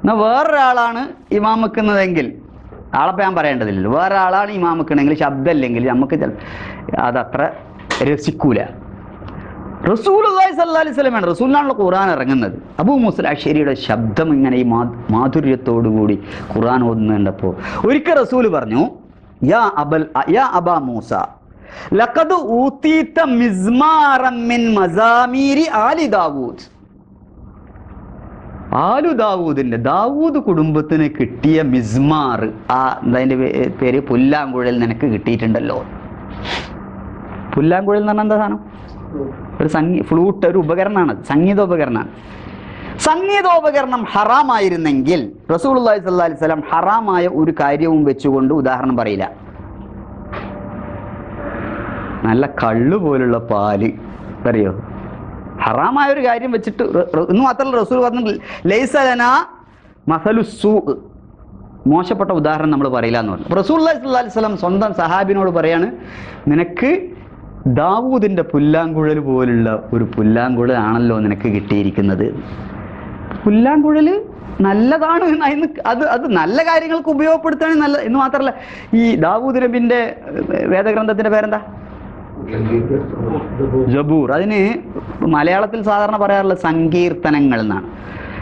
Speaker 1: എന്നാൽ വേറൊരാളാണ് ഇമാം വെക്കുന്നതെങ്കിൽ, ആളപ്പം ഞാൻ പറയേണ്ടതില്ല, വേറൊരാളാണ് ഇമാം വെക്കണമെങ്കിൽ ശബ്ദം ഇല്ലെങ്കിൽ നമുക്ക് അതത്ര രസിക്കൂല. റസൂലുള്ളാഹി സ്വല്ലല്ലാഹു അലൈഹി വസല്ലം റസൂലിനാണല്ലോ ഖുർആൻ ഇറങ്ങുന്നത്. അബൂ മൂസൽ അശ്അരിയുടെ ശബ്ദം ഇങ്ങനെ ഈ മാധുര്യത്തോടുകൂടി ഖുർആൻ ഓതുന്നുണ്ടപ്പോൾ ഒരിക്കൽ റസൂല് പറഞ്ഞു, യാ അബാ മൂസ ലഖദ് ഊതീത മിസ്മാറൻ മിൻ മസാമീരി ആലി ദാവൂദ്. ആലു ദാവൂദിന്റെ, ദാവൂദ് കുടുംബത്തിന് കിട്ടിയ മിസ്മാർ, അതിന്റെ പേര് പുല്ലാങ്കുഴൽ നിനക്ക് കിട്ടിയിട്ടുണ്ടല്ലോ. പുല്ലാങ്കുഴൽ എന്ന് പറഞ്ഞാൽ എന്താ സാധനം? ഒരു ഫ്ലൂട്ട്, ഒരു ഉപകരണമാണ്, സംഗീതോപകരണമാണ്. സംഗീതോപകരണം ഹറാമായിരുന്നെങ്കിൽ റസൂലുള്ളാഹി സ്വല്ലല്ലാഹു അലൈഹി വസല്ലം ഹറാമായ ഒരു കാര്യവും വെച്ചുകൊണ്ട് ഉദാഹരണം പറയില്ല. നല്ല കള്ളു പോലുള്ള പാല് അറിയോ, ഹറാമായ ഒരു കാര്യം വെച്ചിട്ട് എന്ന് മാത്രമല്ല റസൂൽ പറഞ്ഞു ലൈസ ലനാ മസലു സൂ, മോശപ്പെട്ട ഉദാഹരണം നമ്മൾ പറയില്ല എന്ന് പറഞ്ഞു. റസൂലുള്ളാഹി സ്വല്ലല്ലാഹു അലൈഹി വസല്ലം സ്വന്തം സഹാബിനോട് പറയാണ്, നിനക്ക് ദാവൂദിന്റെ പുല്ലാങ്കുഴൽ പോലുള്ള ഒരു പുല്ലാങ്കുഴൽ ആണല്ലോ നിനക്ക് കിട്ടിയിരിക്കുന്നത്. പുല്ലാങ്കുഴൽ നല്ലതാണ്, അത് നല്ല കാര്യങ്ങൾക്ക് ഉപയോഗപ്പെടുത്താണ് നല്ല എന്ന് മാത്രമല്ല. ഈ ദാവൂദ് നബിന്റെ വേദഗ്രന്ഥത്തിന്റെ പേരെന്താ? ജബൂർ. അതിന് മലയാളത്തിൽ സാധാരണ പറയാറുള്ള സങ്കീർത്തനങ്ങൾ എന്നാണ്.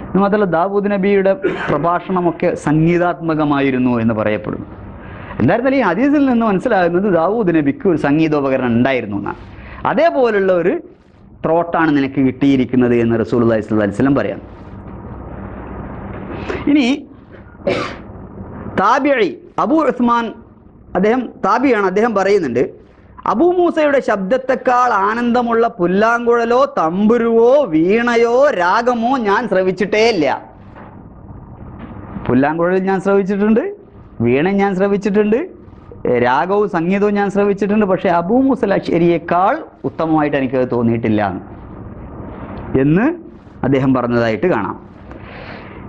Speaker 1: എന്ന് മാത്രമല്ല ദാവൂദ് നബിയുടെ പ്രഭാഷണമൊക്കെ സംഗീതാത്മകമായിരുന്നു എന്ന് പറയപ്പെടുന്നു. എന്തായിരുന്നാലും ഈ ഹദീസിൽ നിന്ന് മനസ്സിലാകുന്നത് ദാവൂദ് നബിക്ക് ഒരു സംഗീതോപകരണം ഉണ്ടായിരുന്നു എന്നാണ്. അതേപോലുള്ള ഒരു ത്രോട്ടാണ് നിനക്ക് കിട്ടിയിരിക്കുന്നത് എന്ന് റസൂലുള്ളാഹി സ്വല്ലല്ലാഹു അലൈഹി വസല്ലം പറയാം. ഇനി താബിഈ അബൂ ഉസ്മാൻ, അദ്ദേഹം താബിയാണ്, അദ്ദേഹം പറയുന്നുണ്ട്, അബൂ മൂസയുടെ ശബ്ദത്തെക്കാൾ ആനന്ദമുള്ള പുല്ലാങ്കുഴലോ തമ്പുരുവോ വീണയോ രാഗമോ ഞാൻ ശ്രവിച്ചിട്ടേ ഇല്ല. പുല്ലാങ്കുഴൽ ഞാൻ ശ്രവിച്ചിട്ടുണ്ട്, വീണ ഞാൻ ശ്രവിച്ചിട്ടുണ്ട്, രാഗവും സംഗീതവും ഞാൻ ശ്രവിച്ചിട്ടുണ്ട്. പക്ഷെ അബൂ മൂസ അശ്അരിയേക്കാൾ ഉത്തമമായിട്ട് എനിക്കത് തോന്നിയിട്ടില്ല എന്ന് അദ്ദേഹം പറഞ്ഞതായിട്ട് കാണാം.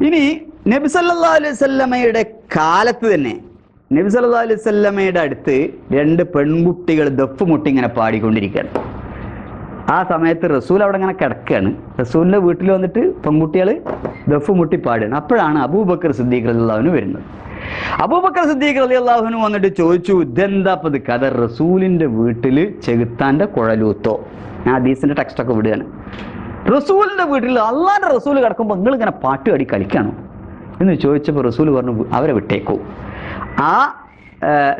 Speaker 1: ഇനി നബി സല്ലല്ലാഹു അലൈഹി വസല്ലമയുടെ കാലത്ത് തന്നെ നബി സല്ലല്ലാഹു അലൈഹി വസല്ലമയുടെ അടുത്ത് രണ്ട് പെൺകുട്ടികൾ ദഫ് മുട്ടി ഇങ്ങനെ പാടിക്കൊണ്ടിരിക്കുകയാണ്. ആ സമയത്ത് റസൂൽ അവിടെ ഇങ്ങനെ കിടക്കുകയാണ്. റസൂലിൻ്റെ വീട്ടിൽ വന്നിട്ട് പെൺകുട്ടികൾ ദഫ് മുട്ടി പാടുകയാണ്. അപ്പോഴാണ് അബൂബക്കർ സിദ്ദീഖ് റളിയല്ലാഹു അൻഹു വരുന്നത്. അബൂബക്കർ സിദ്ദീഖ് റളിയല്ലാഹു അൻഹു വന്നിട്ട് ചോദിച്ചു, ഇതെന്താ ഇത് കഥ? റസൂലിൻ്റെ വീട്ടിൽ ചെകുത്താൻ്റെ കുഴലൂത്തോ? ഞാൻ ഹദീസിൻ്റെ ടെക്സ്റ്റൊക്കെ വിടുകയാണ്. റസൂലിൻ്റെ വീട്ടിൽ അള്ളാൻ്റെ റസൂൽ കിടക്കുമ്പോൾ നിങ്ങൾ ഇങ്ങനെ പാട്ട് പാടി കളിക്കാണോ എന്ന് ചോദിച്ചപ്പോൾ റസൂൽ പറഞ്ഞു, അവരെ വിട്ടേക്കൂ. ആ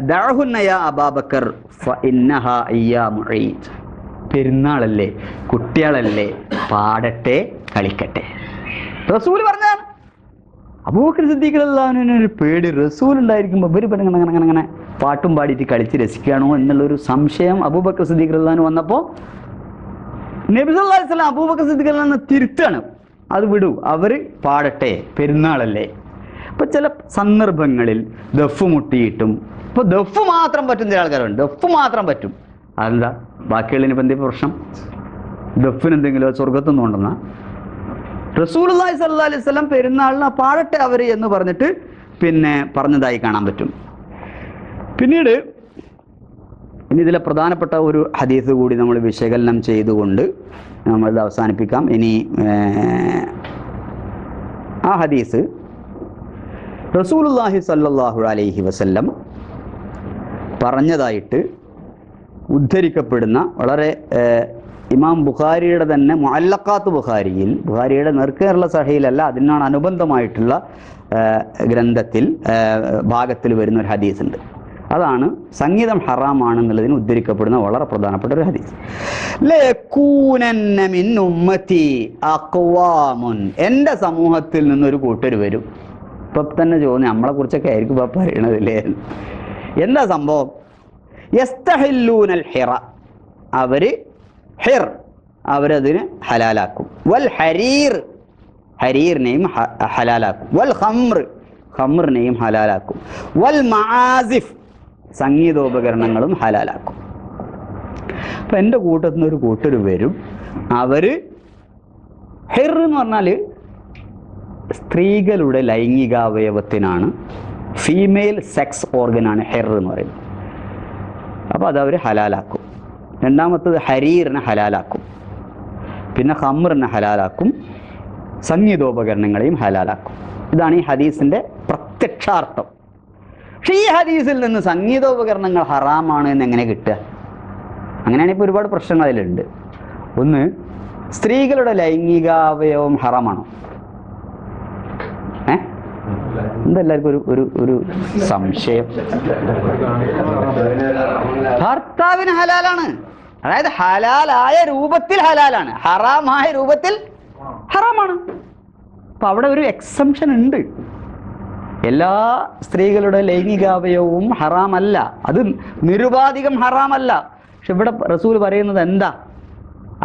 Speaker 1: ദഅഹുന്ന യാ അബൂബക്കർ ഫഇന്നഹാ അയ്യാമു ഈദ്, പെരുന്നാളല്ലേ, കുട്ടികളല്ലേ, പാടട്ടെ കളിക്കട്ടെ. റസൂൽ പറഞ്ഞാണ്. അബൂബക്കർ സിദ്ദീഖ് റളിയല്ലാഹു അൻഹുവിന് ഒരു പേടി, റസൂൽ ഉണ്ടായിരിക്കുമ്പോൾ ഇവർ അങ്ങനെ പാട്ടും പാടിയിട്ട് കളിച്ച് രസിക്കുകയാണോ എന്നുള്ളൊരു സംശയം അബൂബക്കർ സിദ്ദീഖ് റളിയല്ലാഹു അൻഹു വന്നപ്പോൾ നബി സല്ലല്ലാഹു അലൈഹി വസല്ലം അബൂബക്കർ സിദ്ദീഖ് റളിയല്ലാഹു അൻഹു തിരുത്താണ്, അത് വിടൂ, അവർ പാടട്ടെ, പെരുന്നാളല്ലേ. ഇപ്പൊ ചില സന്ദർഭങ്ങളിൽ ദഫ് മുട്ടിയിട്ടും, ഇപ്പൊ ദഫ് മാത്രം പറ്റുന്ന ചില ആൾക്കാരുണ്ട്, ദഫ് മാത്രം പറ്റും. അതെന്താ? ബാക്കിയുള്ളതിന് ഇപ്പം എന്തെങ്കിലും പ്രശ്നം? ദഫിന് എന്തെങ്കിലും സ്വർഗത്തു നിന്നുണ്ടെന്നാ? റസൂലുള്ളാഹി സ്വല്ലല്ലാഹു അലൈഹി വസല്ലം പെരുന്നാളിന് പാടട്ടെ അവർ എന്ന് പറഞ്ഞിട്ട് പിന്നെ പറഞ്ഞതായി കാണാൻ പറ്റും. പിന്നീട് ഇനി ഇതിലെ പ്രധാനപ്പെട്ട ഒരു ഹദീസ് കൂടി നമ്മൾ വിശകലനം ചെയ്തുകൊണ്ട് നമ്മളിത് അവസാനിപ്പിക്കാം. ഇനി ആ ഹദീസ് റസൂലുള്ളാഹി സ്വല്ലല്ലാഹു അലൈഹി വസല്ലം പറഞ്ഞതായിട്ട് ഉദ്ധരിക്കപ്പെടുന്ന വളരെ ഇമാം ബുഖാരിയുടെ തന്നെ മുഅല്ലഖാത്ത് ബുഖാരിയിൽ, ബുഖാരിയുടെ നേർക്കേറുള്ള സഹീലല്ല, അതിനാണ് അനുബന്ധമായിട്ടുള്ള ഗ്രന്ഥത്തിൽ ഭാഗത്തിൽ വരുന്ന ഒരു ഹദീസ് ഉണ്ട്. അതാണ് സംഗീതം ഹറാമാണെന്നുള്ളതിന് ഉദ്ധരിക്കപ്പെടുന്ന വളരെ പ്രധാനപ്പെട്ട ഒരു ഹദീസ്. ലയകൂനന്ന മിൻ ഉമ്മത്തി അഖ്വാമുൻ, എൻ്റെ സമൂഹത്തിൽ നിന്നൊരു കൂട്ടർ വരും. ഇപ്പം തന്നെ ചോദിച്ചു, നമ്മളെ കുറിച്ചൊക്കെ ആയിരിക്കും ഇപ്പം പറയണതില്ലേ? എന്താ സംഭവം? യസ്തഹില്ലൂനൽ ഹിറ, അവരതിന് ഹലാലാക്കും. വൽ ഹരീർ, ഹരീറിനെയും ഹലാലാക്കും. വൽ ഖംറിനെയും ഹലാലാക്കും. വൽ മആസിഫ്, സംഗീതോപകരണങ്ങളും ഹലാലാക്കും. അപ്പം എൻ്റെ കൂട്ടത്തിൽ നിന്ന് ഒരു കൂട്ടർ വരും. അവർ ഹിർ എന്ന് പറഞ്ഞാൽ സ്ത്രീകളുടെ ലൈംഗികാവയവത്തിനാണ്, ഫീമെയിൽ സെക്സ് ഓർഗനാണ് ഹിർ എന്ന് പറയുന്നത്. അപ്പോൾ അതവർ ഹലാലാക്കും. രണ്ടാമത്തത് ഹരീറിനെ ഹലാലാക്കും. പിന്നെ ഖംറിനെ ഹലാലാക്കും. സംഗീതോപകരണങ്ങളെയും ഹലാലാക്കും. ഇതാണ് ഈ ഹദീസിൻ്റെ പ്രത്യക്ഷാർത്ഥം. പക്ഷെ ഈ ഹദീസിൽ നിന്ന് സംഗീതോപകരണങ്ങൾ ഹറാമാണ് എന്ന് എങ്ങനെ കിട്ടുക? അങ്ങനെയാണെങ്കിൽ ഇപ്പോൾ ഒരുപാട് പ്രശ്നങ്ങൾ അതിലുണ്ട്. ഒന്ന്, സ്ത്രീകളുടെ ലൈംഗികാവയവം ഹറാമാണോ? എന്തെല്ലാവർക്കും ഒരു സംശയം. ഭർത്താവിന് ഹലാലാണ്, അതായത് ഹലാലായ രൂപത്തിൽ ഹലാലാണ്, ഹറാമായ രൂപത്തിൽ ഹറാമാണ്. അപ്പൊ അവിടെ ഒരു എക്സംഷൻ ഉണ്ട്. എല്ലാ സ്ത്രീകളുടെ ലൈംഗികാവയവവും ഹറാമല്ല, അത് നിരുപാധികം ഹറാമല്ല. പക്ഷെ ഇവിടെ റസൂൽ പറയുന്നത് എന്താ?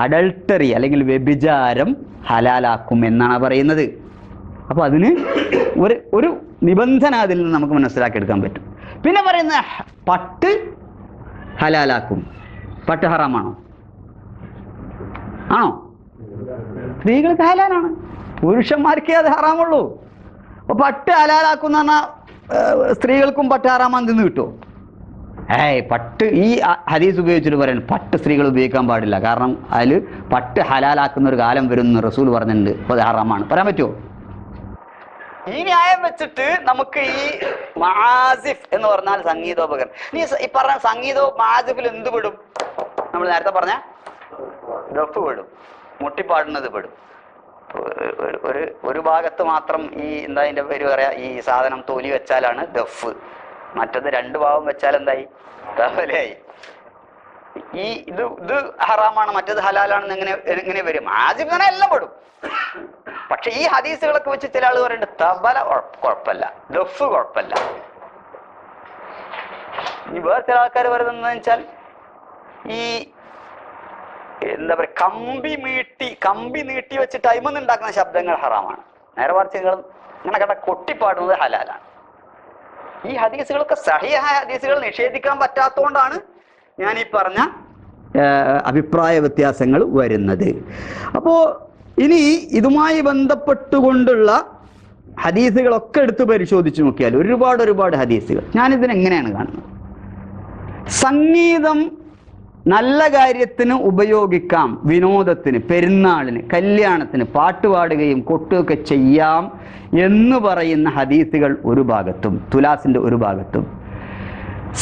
Speaker 1: അഡൾട്ടറി അല്ലെങ്കിൽ വ്യഭിചാരം ഹലാലാക്കും എന്നാണ് പറയുന്നത്. അപ്പോൾ അതിന് ഒരു നിബന്ധന അതിൽ നിന്ന് നമുക്ക് മനസ്സിലാക്കിയെടുക്കാൻ പറ്റും. പിന്നെ പറയുന്ന പട്ട് ഹലാലാക്കും. പട്ട് ഹറാമാണോ? ആണോ? സ്ത്രീകൾക്ക് ഹലാലാണ്, പുരുഷന്മാർക്കേ അത് ഹറാമുള്ളൂ. അപ്പോൾ പട്ട് ഹലാലാക്കുന്ന പറഞ്ഞാൽ സ്ത്രീകൾക്കും പട്ട് ഹറാമാന്ന് തിന്ന് കിട്ടുമോ? പട്ട് ഈ ഹദീസ് ഉപയോഗിച്ചിട്ട് പറയുന്നത് പട്ട് സ്ത്രീകൾ ഉപയോഗിക്കാൻ പാടില്ല, കാരണം അതിൽ പട്ട് ഹലാലാക്കുന്ന ഒരു കാലം വരുമെന്ന് റസൂൽ പറഞ്ഞിട്ടുണ്ട്. അപ്പോൾ അത് ഹറാമാണ് പറയാൻ പറ്റുമോ? ഈ ന്യായം വെച്ചിട്ട് നമുക്ക് ഈ മആസിഫ് എന്ന് പറഞ്ഞാൽ സംഗീതോപകരണം, ഈ പറഞ്ഞ മാസിഫിൽ എന്ത് പെടും? നമ്മൾ നേരത്തെ പറഞ്ഞ ദഫ് പെടും, മുട്ടിപ്പാടുന്നത് പെടും. ഒരു ഭാഗത്ത് മാത്രം ഈ എന്താ അതിന്റെ പേര് പറയാ, ഈ സാധനം തോലി വെച്ചാലാണ് ദഫ്. മറ്റത് രണ്ട് ഭാഗം വെച്ചാൽ എന്തായി? തബലയായി. ഇത് ഹറാമാണ് മറ്റേത് ഹലാലാണെന്ന് എങ്ങനെ വരും? ആസിഫ് തന്നെ എല്ലാം പെടും. പക്ഷെ ഈ ഹദീസുകളൊക്കെ വെച്ച് ചില ആൾ പറയുന്നുണ്ട് തബല കുഴപ്പമില്ല, ദഫ് കുഴപ്പമില്ല. ഇനി വേറെ ചില ആൾക്കാർ പറയുന്നത് വെച്ചാൽ ഈ എന്താ പറയുക, കമ്പി നീട്ടി വെച്ചിട്ട് അയിമന്ന് ഉണ്ടാക്കുന്ന ശബ്ദങ്ങൾ ഹറാമാണ്. നേരെ മറിച്ച് നിങ്ങൾ ഇങ്ങനെ കേട്ട കൊട്ടിപ്പാടുന്നത് ഹലാലാണ്. ഈ ഹദീസുകളൊക്കെ സഹിഹായ ഹദീസുകൾ നിഷേധിക്കാൻ പറ്റാത്തതുകൊണ്ടാണ് ഞാൻ ഈ പറഞ്ഞ അഭിപ്രായ വ്യത്യാസങ്ങൾ വരുന്നത്. അപ്പോ ഇനി ഇതുമായി ബന്ധപ്പെട്ടുകൊണ്ടുള്ള ഹദീസുകളൊക്കെ എടുത്ത് പരിശോധിച്ച് നോക്കിയാൽ ഒരുപാട് ഹദീസുകൾ. ഞാനിതിനെങ്ങനെയാണ് കാണുന്നത്? സംഗീതം നല്ല കാര്യത്തിന് ഉപയോഗിക്കാം, വിനോദത്തിന്, പെരുന്നാളിന്, കല്യാണത്തിന് പാട്ടുപാടുകയും കൊട്ടുകയൊക്കെ ചെയ്യാം എന്ന് പറയുന്ന ഹദീസുകൾ ഒരു ഭാഗത്തും, തുലാസിന്റെ ഒരു ഭാഗത്തും,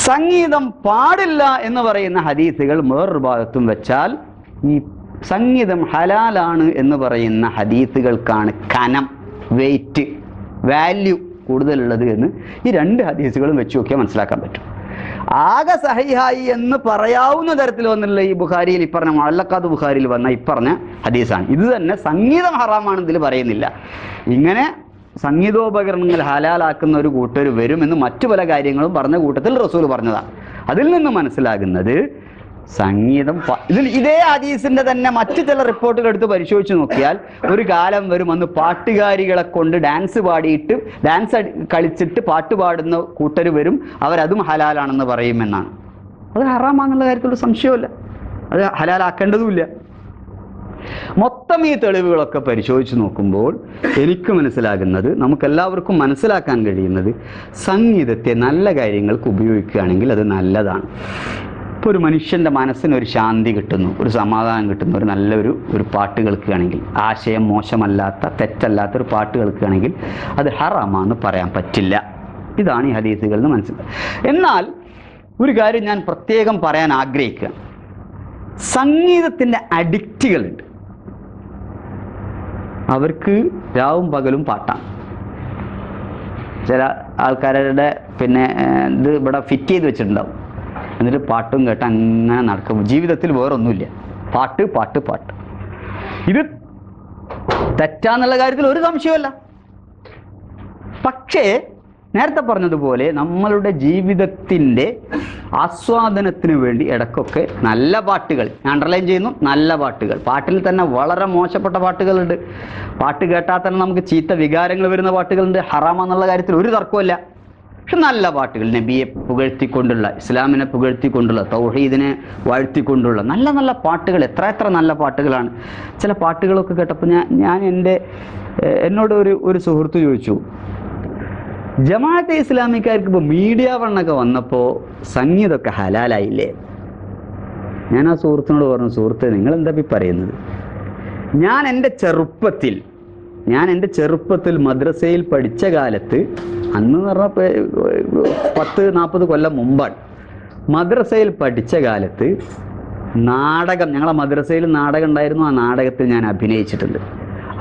Speaker 1: സംഗീതം പാടില്ല എന്ന് പറയുന്ന ഹദീസുകൾ വേറൊരു ഭാഗത്തും വെച്ചാൽ ഈ സംഗീതം ഹലാലാണ് എന്ന് പറയുന്ന ഹദീസുകൾക്കാണ് കനം, വെയിറ്റ്, വാല്യൂ കൂടുതലുള്ളത് എന്ന് ഈ രണ്ട് ഹദീസുകളും വെച്ച് നോക്കിയാൽ മനസ്സിലാക്കാൻ പറ്റും. ആകെ സഹിഹായി എന്ന് പറയാവുന്ന തരത്തിൽ വന്നുള്ള ഈ ബുഖാരിയിൽ ഇപ്പറഞ്ഞ മുഅല്ലഖാത്ത് ബുഖാരിയിൽ വന്ന ഇപ്പറഞ്ഞ ഹദീസാണ്. ഇത് തന്നെ സംഗീതം ഹറാമാണ് ഇതിൽ പറയുന്നില്ല. ഇങ്ങനെ സംഗീതോപകരണങ്ങൾ ഹലാലാക്കുന്ന ഒരു കൂട്ടർ വരുമെന്ന് മറ്റു പല കാര്യങ്ങളും പറഞ്ഞ കൂട്ടത്തിൽ റസൂൽ പറഞ്ഞതാണ്. അതിൽ നിന്ന് മനസ്സിലാകുന്നത് സംഗീതം ഇതേ ഹദീസിന്റെ തന്നെ മറ്റു ചില റിപ്പോർട്ടുകൾ എടുത്ത് പരിശോധിച്ച് നോക്കിയാൽ ഒരു കാലം വരും അന്ന് പാട്ടുകാരികളെ കൊണ്ട് ഡാൻസ് കളിച്ചിട്ട് പാട്ട് പാടുന്ന കൂട്ടർ വരും, അവരതും ഹലാലാണെന്ന് പറയുമെന്നാണ്. അത് ഹറാമാന്നുള്ള കാര്യത്തിലുള്ള സംശയമില്ല, അത് ഹലാലാക്കേണ്ടതുമില്ല. മൊത്തം ഈ തെളിവുകളൊക്കെ പരിശോധിച്ച് നോക്കുമ്പോൾ എനിക്ക് മനസ്സിലാകുന്നത്, നമുക്കെല്ലാവർക്കും മനസ്സിലാക്കാൻ കഴിയുന്നത്, സംഗീതത്തെ നല്ല കാര്യങ്ങൾക്ക് ഉപയോഗിക്കുകയാണെങ്കിൽ അത് നല്ലതാണ്. ഇപ്പോൾ ഒരു മനുഷ്യൻ്റെ മനസ്സിനൊരു ശാന്തി കിട്ടുന്നു, ഒരു സമാധാനം കിട്ടുന്നു, ഒരു നല്ലൊരു പാട്ട് കേൾക്കുകയാണെങ്കിൽ, ആശയം മോശമല്ലാത്ത തെറ്റല്ലാത്ത ഒരു പാട്ട് കേൾക്കുകയാണെങ്കിൽ അത് ഹറാമാണെന്ന് പറയാൻ പറ്റില്ല. ഇതാണ് ഈ ഹദീസുകളിൽ നിന്ന് മനസ്സിലാക്കുക. എന്നാൽ ഒരു കാര്യം ഞാൻ പ്രത്യേകം പറയാൻ ആഗ്രഹിക്കുക, സംഗീതത്തിൻ്റെ അഡിക്റ്റുകളുണ്ട്. അവർക്ക് രാവും പകലും പാട്ടാണ്. ചില ആൾക്കാരുടെ ഇത് ഇവിടെ ഫിറ്റ് ചെയ്ത് വെച്ചിട്ടുണ്ടാവും, എന്നിട്ട് പാട്ടും കേട്ട് അങ്ങനെ നടക്കും. ജീവിതത്തിൽ വേറൊന്നുമില്ല, പാട്ട് പാട്ട് പാട്ട്. ഇത് തെറ്റാന്നുള്ള കാര്യത്തിൽ ഒരു സംശയമല്ല. പക്ഷേ നേരത്തെ പറഞ്ഞതുപോലെ നമ്മളുടെ ജീവിതത്തിൻ്റെ ആസ്വാദനത്തിന് വേണ്ടി ഇടയ്ക്കൊക്കെ നല്ല പാട്ടുകൾ, ഞാൻ അണ്ടർലൈൻ ചെയ്യുന്നു, നല്ല പാട്ടുകൾ. പാട്ടിൽ തന്നെ വളരെ മോശപ്പെട്ട പാട്ടുകളുണ്ട്. പാട്ട് കേട്ടാൽ തന്നെ നമുക്ക് ചീത്ത വികാരങ്ങൾ വരുന്ന പാട്ടുകളുണ്ട്. ഹറാമെന്നുള്ള കാര്യത്തിൽ ഒരു തർക്കമില്ല. പക്ഷെ നല്ല പാട്ടുകൾ, നബിയെ പുകഴ്ത്തിക്കൊണ്ടുള്ള, ഇസ്ലാമിനെ പുകഴ്ത്തിക്കൊണ്ടുള്ള, തൗഹീദിനെ വാഴ്ത്തിക്കൊണ്ടുള്ള നല്ല നല്ല പാട്ടുകൾ, എത്ര നല്ല പാട്ടുകളാണ്. ചില പാട്ടുകളൊക്കെ കേട്ടപ്പോൾ ഞാൻ എന്നോട് ഒരു സുഹൃത്ത് ചോദിച്ചു, ജമാഅത്തെ ഇസ്ലാമിക്കാർക്ക് ഇപ്പോൾ മീഡിയ വണ്ണൊക്കെ വന്നപ്പോൾ സംഗീതമൊക്കെ ഹലാലായില്ലേ? ഞാൻ ആ സുഹൃത്തിനോട് പറഞ്ഞു, സുഹൃത്തെ നിങ്ങൾ എന്താ പറയുന്നത്? ഞാൻ എൻ്റെ ചെറുപ്പത്തിൽ മദ്രസയിൽ പഠിച്ച കാലത്ത്, അന്ന് പറഞ്ഞാൽ 10-40 കൊല്ലം മുമ്പാണ്, മദ്രസയിൽ പഠിച്ച കാലത്ത് നാടകം, ഞങ്ങളെ മദ്രസയിൽ നാടകം ഉണ്ടായിരുന്നു. ആ നാടകത്തിൽ ഞാൻ അഭിനയിച്ചിട്ടുണ്ട്.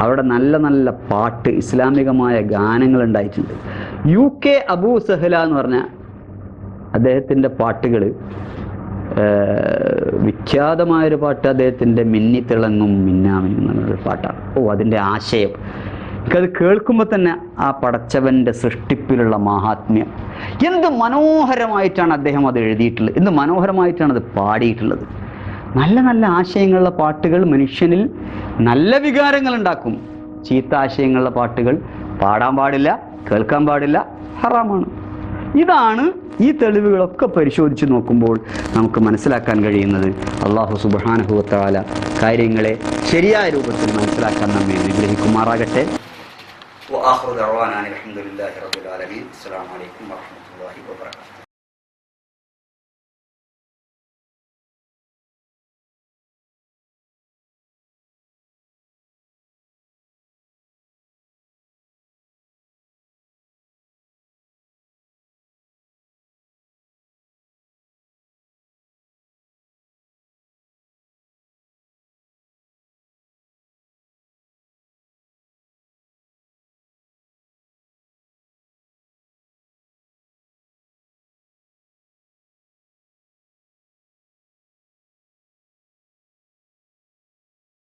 Speaker 1: അവിടെ നല്ല നല്ല പാട്ട്, ഇസ്ലാമികമായ ഗാനങ്ങൾ ഉണ്ടായിട്ടുണ്ട്. UK അബൂ സഹല എന്ന് പറഞ്ഞ അദ്ദേഹത്തിൻ്റെ പാട്ടുകൾ, വിഖ്യാതമായൊരു പാട്ട് അദ്ദേഹത്തിൻ്റെ മിന്നിത്തിളങ്ങും മിന്നാമിനും എന്നൊരു പാട്ടാണ്. അതിൻ്റെ ആശയം എനിക്കത് കേൾക്കുമ്പോൾ തന്നെ ആ പടച്ചവൻ്റെ സൃഷ്ടിപ്പിലുള്ള മാഹാത്മ്യം, എന്ത് മനോഹരമായിട്ടാണ് അദ്ദേഹം അത് എഴുതിയിട്ടുള്ളത്, എന്ത് മനോഹരമായിട്ടാണ് അത് പാടിയിട്ടുള്ളത്. നല്ല നല്ല ആശയങ്ങളുള്ള പാട്ടുകൾ മനുഷ്യനിൽ നല്ല വികാരങ്ങൾ ഉണ്ടാക്കും. ചീത്ത ആശയങ്ങളുള്ള പാട്ടുകൾ പാടാൻ പാടില്ല, കേൾക്കാൻ പാടില്ല, ഹറാമാണ്. ഇതാണ് ഈ തെളിവുകളൊക്കെ പരിശോധിച്ച് നോക്കുമ്പോൾ നമുക്ക് മനസ്സിലാക്കാൻ കഴിയുന്നത്. അല്ലാഹു സുബ്ഹാനഹു വ തആല കാര്യങ്ങളെ ശരിയായ രൂപത്തിൽ മനസ്സിലാക്കാൻ നമ്മെ അനുഗ്രഹിക്കുമാറാകട്ടെ. വആഖിറു ദഅവാനാ അൽഹംദുലില്ലാഹി റബ്ബിൽ ആലമീൻ. അസ്സലാമു അലൈക്കും വറഹ്മത്തുള്ളാഹി വബറകാതുഹു.